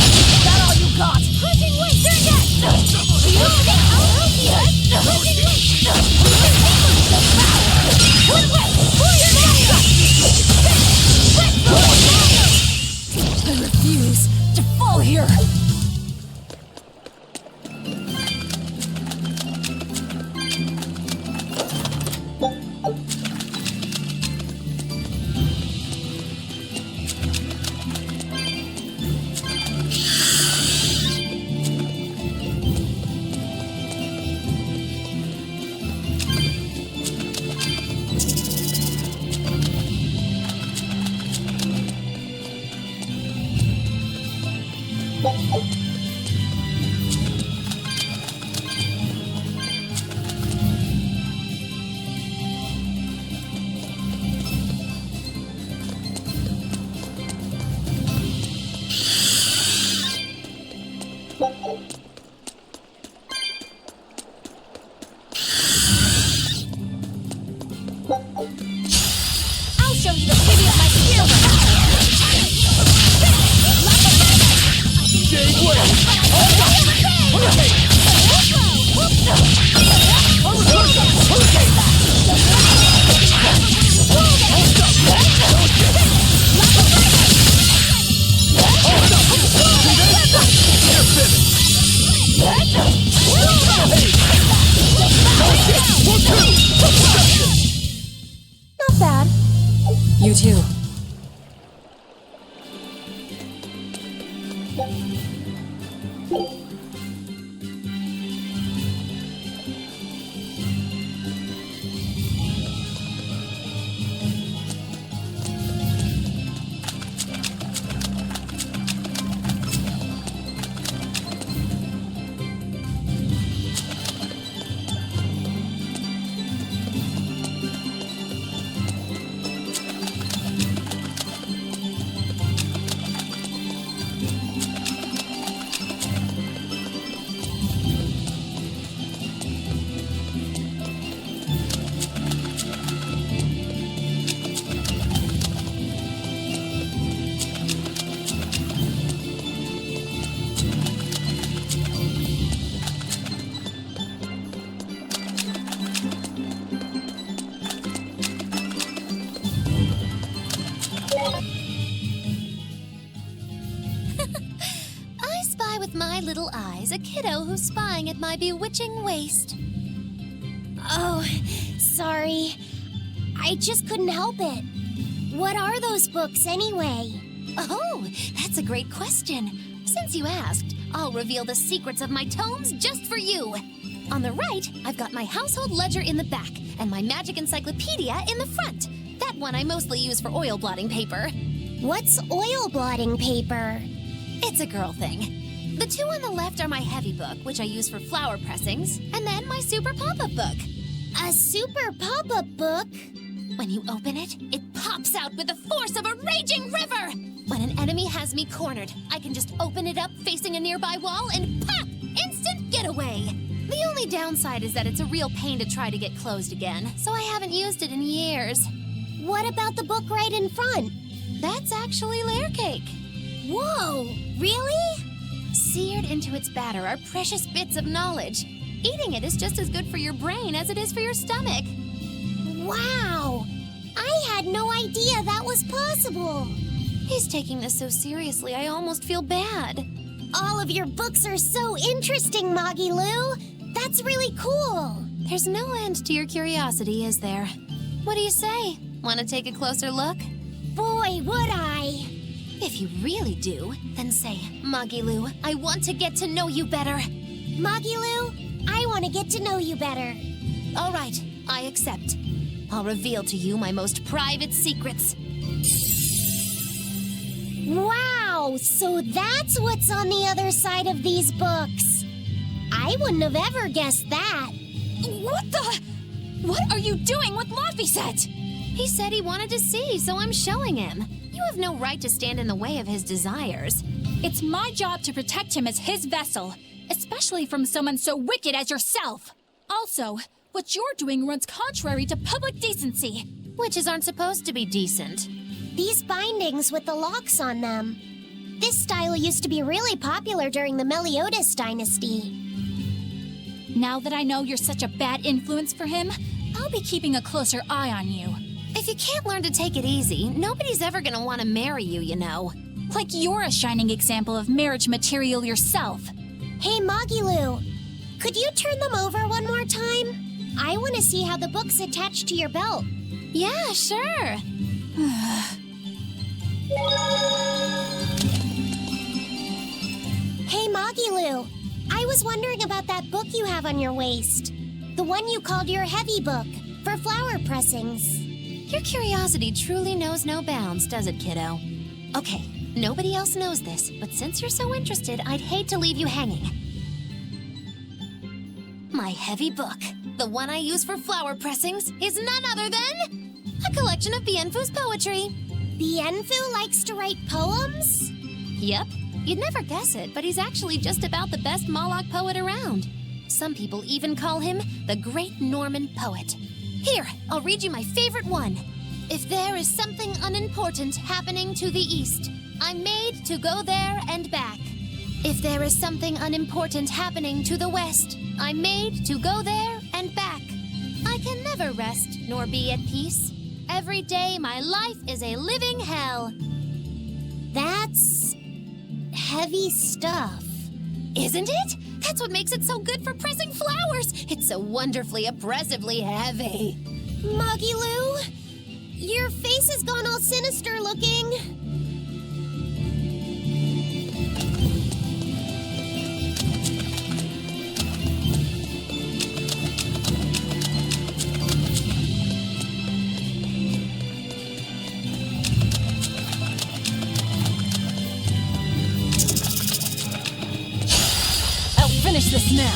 Is that all you got? Pushing weight, too. I spy with my little eyes a kiddo who's spying at my bewitching waist. Oh, sorry. I just couldn't help it. What are those books anyway? Oh, that's a great question. Since you asked, I'll reveal the secrets of my tomes just for you. On the right, I've got my household ledger in the back and my magic encyclopedia in the front. That one I mostly use for oil blotting paper. What's oil blotting paper? It's a girl thing. The two on the left are my heavy book, which I use for flower pressings, and then my super pop-up book. A super pop-up book? When you open it, it pops out with the force of a raging river! When an enemy has me cornered, I can just open it up facing a nearby wall and pop! Instant getaway! The only downside is that it's a real pain to try to get closed again, so I haven't used it in years. What about the book right in front? That's actually layer cake. Whoa, really? Seared into its batter are precious bits of knowledge. Eating it is just as good for your brain as it is for your stomach. Wow! I had no idea that was possible. He's taking this so seriously, I almost feel bad. All of your books are so interesting, Magilu. That's really cool. There's no end to your curiosity, is there? What do you say? Want to take a closer look? Boy, would I! If you really do, then say, Magilu, I want to get to know you better. Magilu, I want to get to know you better. All right, I accept. I'll reveal to you my most private secrets. Wow, so that's what's on the other side of these books. I wouldn't have ever guessed that. What the? What are you doing with Laphicet? He said he wanted to see, so I'm showing him. You have no right to stand in the way of his desires. It's my job to protect him as his vessel, especially from someone so wicked as yourself. Also, what you're doing runs contrary to public decency. Witches aren't supposed to be decent. These bindings with the locks on them. This style used to be really popular during the Meliodas dynasty. Now that I know you're such a bad influence for him, I'll be keeping a closer eye on you. If you can't learn to take it easy, nobody's ever gonna want to marry you, you know. Like you're a shining example of marriage material yourself. Hey, Magilu, could you turn them over one more time? I want to see how the books attach to your belt. Yeah, sure. Hey, Magilu, I was wondering about that book you have on your waist. The one you called your heavy book, for flower pressings. Your curiosity truly knows no bounds, does it, kiddo? Okay, nobody else knows this, but since you're so interested, I'd hate to leave you hanging. My heavy book, the one I use for flower pressings, is none other than a collection of Bienfu's poetry. Bienfu likes to write poems? Yep. You'd never guess it, but he's actually just about the best Moloch poet around. Some people even call him the Great Norman Poet. Here, I'll read you my favorite one. If there is something unimportant happening to the east, I'm made to go there and back. If there is something unimportant happening to the west, I'm made to go there and back. I can never rest nor be at peace. Every day my life is a living hell. That's heavy stuff. Isn't it? That's what makes it so good for pressing flowers. It's so wonderfully, oppressively heavy. Magilu, Your face has gone all sinister looking. I'll finish this now.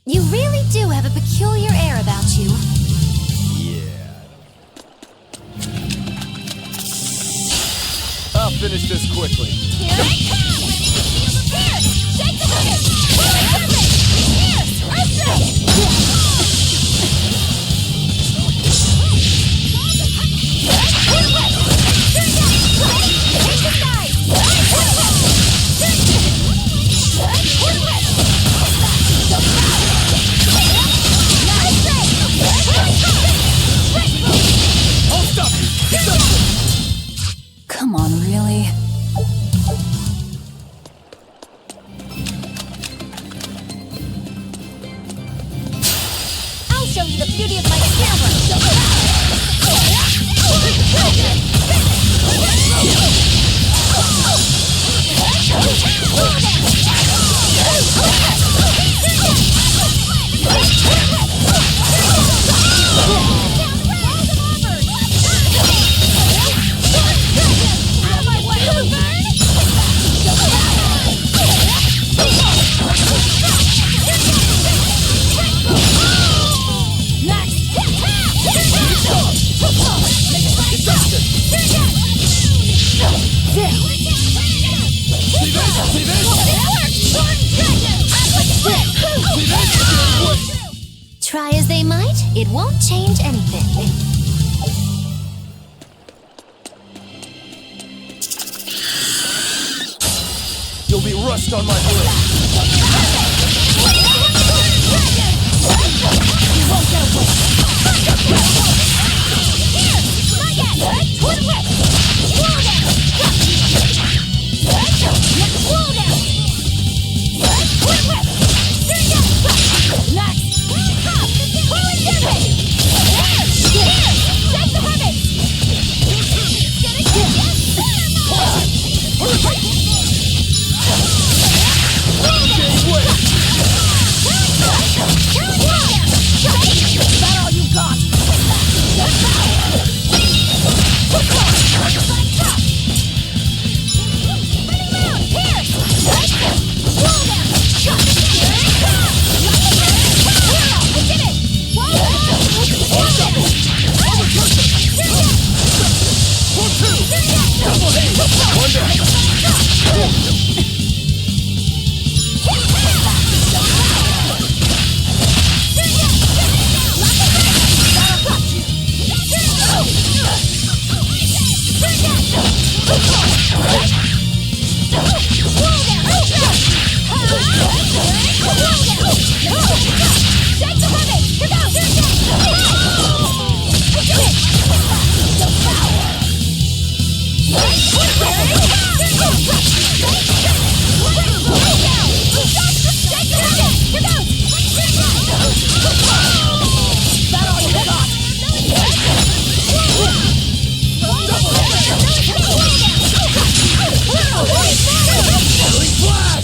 You really do have a peculiar air about you. I'll finish this quickly. Here I come! Here! Shake the bucket! Come on, really? I'll show you the beauty of my camera! Try as they might, it won't change anything. You'll be rust on my blade.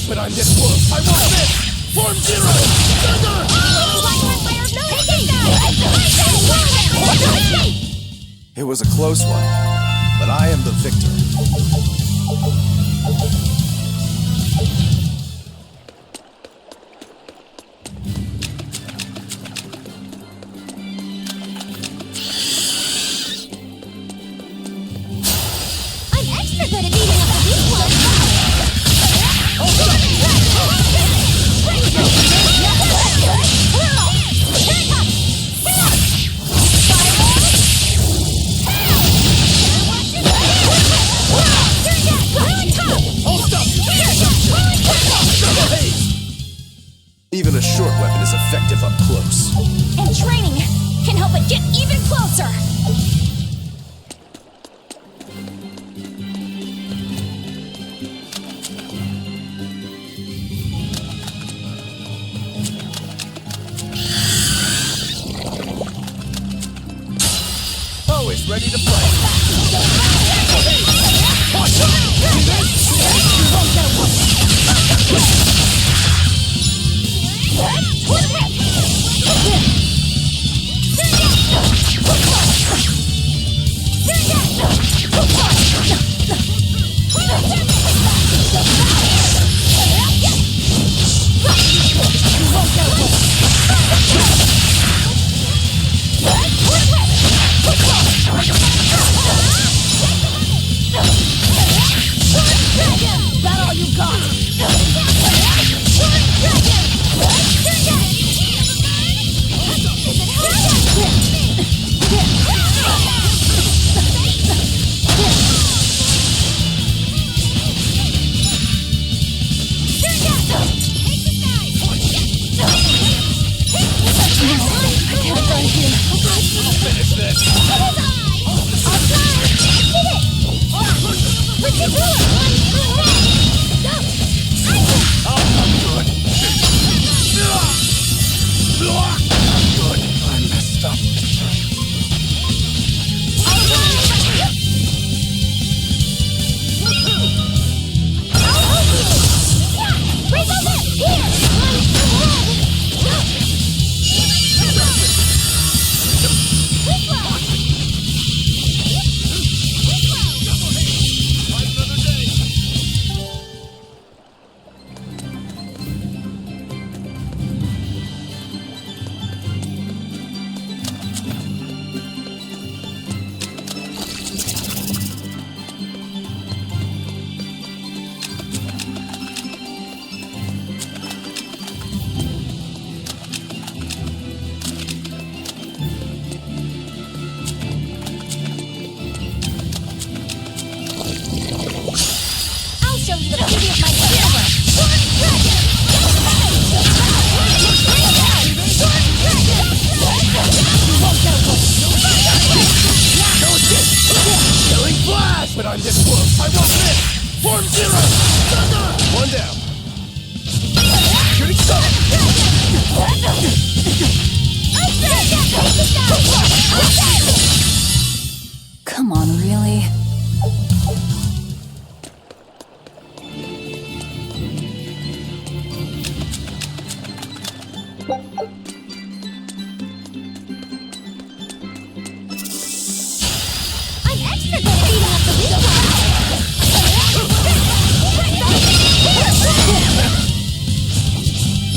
But I'm this close. I want this! Form Zero! It was a close one, but I am the victor. I'm extra good at beating up the weak ones! effective up close. And training can help it get even closer! Always ready to fight. That all you got? Finish this. I messed up. I'll show you the beauty of my silver! Killing flash! But I'm this close. I won't miss! Form zero! Thunder! One down. Shooting star! Come on, really? I'm extra good at beating up the weak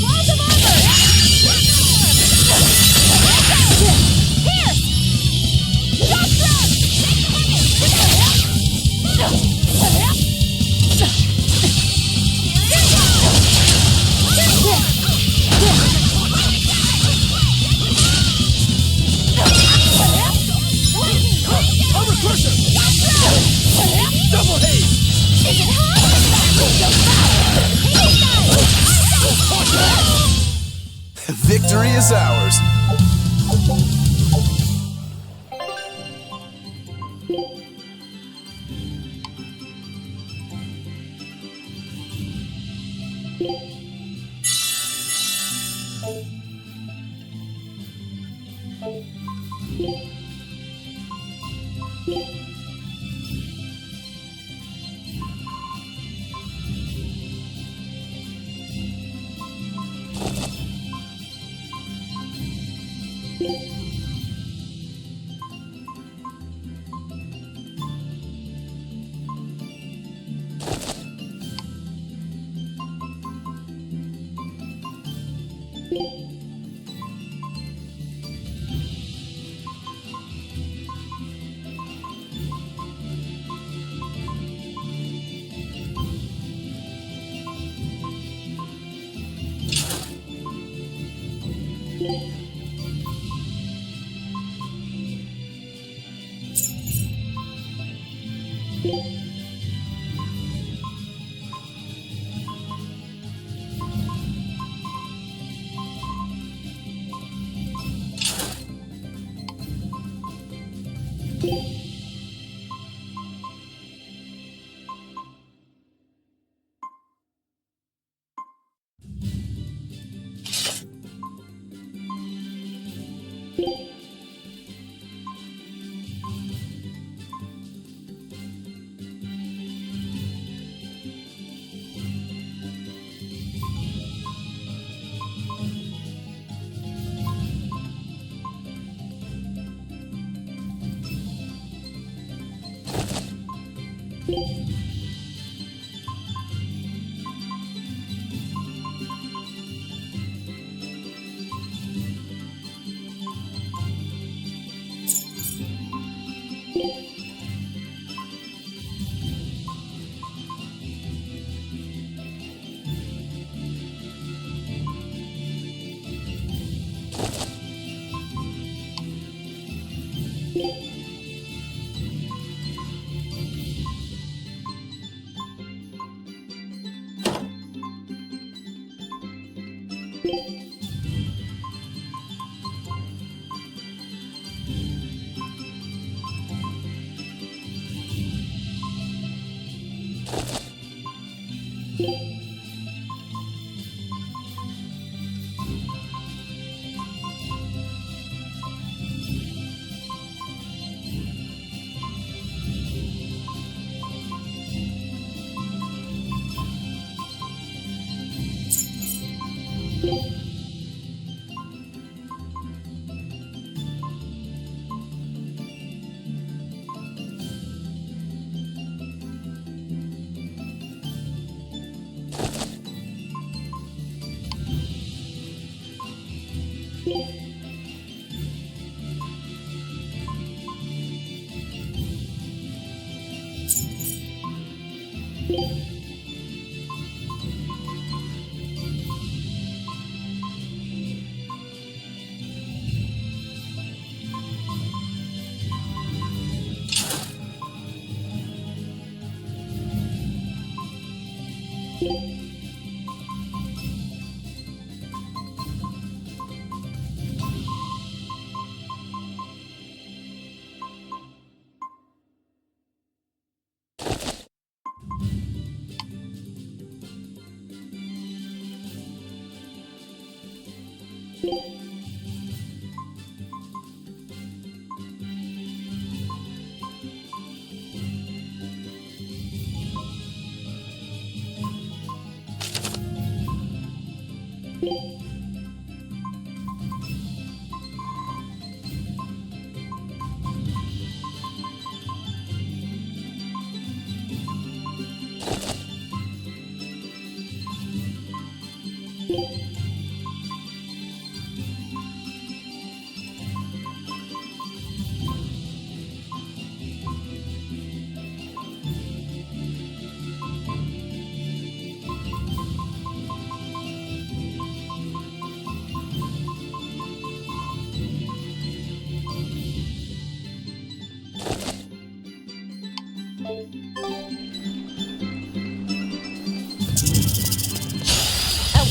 Walls of armor! Here! Armor crusher! Double haze! Victory is ours.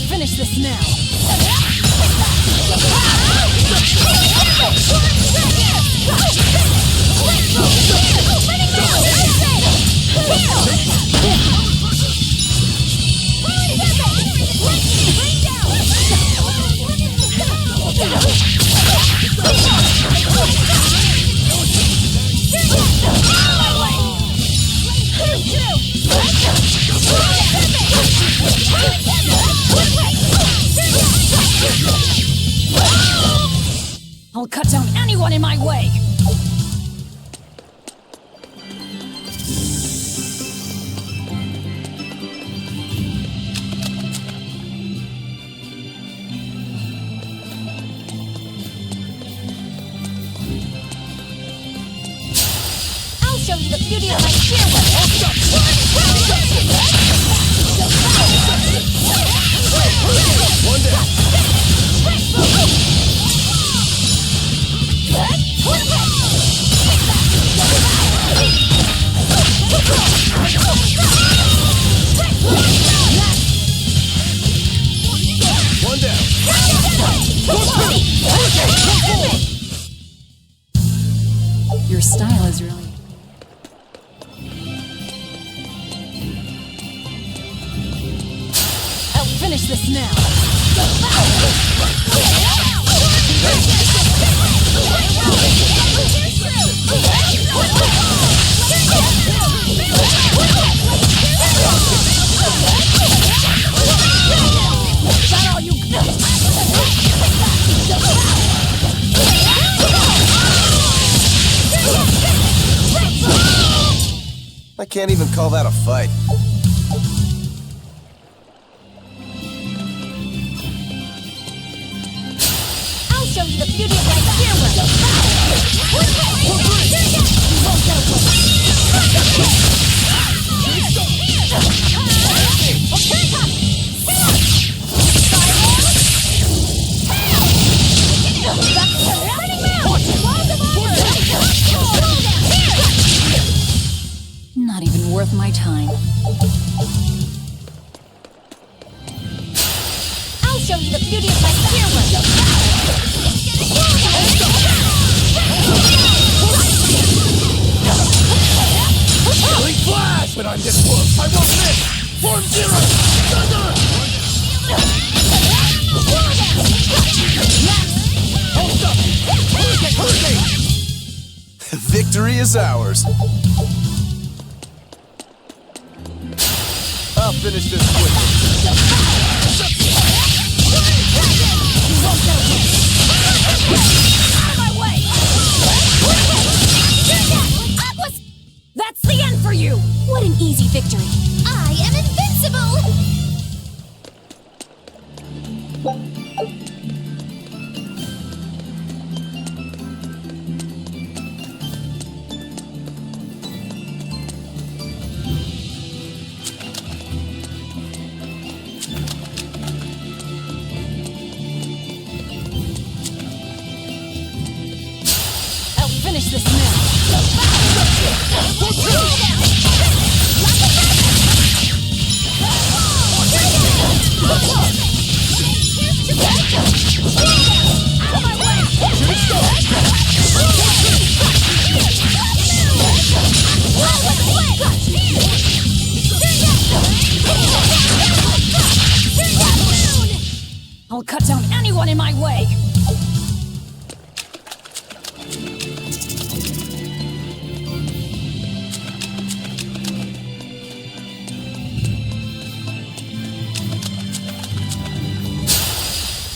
Finish this now. I'll cut down anyone in my way! I'll show you the beauty of my sheer One down. One down. Your style is really... I'll finish this now. Is that all you... I can't even call that a fight. I'll show you the beauty of my spear work. Not even worth my time. I'll show you the beauty of my spear work. Healing flash! But I'm this close, I won't miss! Form zero! Thunder! Hold up! Hurricane! Victory is ours. I'll finish this quickly. Out of my way! That's the end for you! What an easy victory! I am invincible! I'll finish this now. I'll cut down anyone in my way.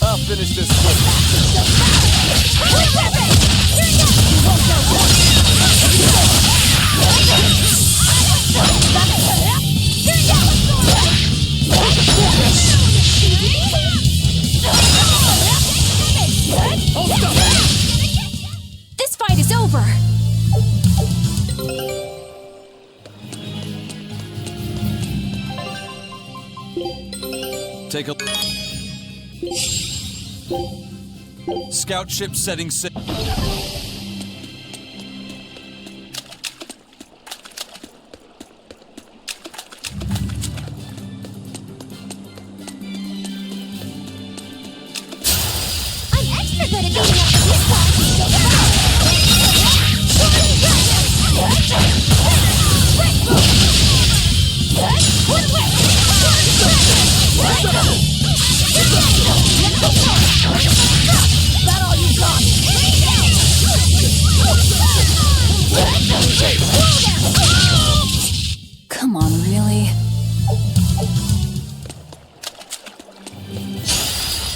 I'll finish this quickly. This fight is over! Take a... Scout ship setting sail. I'm extra good at beating up the That all you got? Come on, really?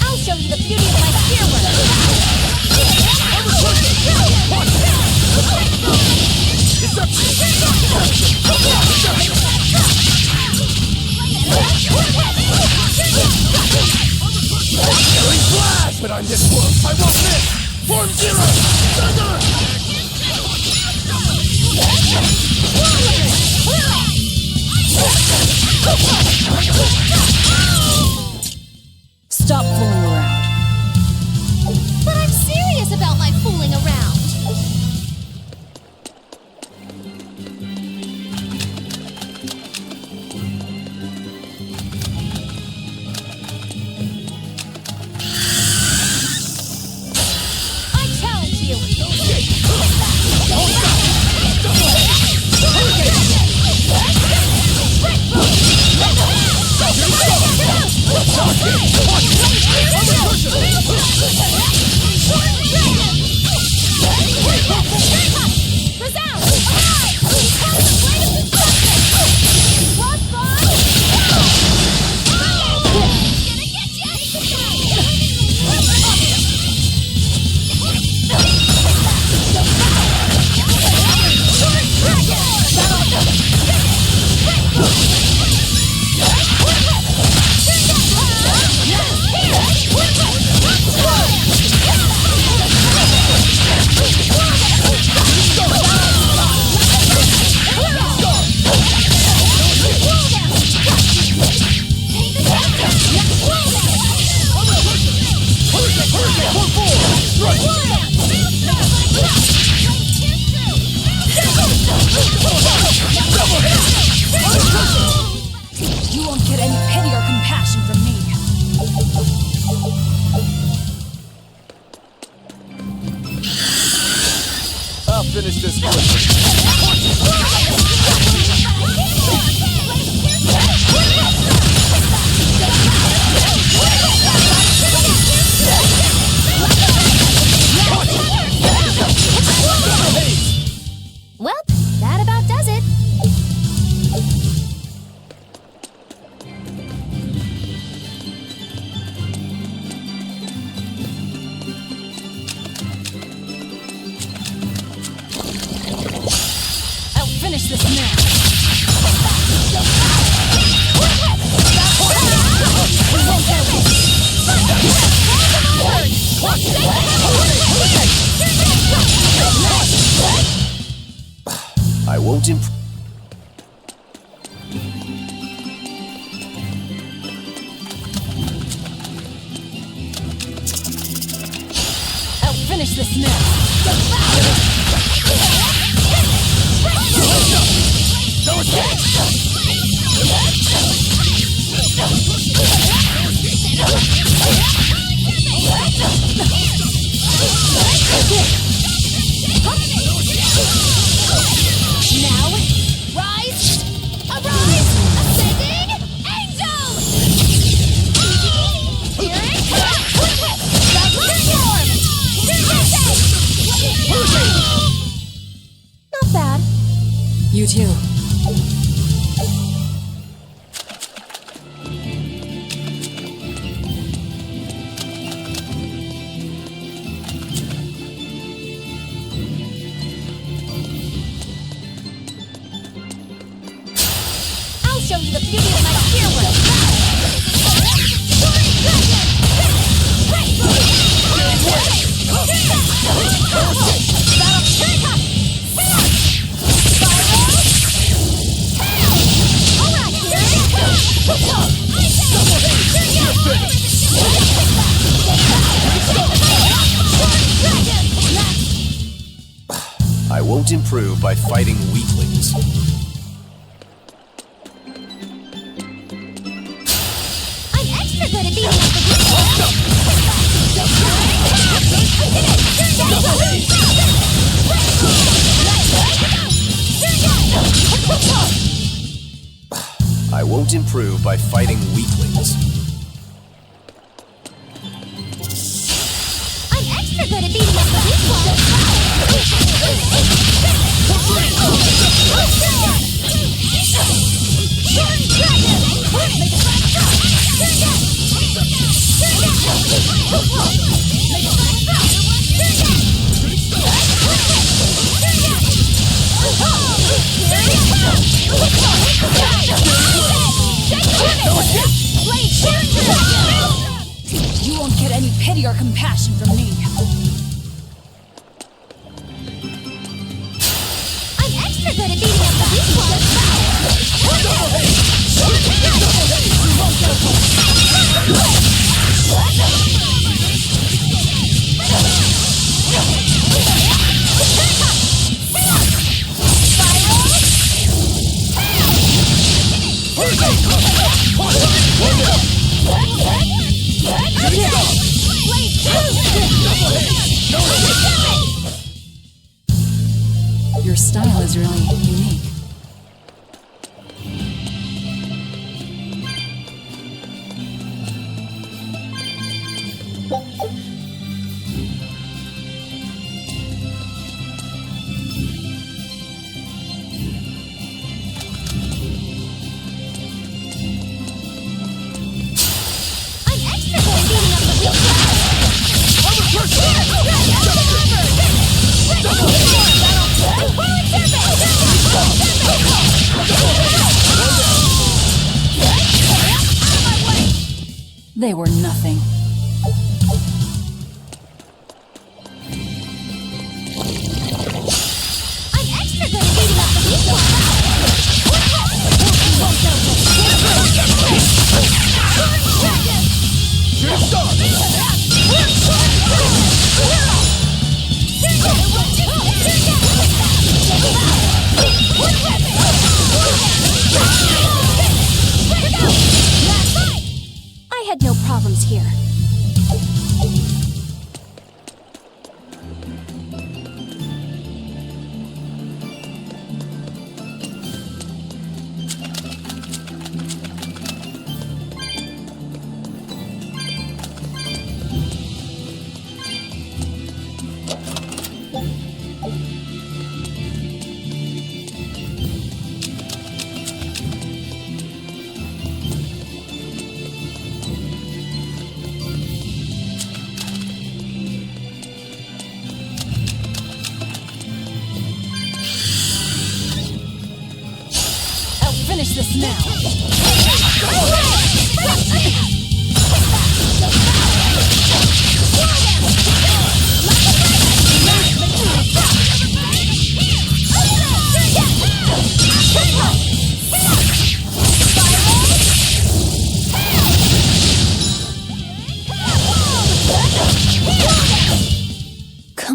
I'll show you the beauty of my spear Healing flash! But I'm this close, I won't miss! Form zero! Thunder! Stop fooling around. But I'm serious about my fooling around. I challenge you. this now! Now, rise! Arise! Ascending angel! Here it comes! Not bad. You too. I'll show you the beauty of my spear I won't improve by fighting weaklings. I'm extra good at beating up the I won't improve by fighting weaklings. I'm extra good at beating up the weak You won't get any pity or compassion from me. I'm extra good at beating up the weak Your style is really unique. They were nothing. I'm extra good at beating up the weak I had no problems here. Finish this now. Come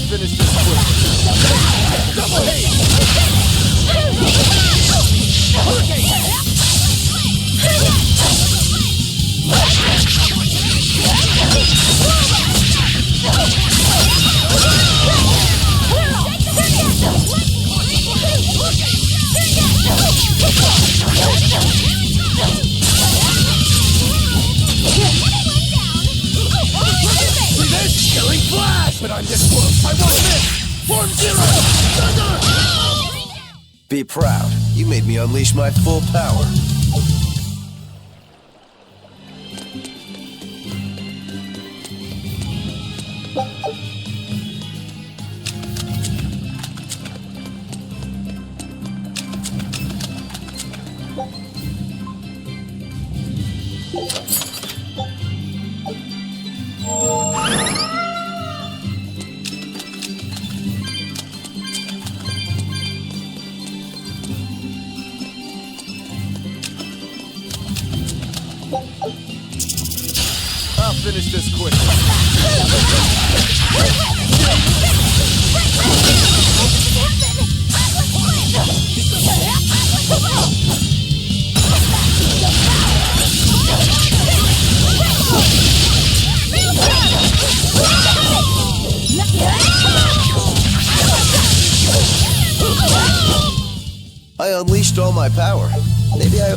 finish this quickly. Double Killing flash! But I'm this close, I won't miss! Form zero! Thunder! Be proud. You made me unleash my full power. I'll finish this quickly. I unleashed all my power. Maybe I...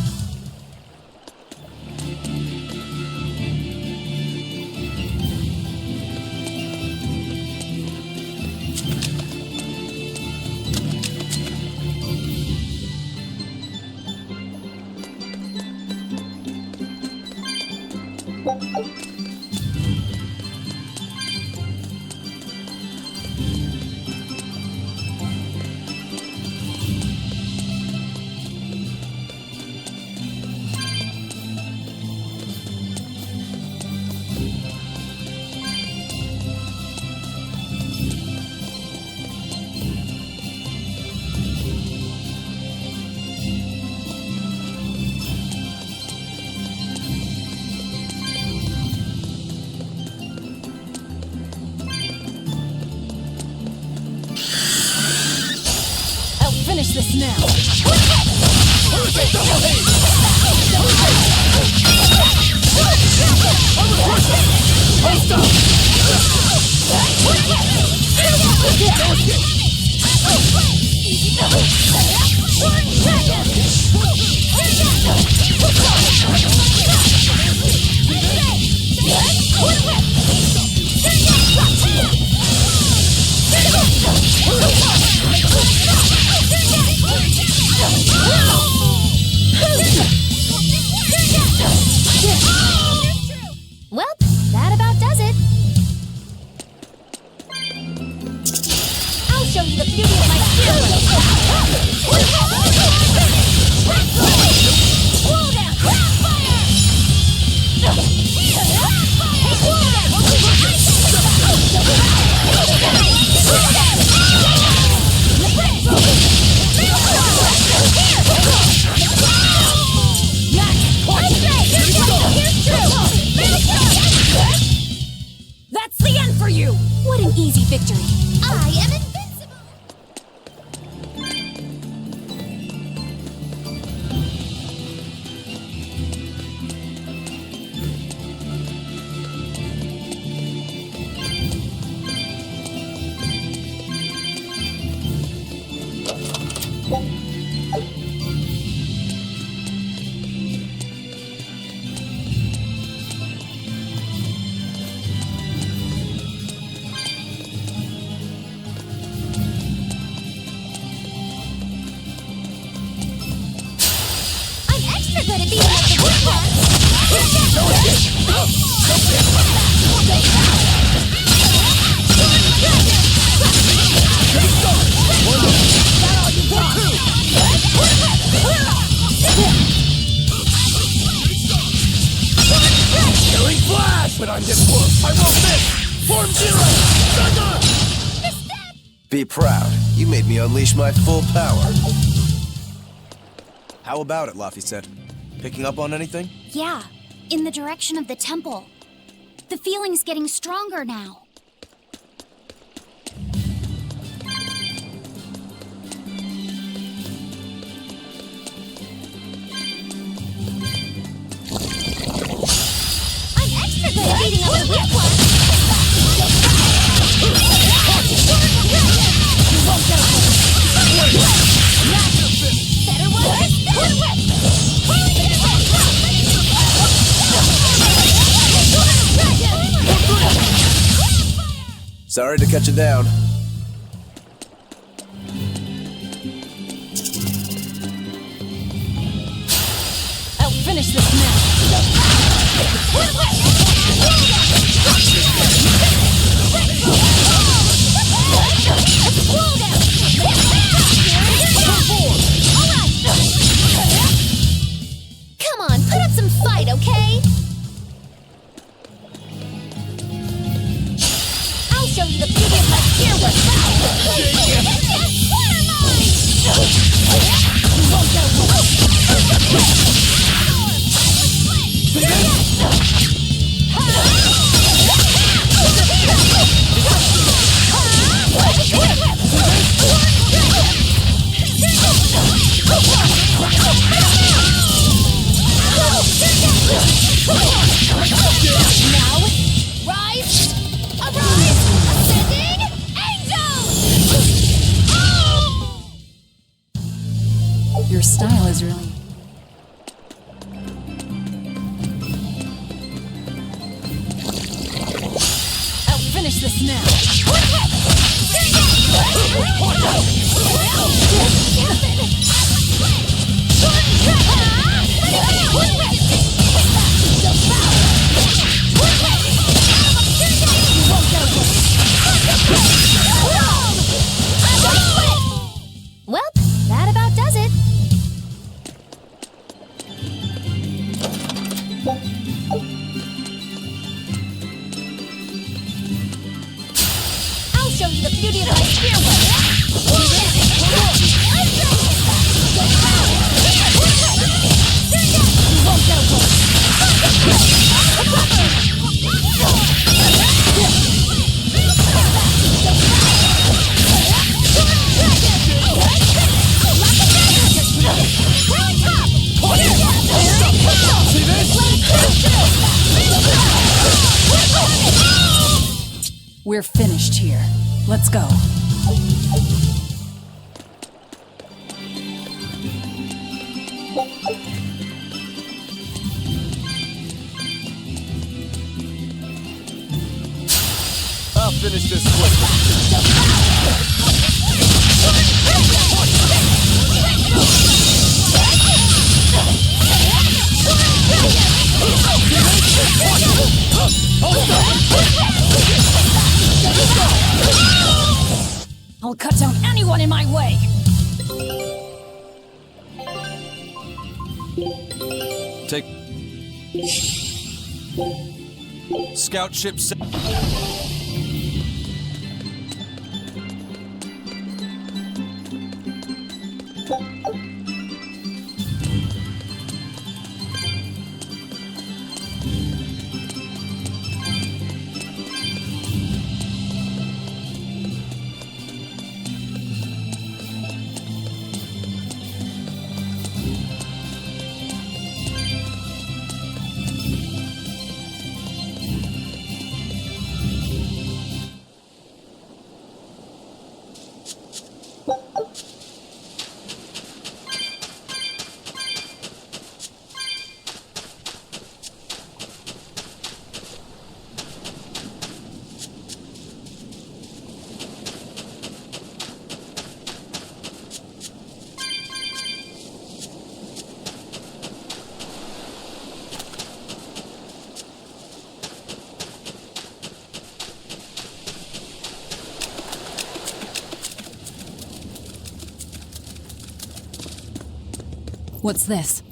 Finish this now. Well, that about does it. I'll show you the beauty of my That's the end for you! What an easy victory. I am invincible! Extra good at beating up the wood ones. Killing flash! But I'm this close, I won't miss! Form zero! Thunder! Be proud. You made me unleash my full power. How about it, Laffy said? Picking up on anything? Yeah, in the direction of the temple. The feeling's getting stronger now. Sorry to cut you down. I'll finish this now. Come on, put up some fight, okay? I'll show you the beauty of my spear work. Now, rise! Arise! Ascending angel! Your style is really... I'll finish this now. Well, that about does it. I'll show you the beauty of my spear We're finished here. Let's go. I'll finish this quick. I'll cut down anyone in my way. Take... Scout ship... What's this?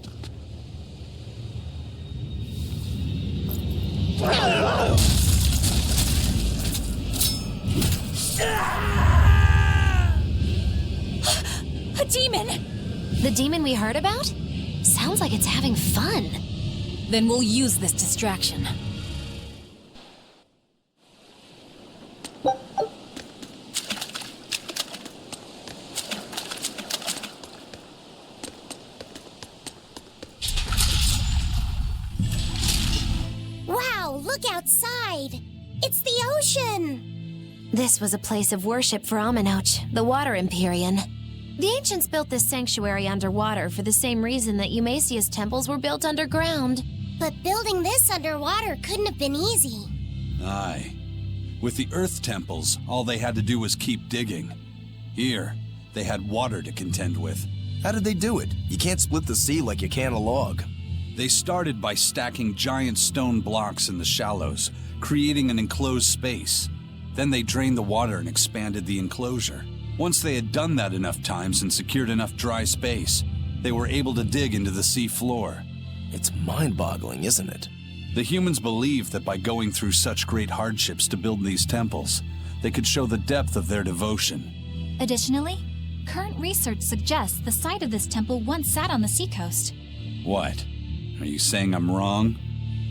A demon! The demon we heard about? Sounds like it's having fun. Then we'll use this distraction. Wow, look outside! It's the ocean! This was a place of worship for Aminoch, the Water Empyrean. The ancients built this sanctuary underwater for the same reason that Eumasia's temples were built underground. But building this underwater couldn't have been easy. Aye. With the Earth temples, all they had to do was keep digging. Here, they had water to contend with. How did they do it? You can't split the sea like you can a log. They started by stacking giant stone blocks in the shallows, creating an enclosed space. Then they drained the water and expanded the enclosure. Once they had done that enough times and secured enough dry space, they were able to dig into the sea floor. It's mind-boggling, isn't it? The humans believed that by going through such great hardships to build these temples, they could show the depth of their devotion. Additionally, current research suggests the site of this temple once sat on the seacoast. What? Are you saying I'm wrong?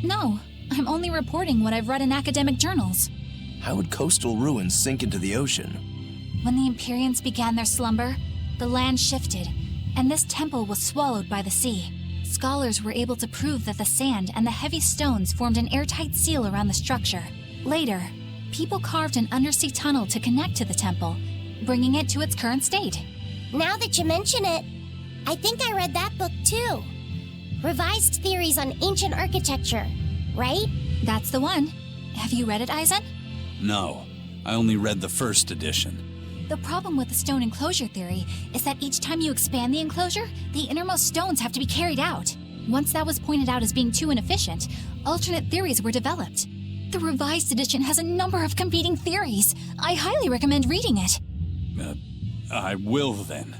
No, I'm only reporting what I've read in academic journals. How would coastal ruins sink into the ocean? When the Empyreans began their slumber, the land shifted, and this temple was swallowed by the sea. Scholars were able to prove that the sand and the heavy stones formed an airtight seal around the structure. Later, people carved an undersea tunnel to connect to the temple, bringing it to its current state. Now that you mention it, I think I read that book too. Revised Theories on Ancient Architecture, right? That's the one. Have you read it, Eisen? No, I only read the first edition. The problem with the stone enclosure theory is that each time you expand the enclosure, the innermost stones have to be carried out. Once that was pointed out as being too inefficient, alternate theories were developed. The revised edition has a number of competing theories. I highly recommend reading it. I will then.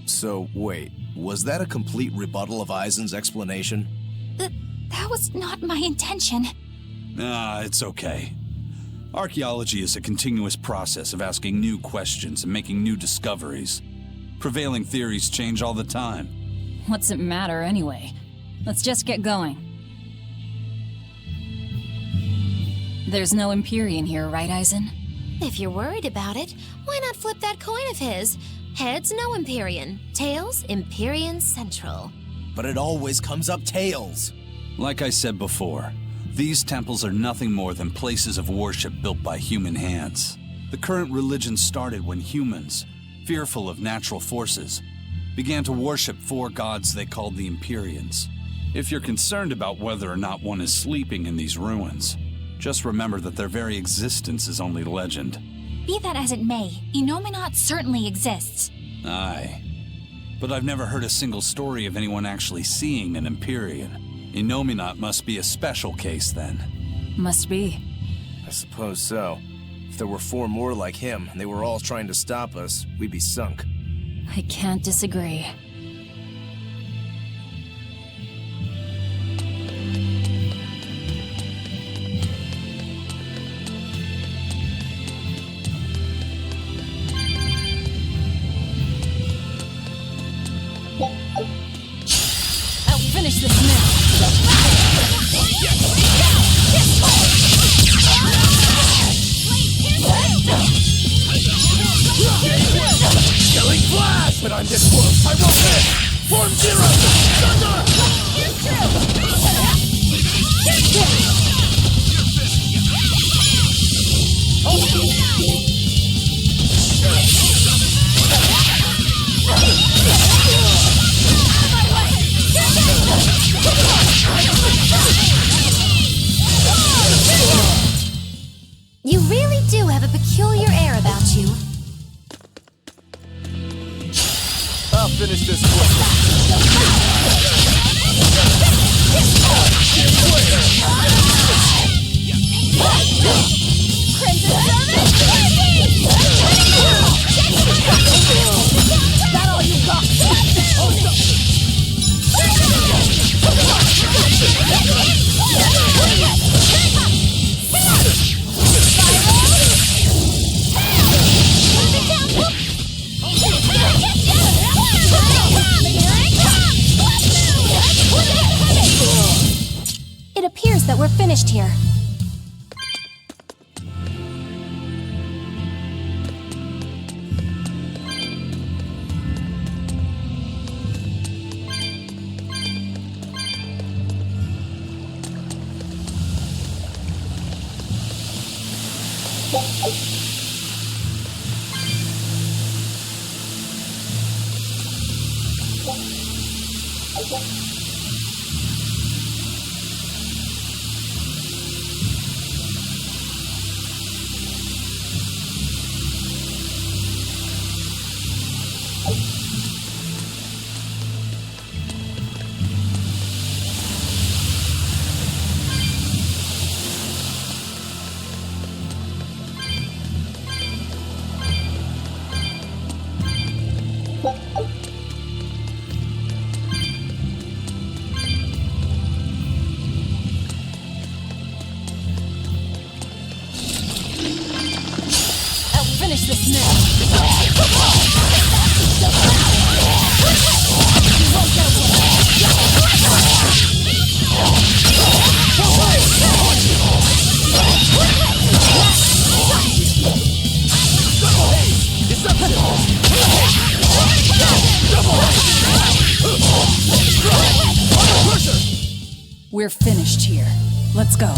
So, wait, was that a complete rebuttal of Eisen's explanation? That was not my intention. It's okay. Archaeology is a continuous process of asking new questions and making new discoveries. Prevailing theories change all the time. What's it matter anyway? Let's just get going. There's no Empyrean here, right, Eisen? If you're worried about it, why not flip that coin of his? Heads, no Empyrean. Tails, Empyrean Central. But it always comes up tails. Like I said before, these temples are nothing more than places of worship built by human hands. The current religion started when humans, fearful of natural forces, began to worship four gods they called the Empyreans. If you're concerned about whether or not one is sleeping in these ruins, just remember that their very existence is only legend. Be that as it may, Innominat certainly exists. Aye. But I've never heard a single story of anyone actually seeing an Empyrean. Innominat must be a special case then. Must be. I suppose so. If there were four more like him, and they were all trying to stop us, we'd be sunk. I can't disagree. I'll finish this now. Killing flash! But I'm this close, I won't miss! Form zero! Thunder! You really do have a peculiar air about you. I'll finish this quickly. That all you got? It appears that we're finished here. We're finished here. Let's go.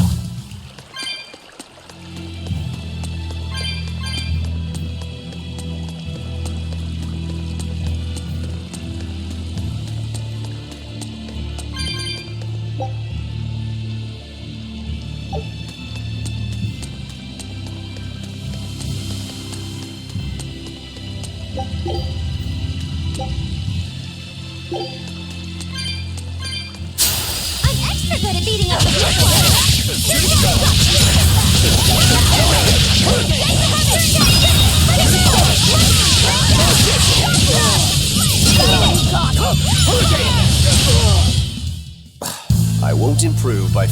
I'm extra good at beating up the big ones. I won't improve by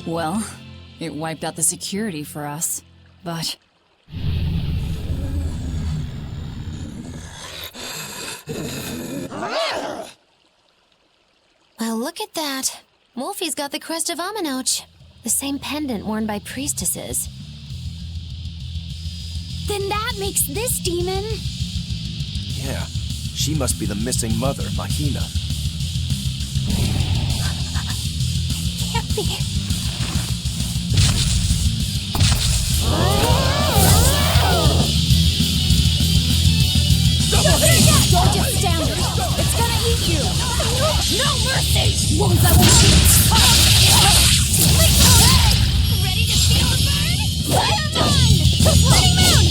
Well, it wiped out the security for us, but... Well, look at that. Wolfie's got the crest of Aminoch, the same pendant worn by priestesses. Then that makes this demon... Yeah, she must be the missing mother, Mahina. Can't be. Don't just stand there. It's gonna eat you. No mercy! Wounds that will ready to feel a burn? Fire mine! Splitting moon!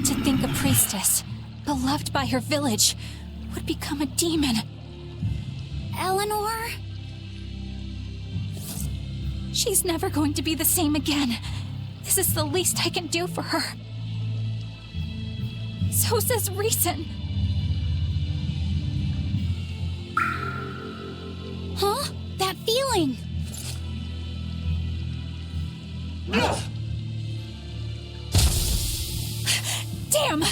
To think a priestess, beloved by her village, would become a demon. Eleanor? She's never going to be the same again. This is the least I can do for her. So says reason. Huh? That feeling! Damn!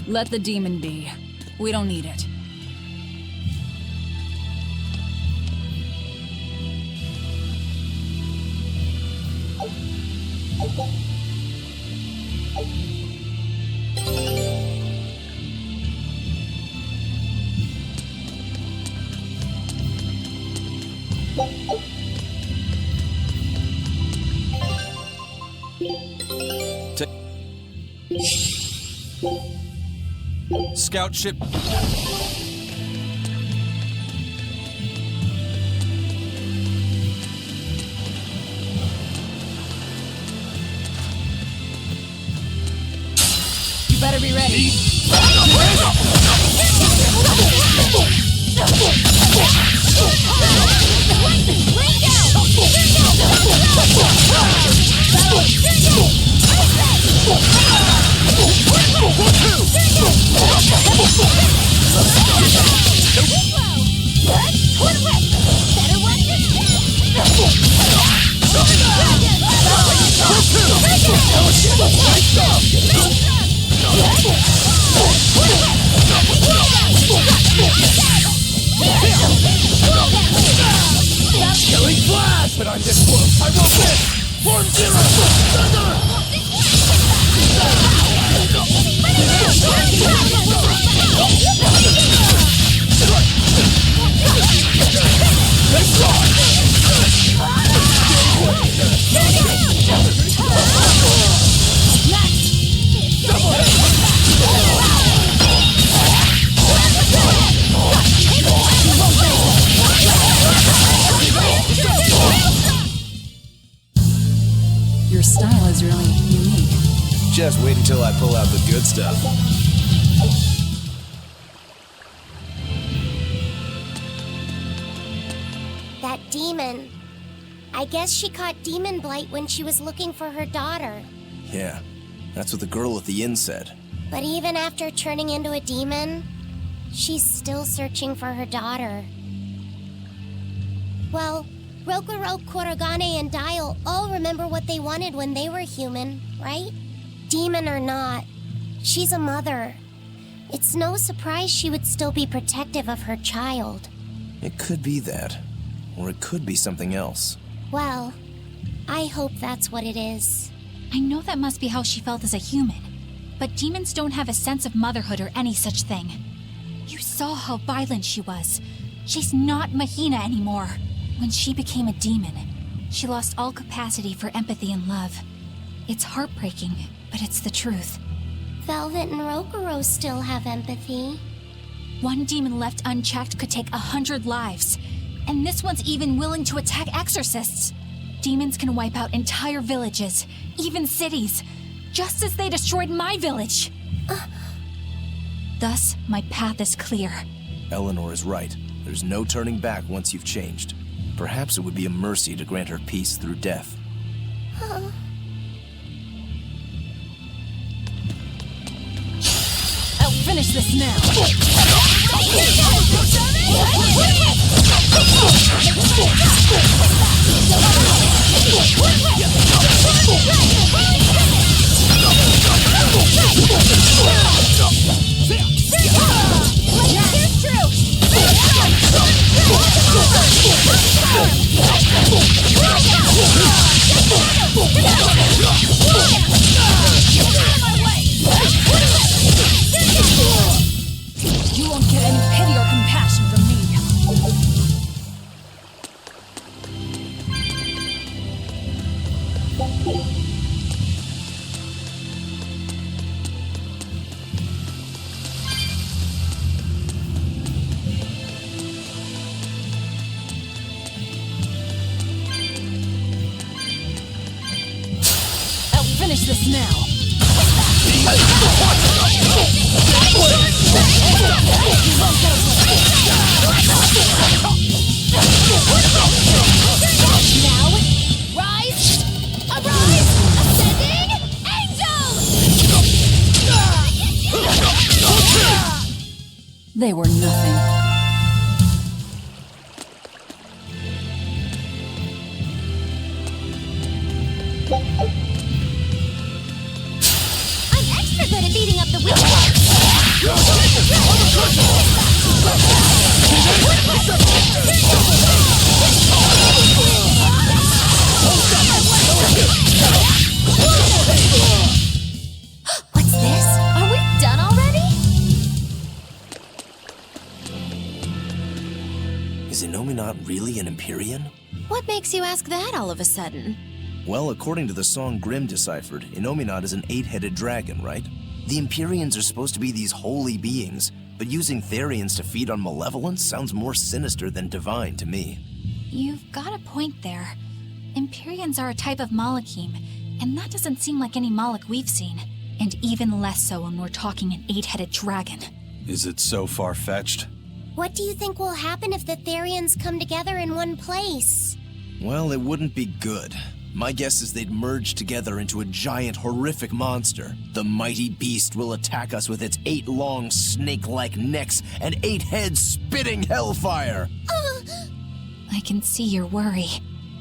Let the demon be. We don't need it. Scout ship. You better be ready. Killing blast, but I'm this close. I won't miss. Form zero. Thunder. Your style is really unique. Just wait until I pull out the good stuff. That demon. I guess she caught demon blight when she was looking for her daughter. Yeah, that's what the girl at the inn said. But even after turning into a demon, she's still searching for her daughter. Well, Rokurok, Korogane, and Dial all remember what they wanted when they were human, right? Demon or not, she's a mother. It's no surprise she would still be protective of her child. It could be that, or it could be something else. Well, I hope that's what it is. I know that must be how she felt as a human, but demons don't have a sense of motherhood or any such thing. You saw how violent she was. She's not Mahina anymore. When she became a demon, she lost all capacity for empathy and love. It's heartbreaking, but it's the truth. Velvet and Rokuro still have empathy. One demon left unchecked could take 100 lives, And this one's even willing to attack exorcists. Demons can wipe out entire villages, even cities, just as they destroyed my village. Thus, my path is clear. Eleanor is right. There's no turning back once you've changed. Perhaps it would be a mercy to grant her peace through death. I'll finish this now. You won't get any pity or compassion from me. I'll finish this now. Now, rise! Arise! Ascending angels! They were nothing. I'm extra good at beating up the weak What's this? Are we done already? Is Innominat really an Empyrean? What makes you ask that all of a sudden? Well, according to the song Grimm deciphered, Innominat is an 8-headed dragon, right? The Empyreans are supposed to be these holy beings, but using Therians to feed on malevolence sounds more sinister than divine to me. You've got a point there. Empyreans are a type of Malachim, and that doesn't seem like any Malach we've seen. And even less so when we're talking an 8-headed dragon. Is it so far-fetched? What do you think will happen if the Therians come together in one place? Well, it wouldn't be good. My guess is they'd merge together into a giant, horrific monster. The mighty beast will attack us with its 8 long, snake-like necks and 8 heads spitting hellfire! I can see your worry.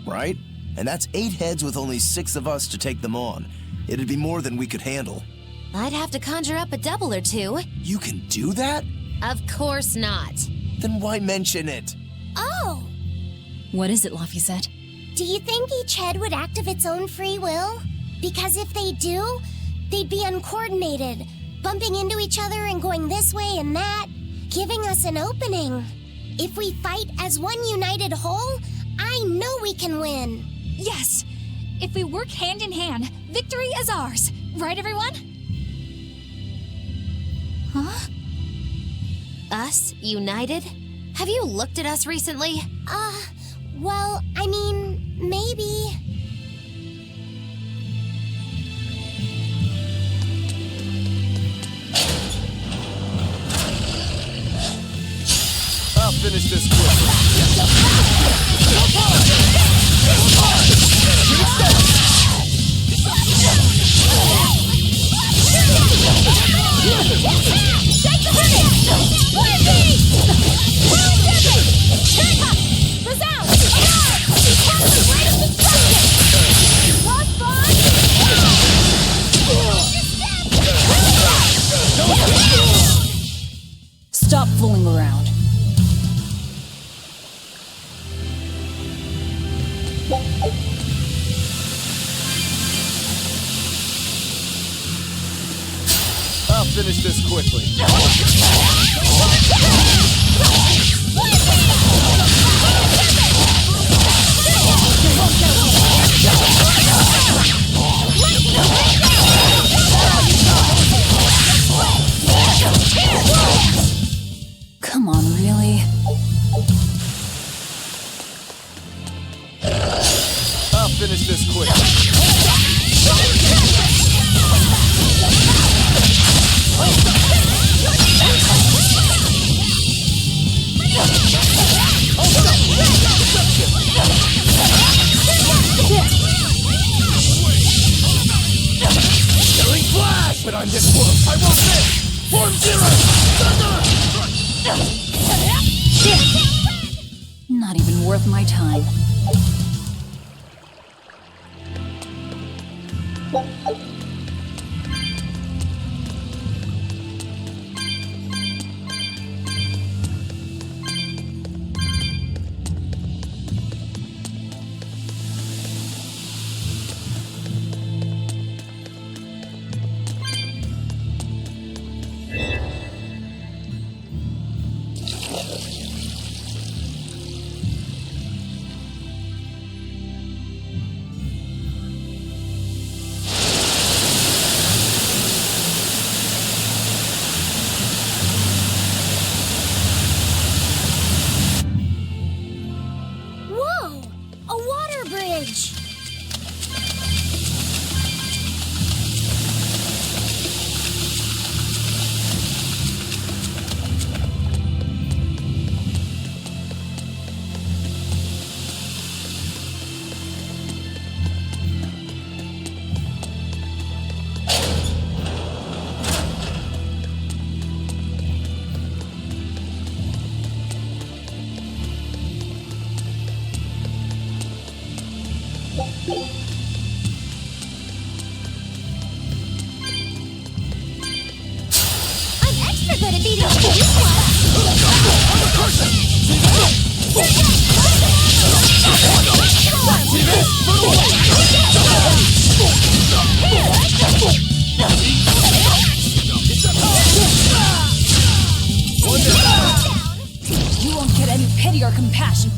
Right? And that's 8 heads with only 6 of us to take them on. It'd be more than we could handle. I'd have to conjure up a double or two. You can do that? Of course not. Then why mention it? Oh! What is it, Laphicet? Do you think each head would act of its own free will? Because if they do, they'd be uncoordinated, bumping into each other and going this way and that, giving us an opening. If we fight as one united whole, I know we can win. Yes! If we work hand in hand, victory is ours. Right, everyone? Huh? Us? United? Have you looked at us recently? Well, I mean, maybe. I'll finish this quick. Stop fooling around. I'll finish this quickly. Come on, really? this quick. Killing flash! But I'm this close. I won't miss! Form zero! Not even worth my time. Whoa! A water bridge! I'm extra good at beating the You won't get any pity or compassion.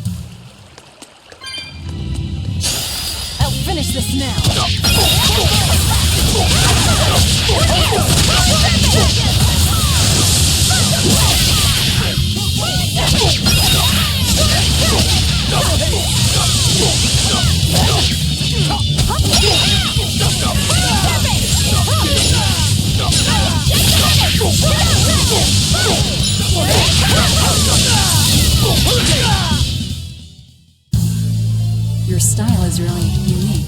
I'll finish this now. Your style is really unique.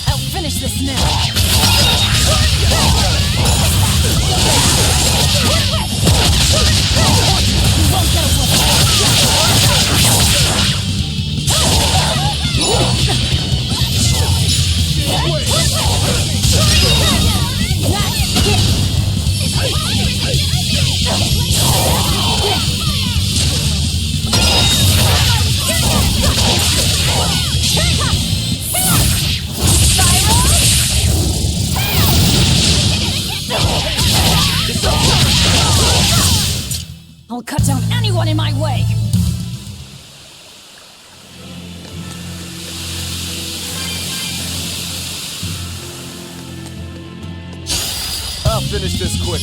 I'll finish this now. I'll cut down anyone in my way. I'll finish this quick.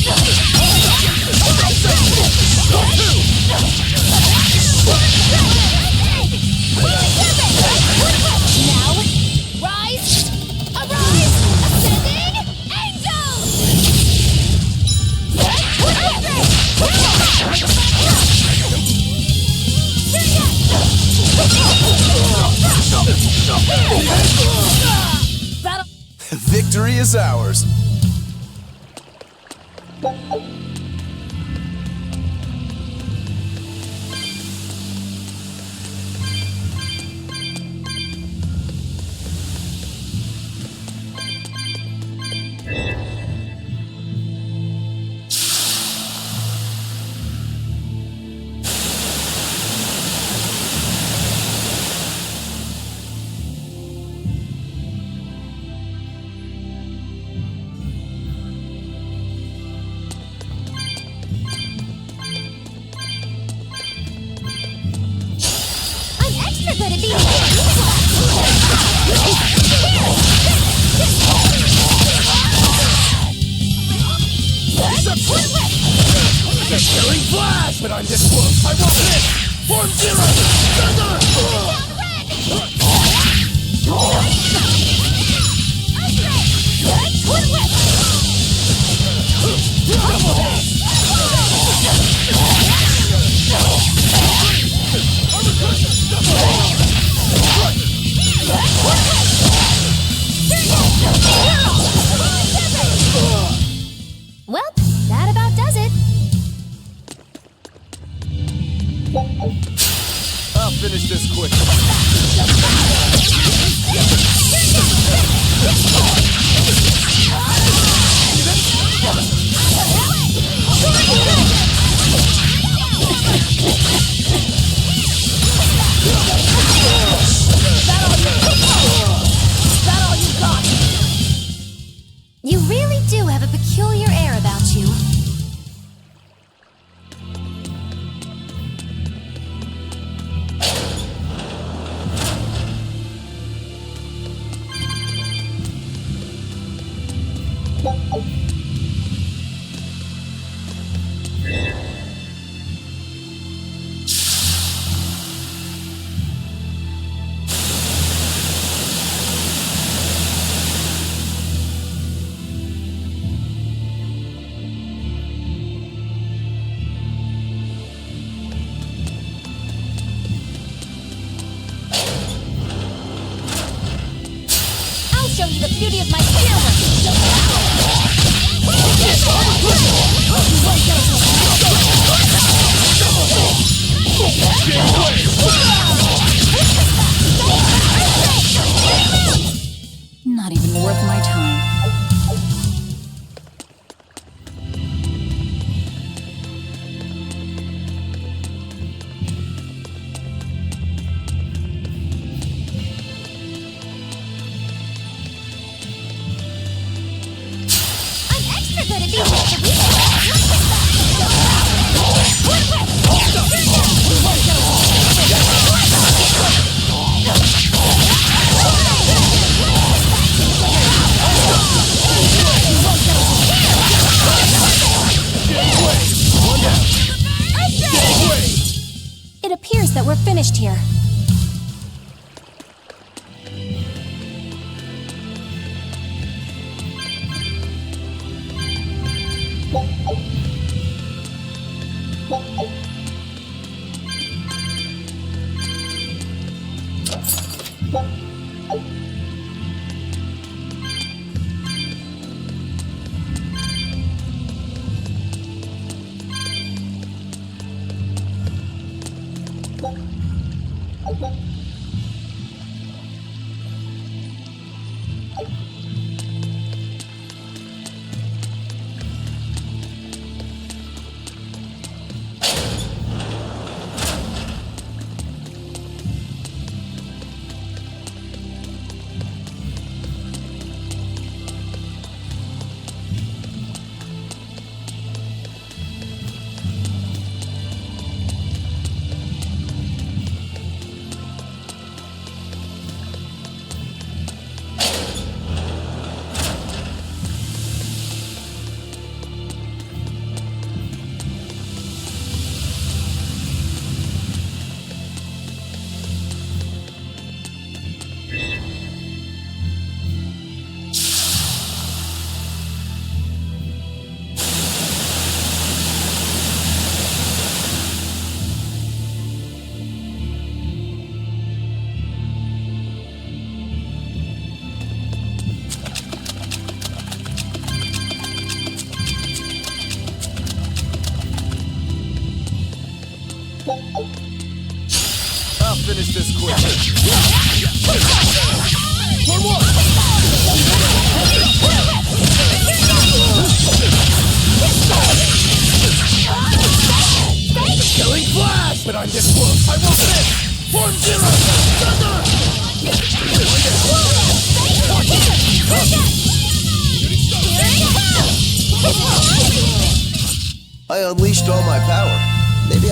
Now, rise! Arise! Ascending Battle. Victory is ours. The killing flash! But I'm this close! I won't miss! Form zero! Well, that about does it. I'll finish this quick. You really do have a peculiar air about you. I'll show you the beauty of my Not even worth my time. I'm extra good at being It appears that we're finished here. I'll finish this quick. Killing flash! But I'm this close! I won't miss! Form zero! I unleashed all my power. Maybe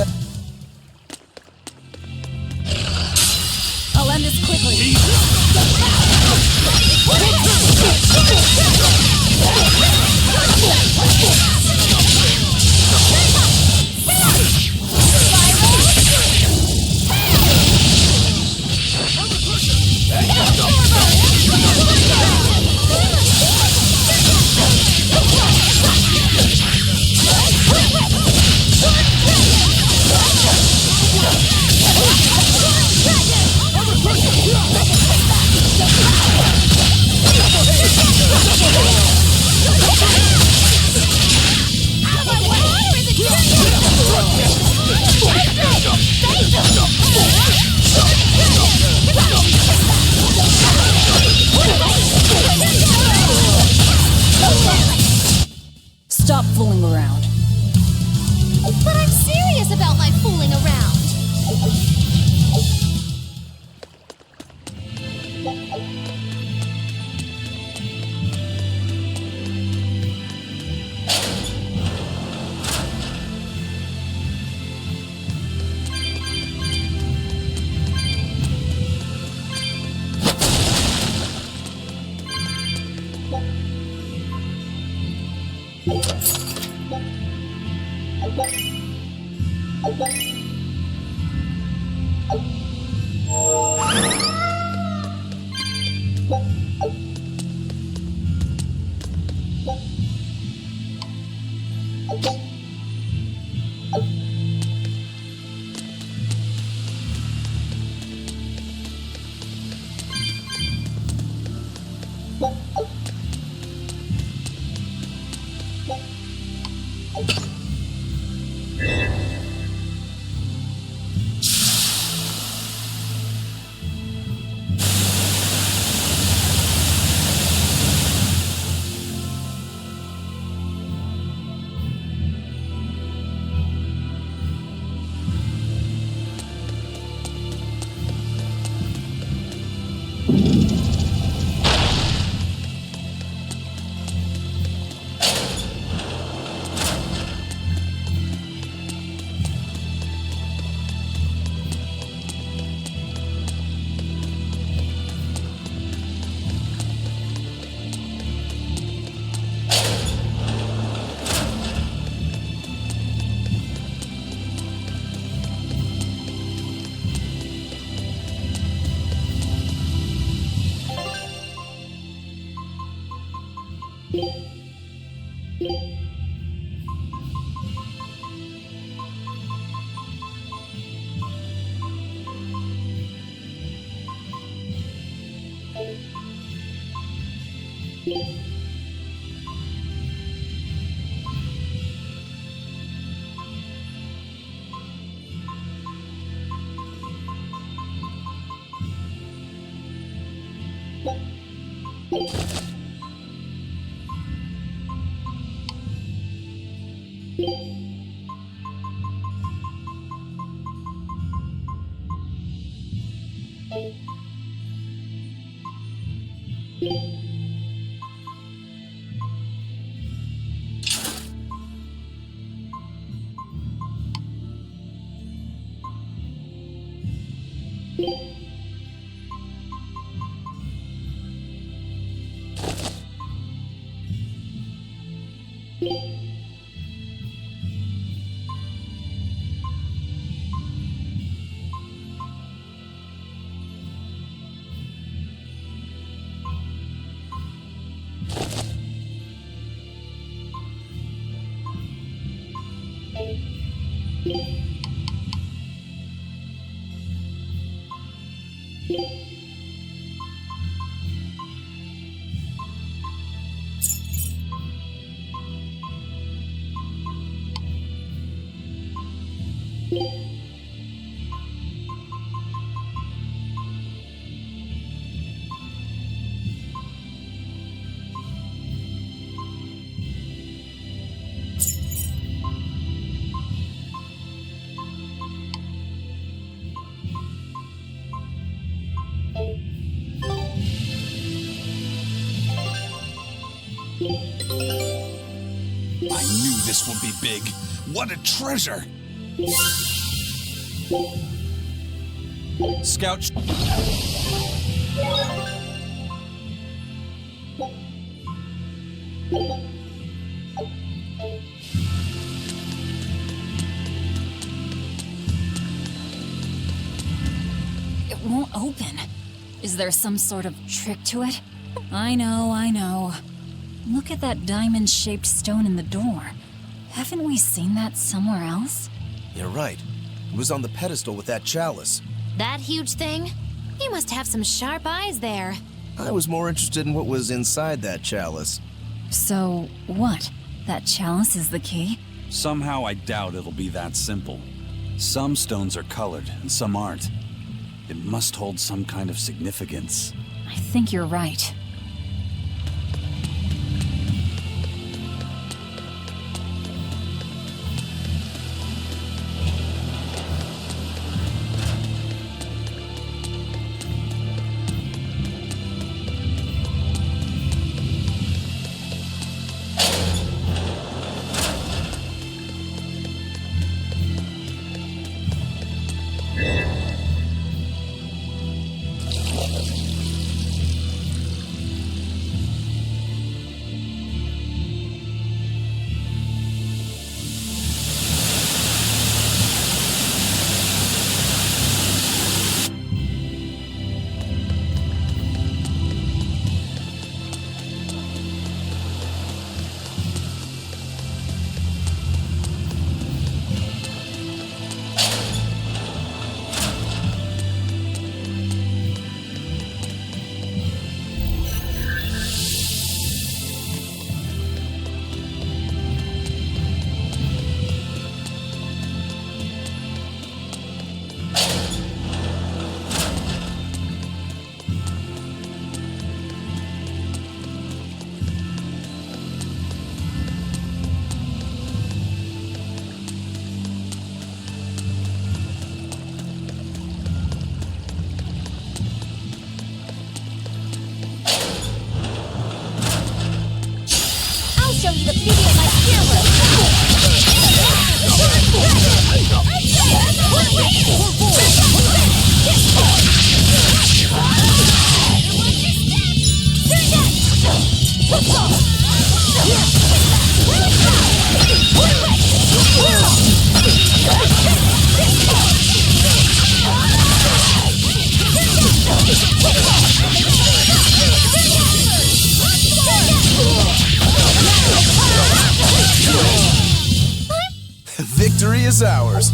I'll end this quickly. But I'm serious about my fooling around. I knew this would be big. What a treasure! Scout. It won't open. Is there some sort of trick to it? I know. Look at that diamond-shaped stone in the door. Haven't we seen that somewhere else? You're right. It was on the pedestal with that chalice. That huge thing? You must have some sharp eyes there. I was more interested in what was inside that chalice. So, what? That chalice is the key? Somehow I doubt it'll be that simple. Some stones are colored and some aren't. It must hold some kind of significance. I think you're right. Victory is ours.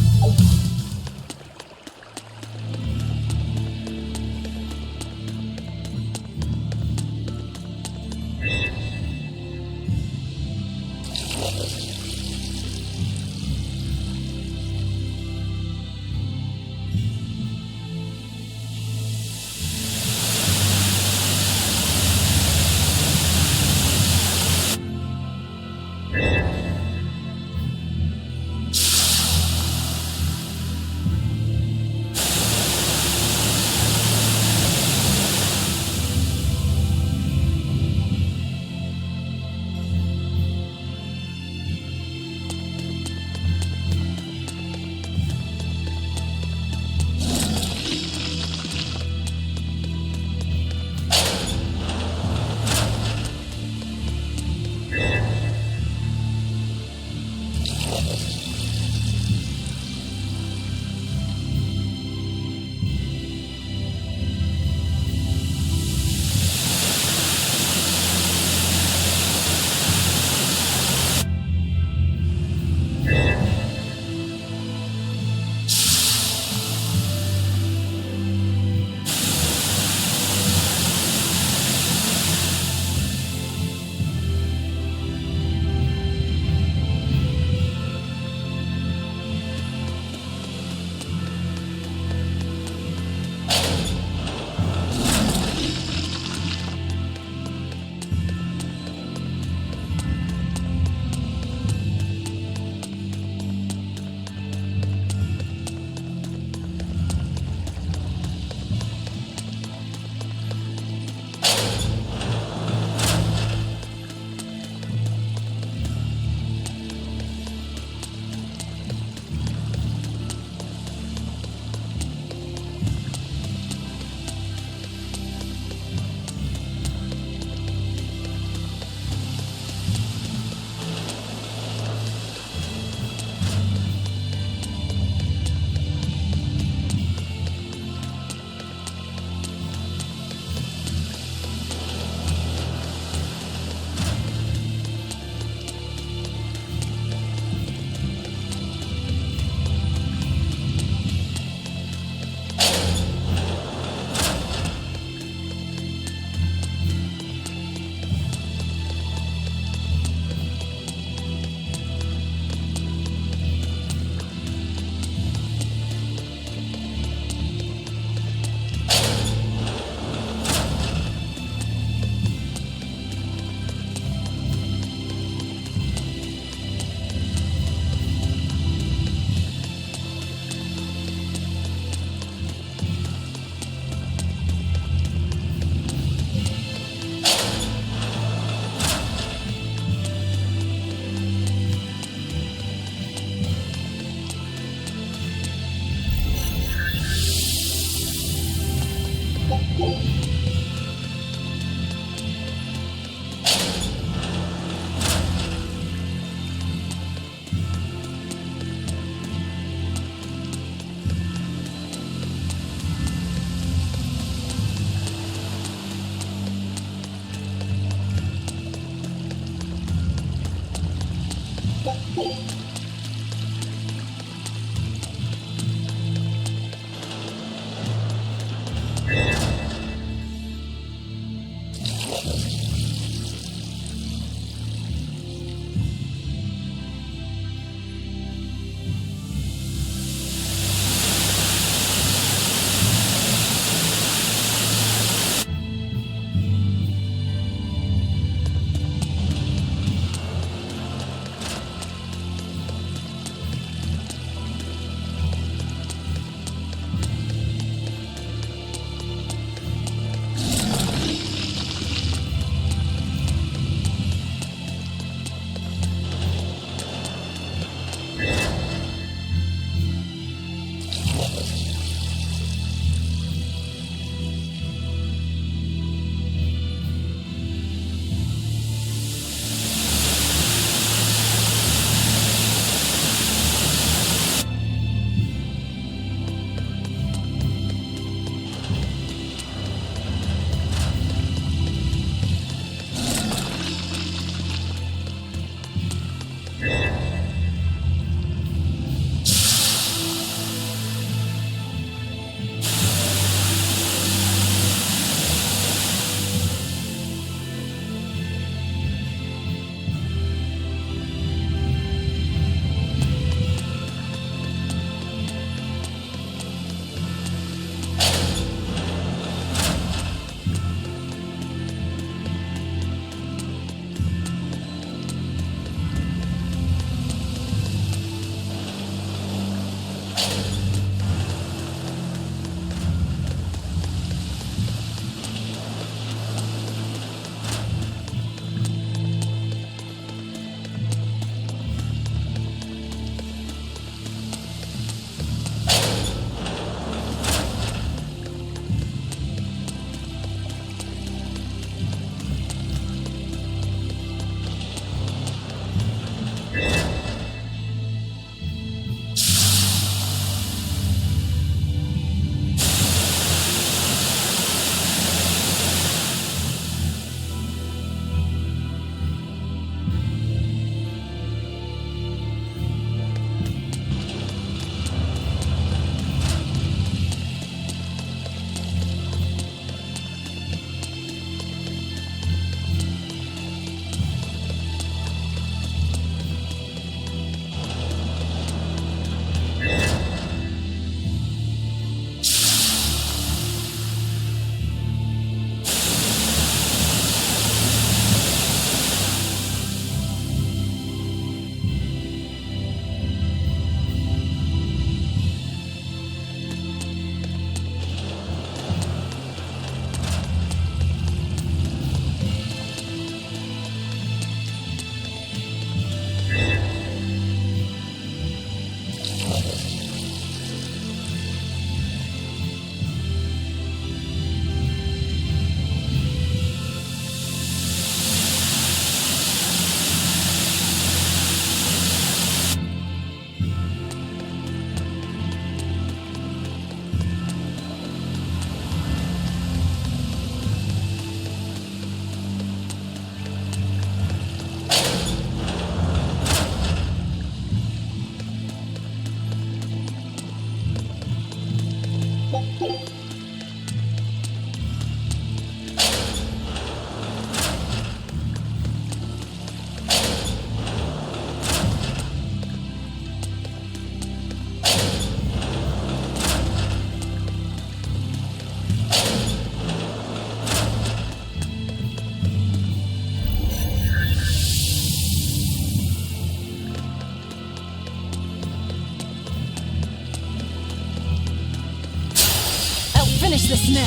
finish this now!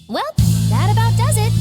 Well, that about does it.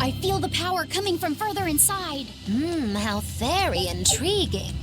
I feel the power coming from further inside. How very intriguing.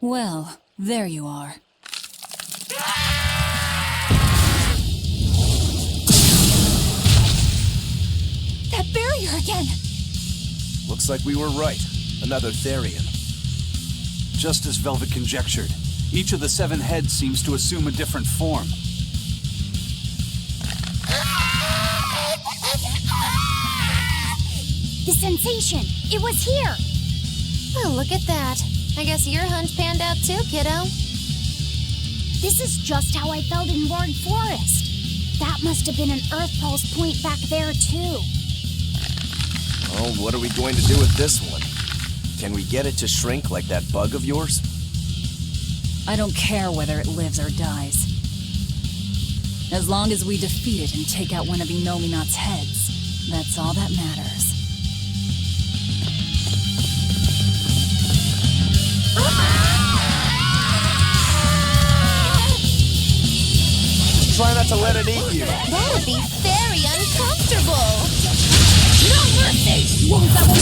Well, there you are. That barrier again! Looks like we were right. Another Therian. Just as Velvet conjectured, each of the 7 heads seems to assume a different form. The sensation! It was here! Oh, look at that. I guess your hunch panned out too, kiddo. This is just how I felt in Lord Forest. That must have been an Earth Pulse point back there, too. Well, what are we going to do with this one? Can we get it to shrink like that bug of yours? I don't care whether it lives or dies. As long as we defeat it and take out one of Inominat's heads, that's all that matters. Try not to let it eat you. That'd be very uncomfortable. No mercy! Won't double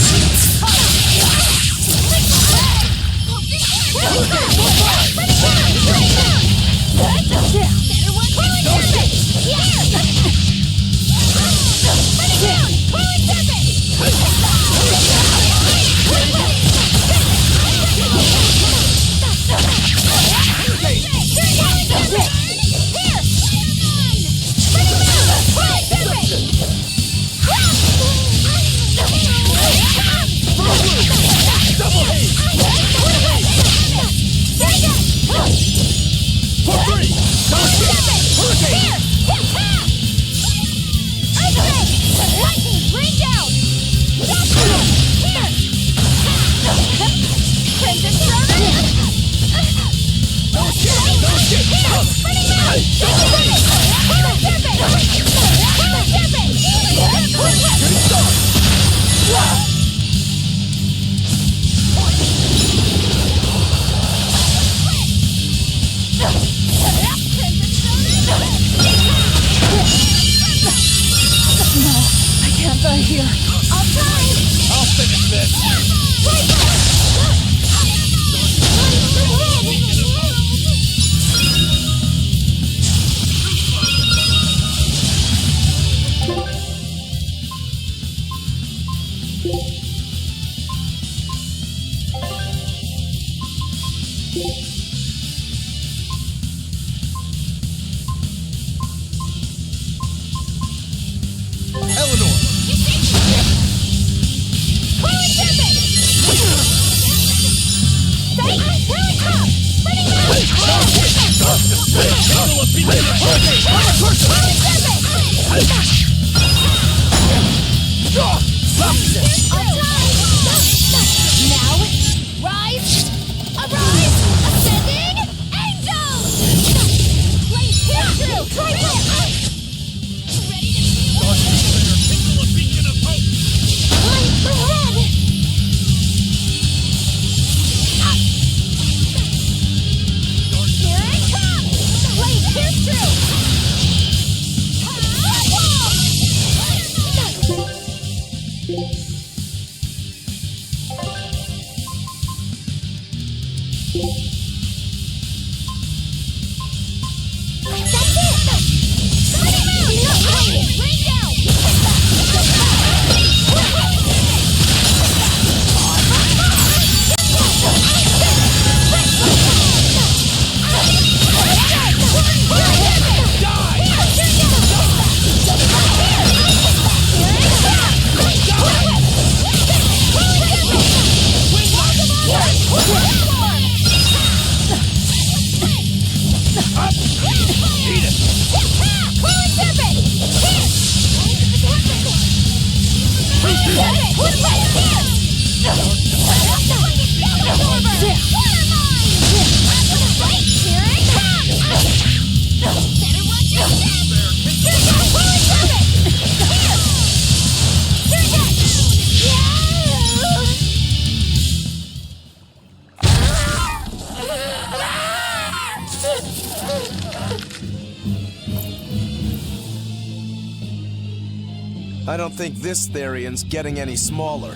I don't think this Therian's getting any smaller.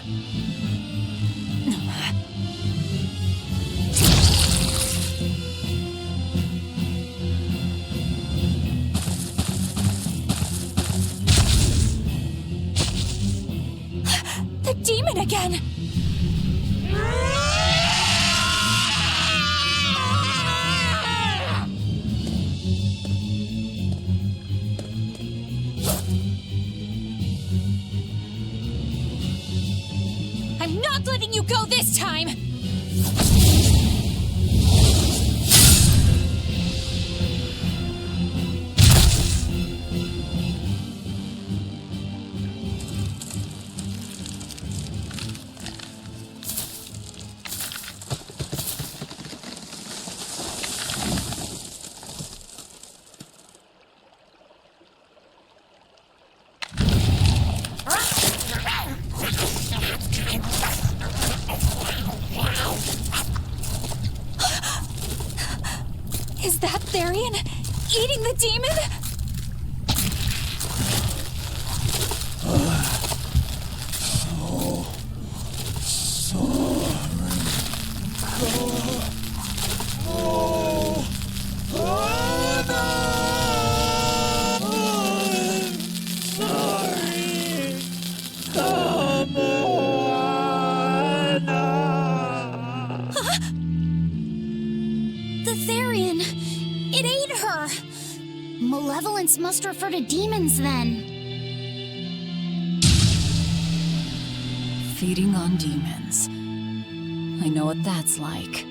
The demon again! I'm not letting you go this time! Is that Therian eating the demon? The Therian! It ate her! Malevolence must refer to demons then. Feeding on demons. I know what that's like.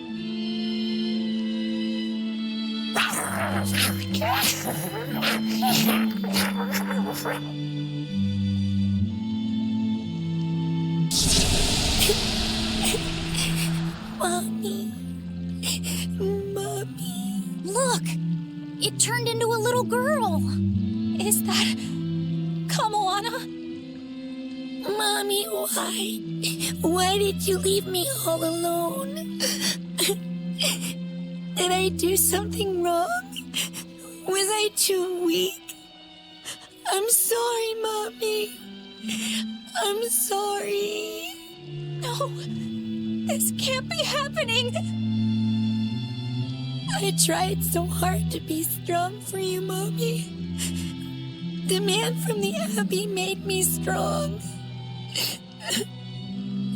Mommy. Mommy. Look! It turned into a little girl. Is that Kamoana? Mommy, why? Why did you leave me all alone? Did I do something wrong? Was I too weak? I'm sorry, Mommy. I'm sorry. No, this can't be happening. I tried so hard to be strong for you, Mommy. The man from the Abbey made me strong.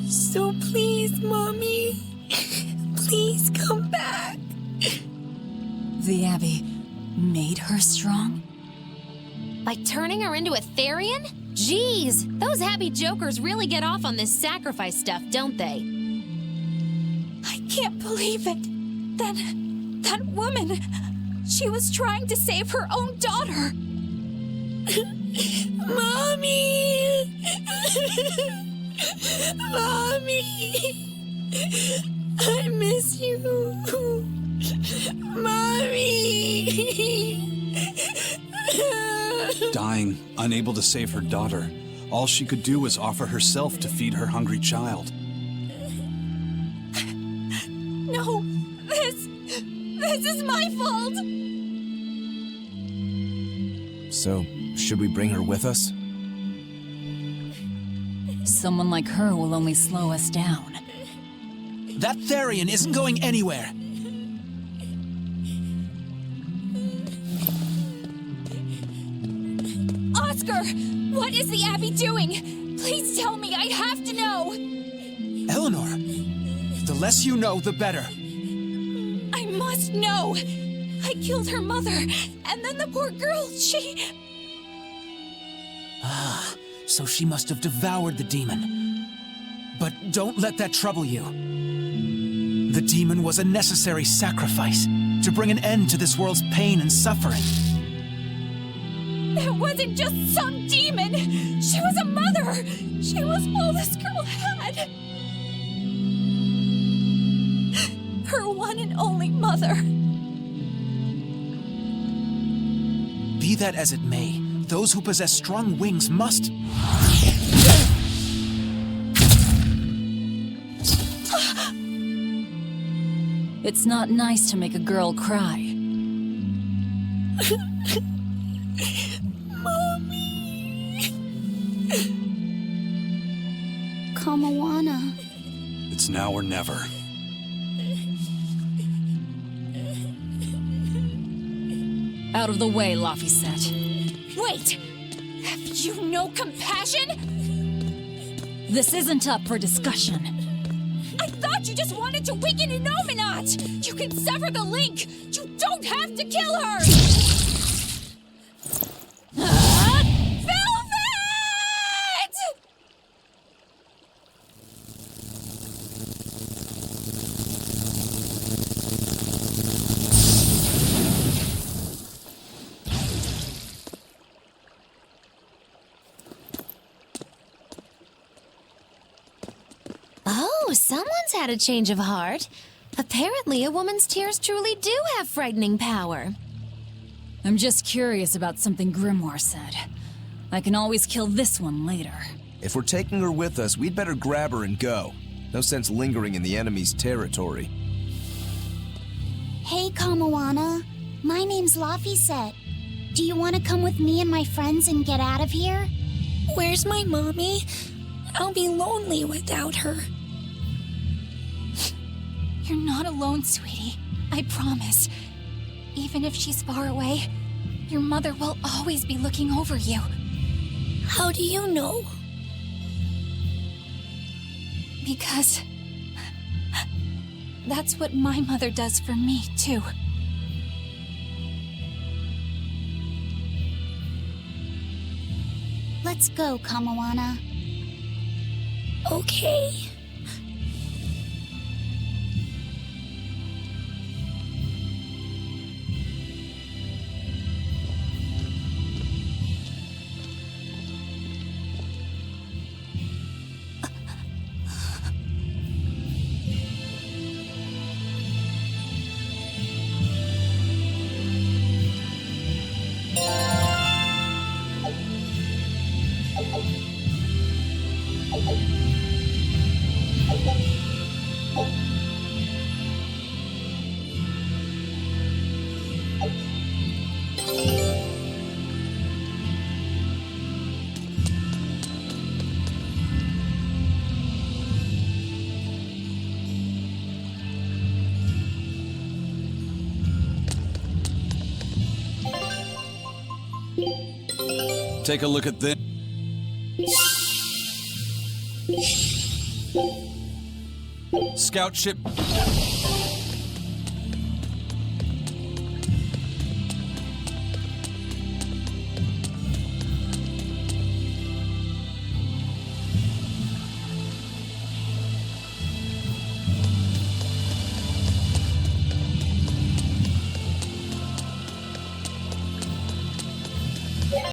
So please, Mommy, please come back. The Abbey made her strong? By turning her into a Therian? Jeez, those Abbey jokers really get off on this sacrifice stuff, don't they? I can't believe it. That woman, she was trying to save her own daughter. Mommy! Mommy! I miss you. Mommy! Dying, unable to save her daughter, all she could do was offer herself to feed her hungry child. No, this is my fault. So, should we bring her with us? Someone like her will only slow us down. That Therian isn't going anywhere! Oscar, what is the Abbey doing? Please tell me, I have to know. Eleanor, the less you know, the better. I must know. I killed her mother, and then the poor girl, she... Ah, so she must have devoured the demon. But don't let that trouble you. The demon was a necessary sacrifice to bring an end to this world's pain and suffering. There It wasn't just some demon! She was a mother! She was all this girl had! Her one and only mother. Be that as it may, those who possess strong wings must... It's not nice to make a girl cry. Kamawana. It's now or never. Out of the way, Laphicet. Wait! Have you no compassion? This isn't up for discussion. I thought you just wanted to weaken Innominat! You can sever the link! You don't have to kill her! Velvet! Oh, someone's had a change of heart. Apparently, a woman's tears truly do have frightening power. I'm just curious about something Grimoire said. I can always kill this one later. If we're taking her with us, we'd better grab her and go. No sense lingering in the enemy's territory. Hey, Kamawana. My name's Laphicet. Do you want to come with me and my friends and get out of here? Where's my mommy? I'll be lonely without her. You're not alone, sweetie. I promise. Even if she's far away, your mother will always be looking over you. How do you know? Because that's what my mother does for me, too. Let's go, Kamawana. Okay. Take a look at this. Scout ship.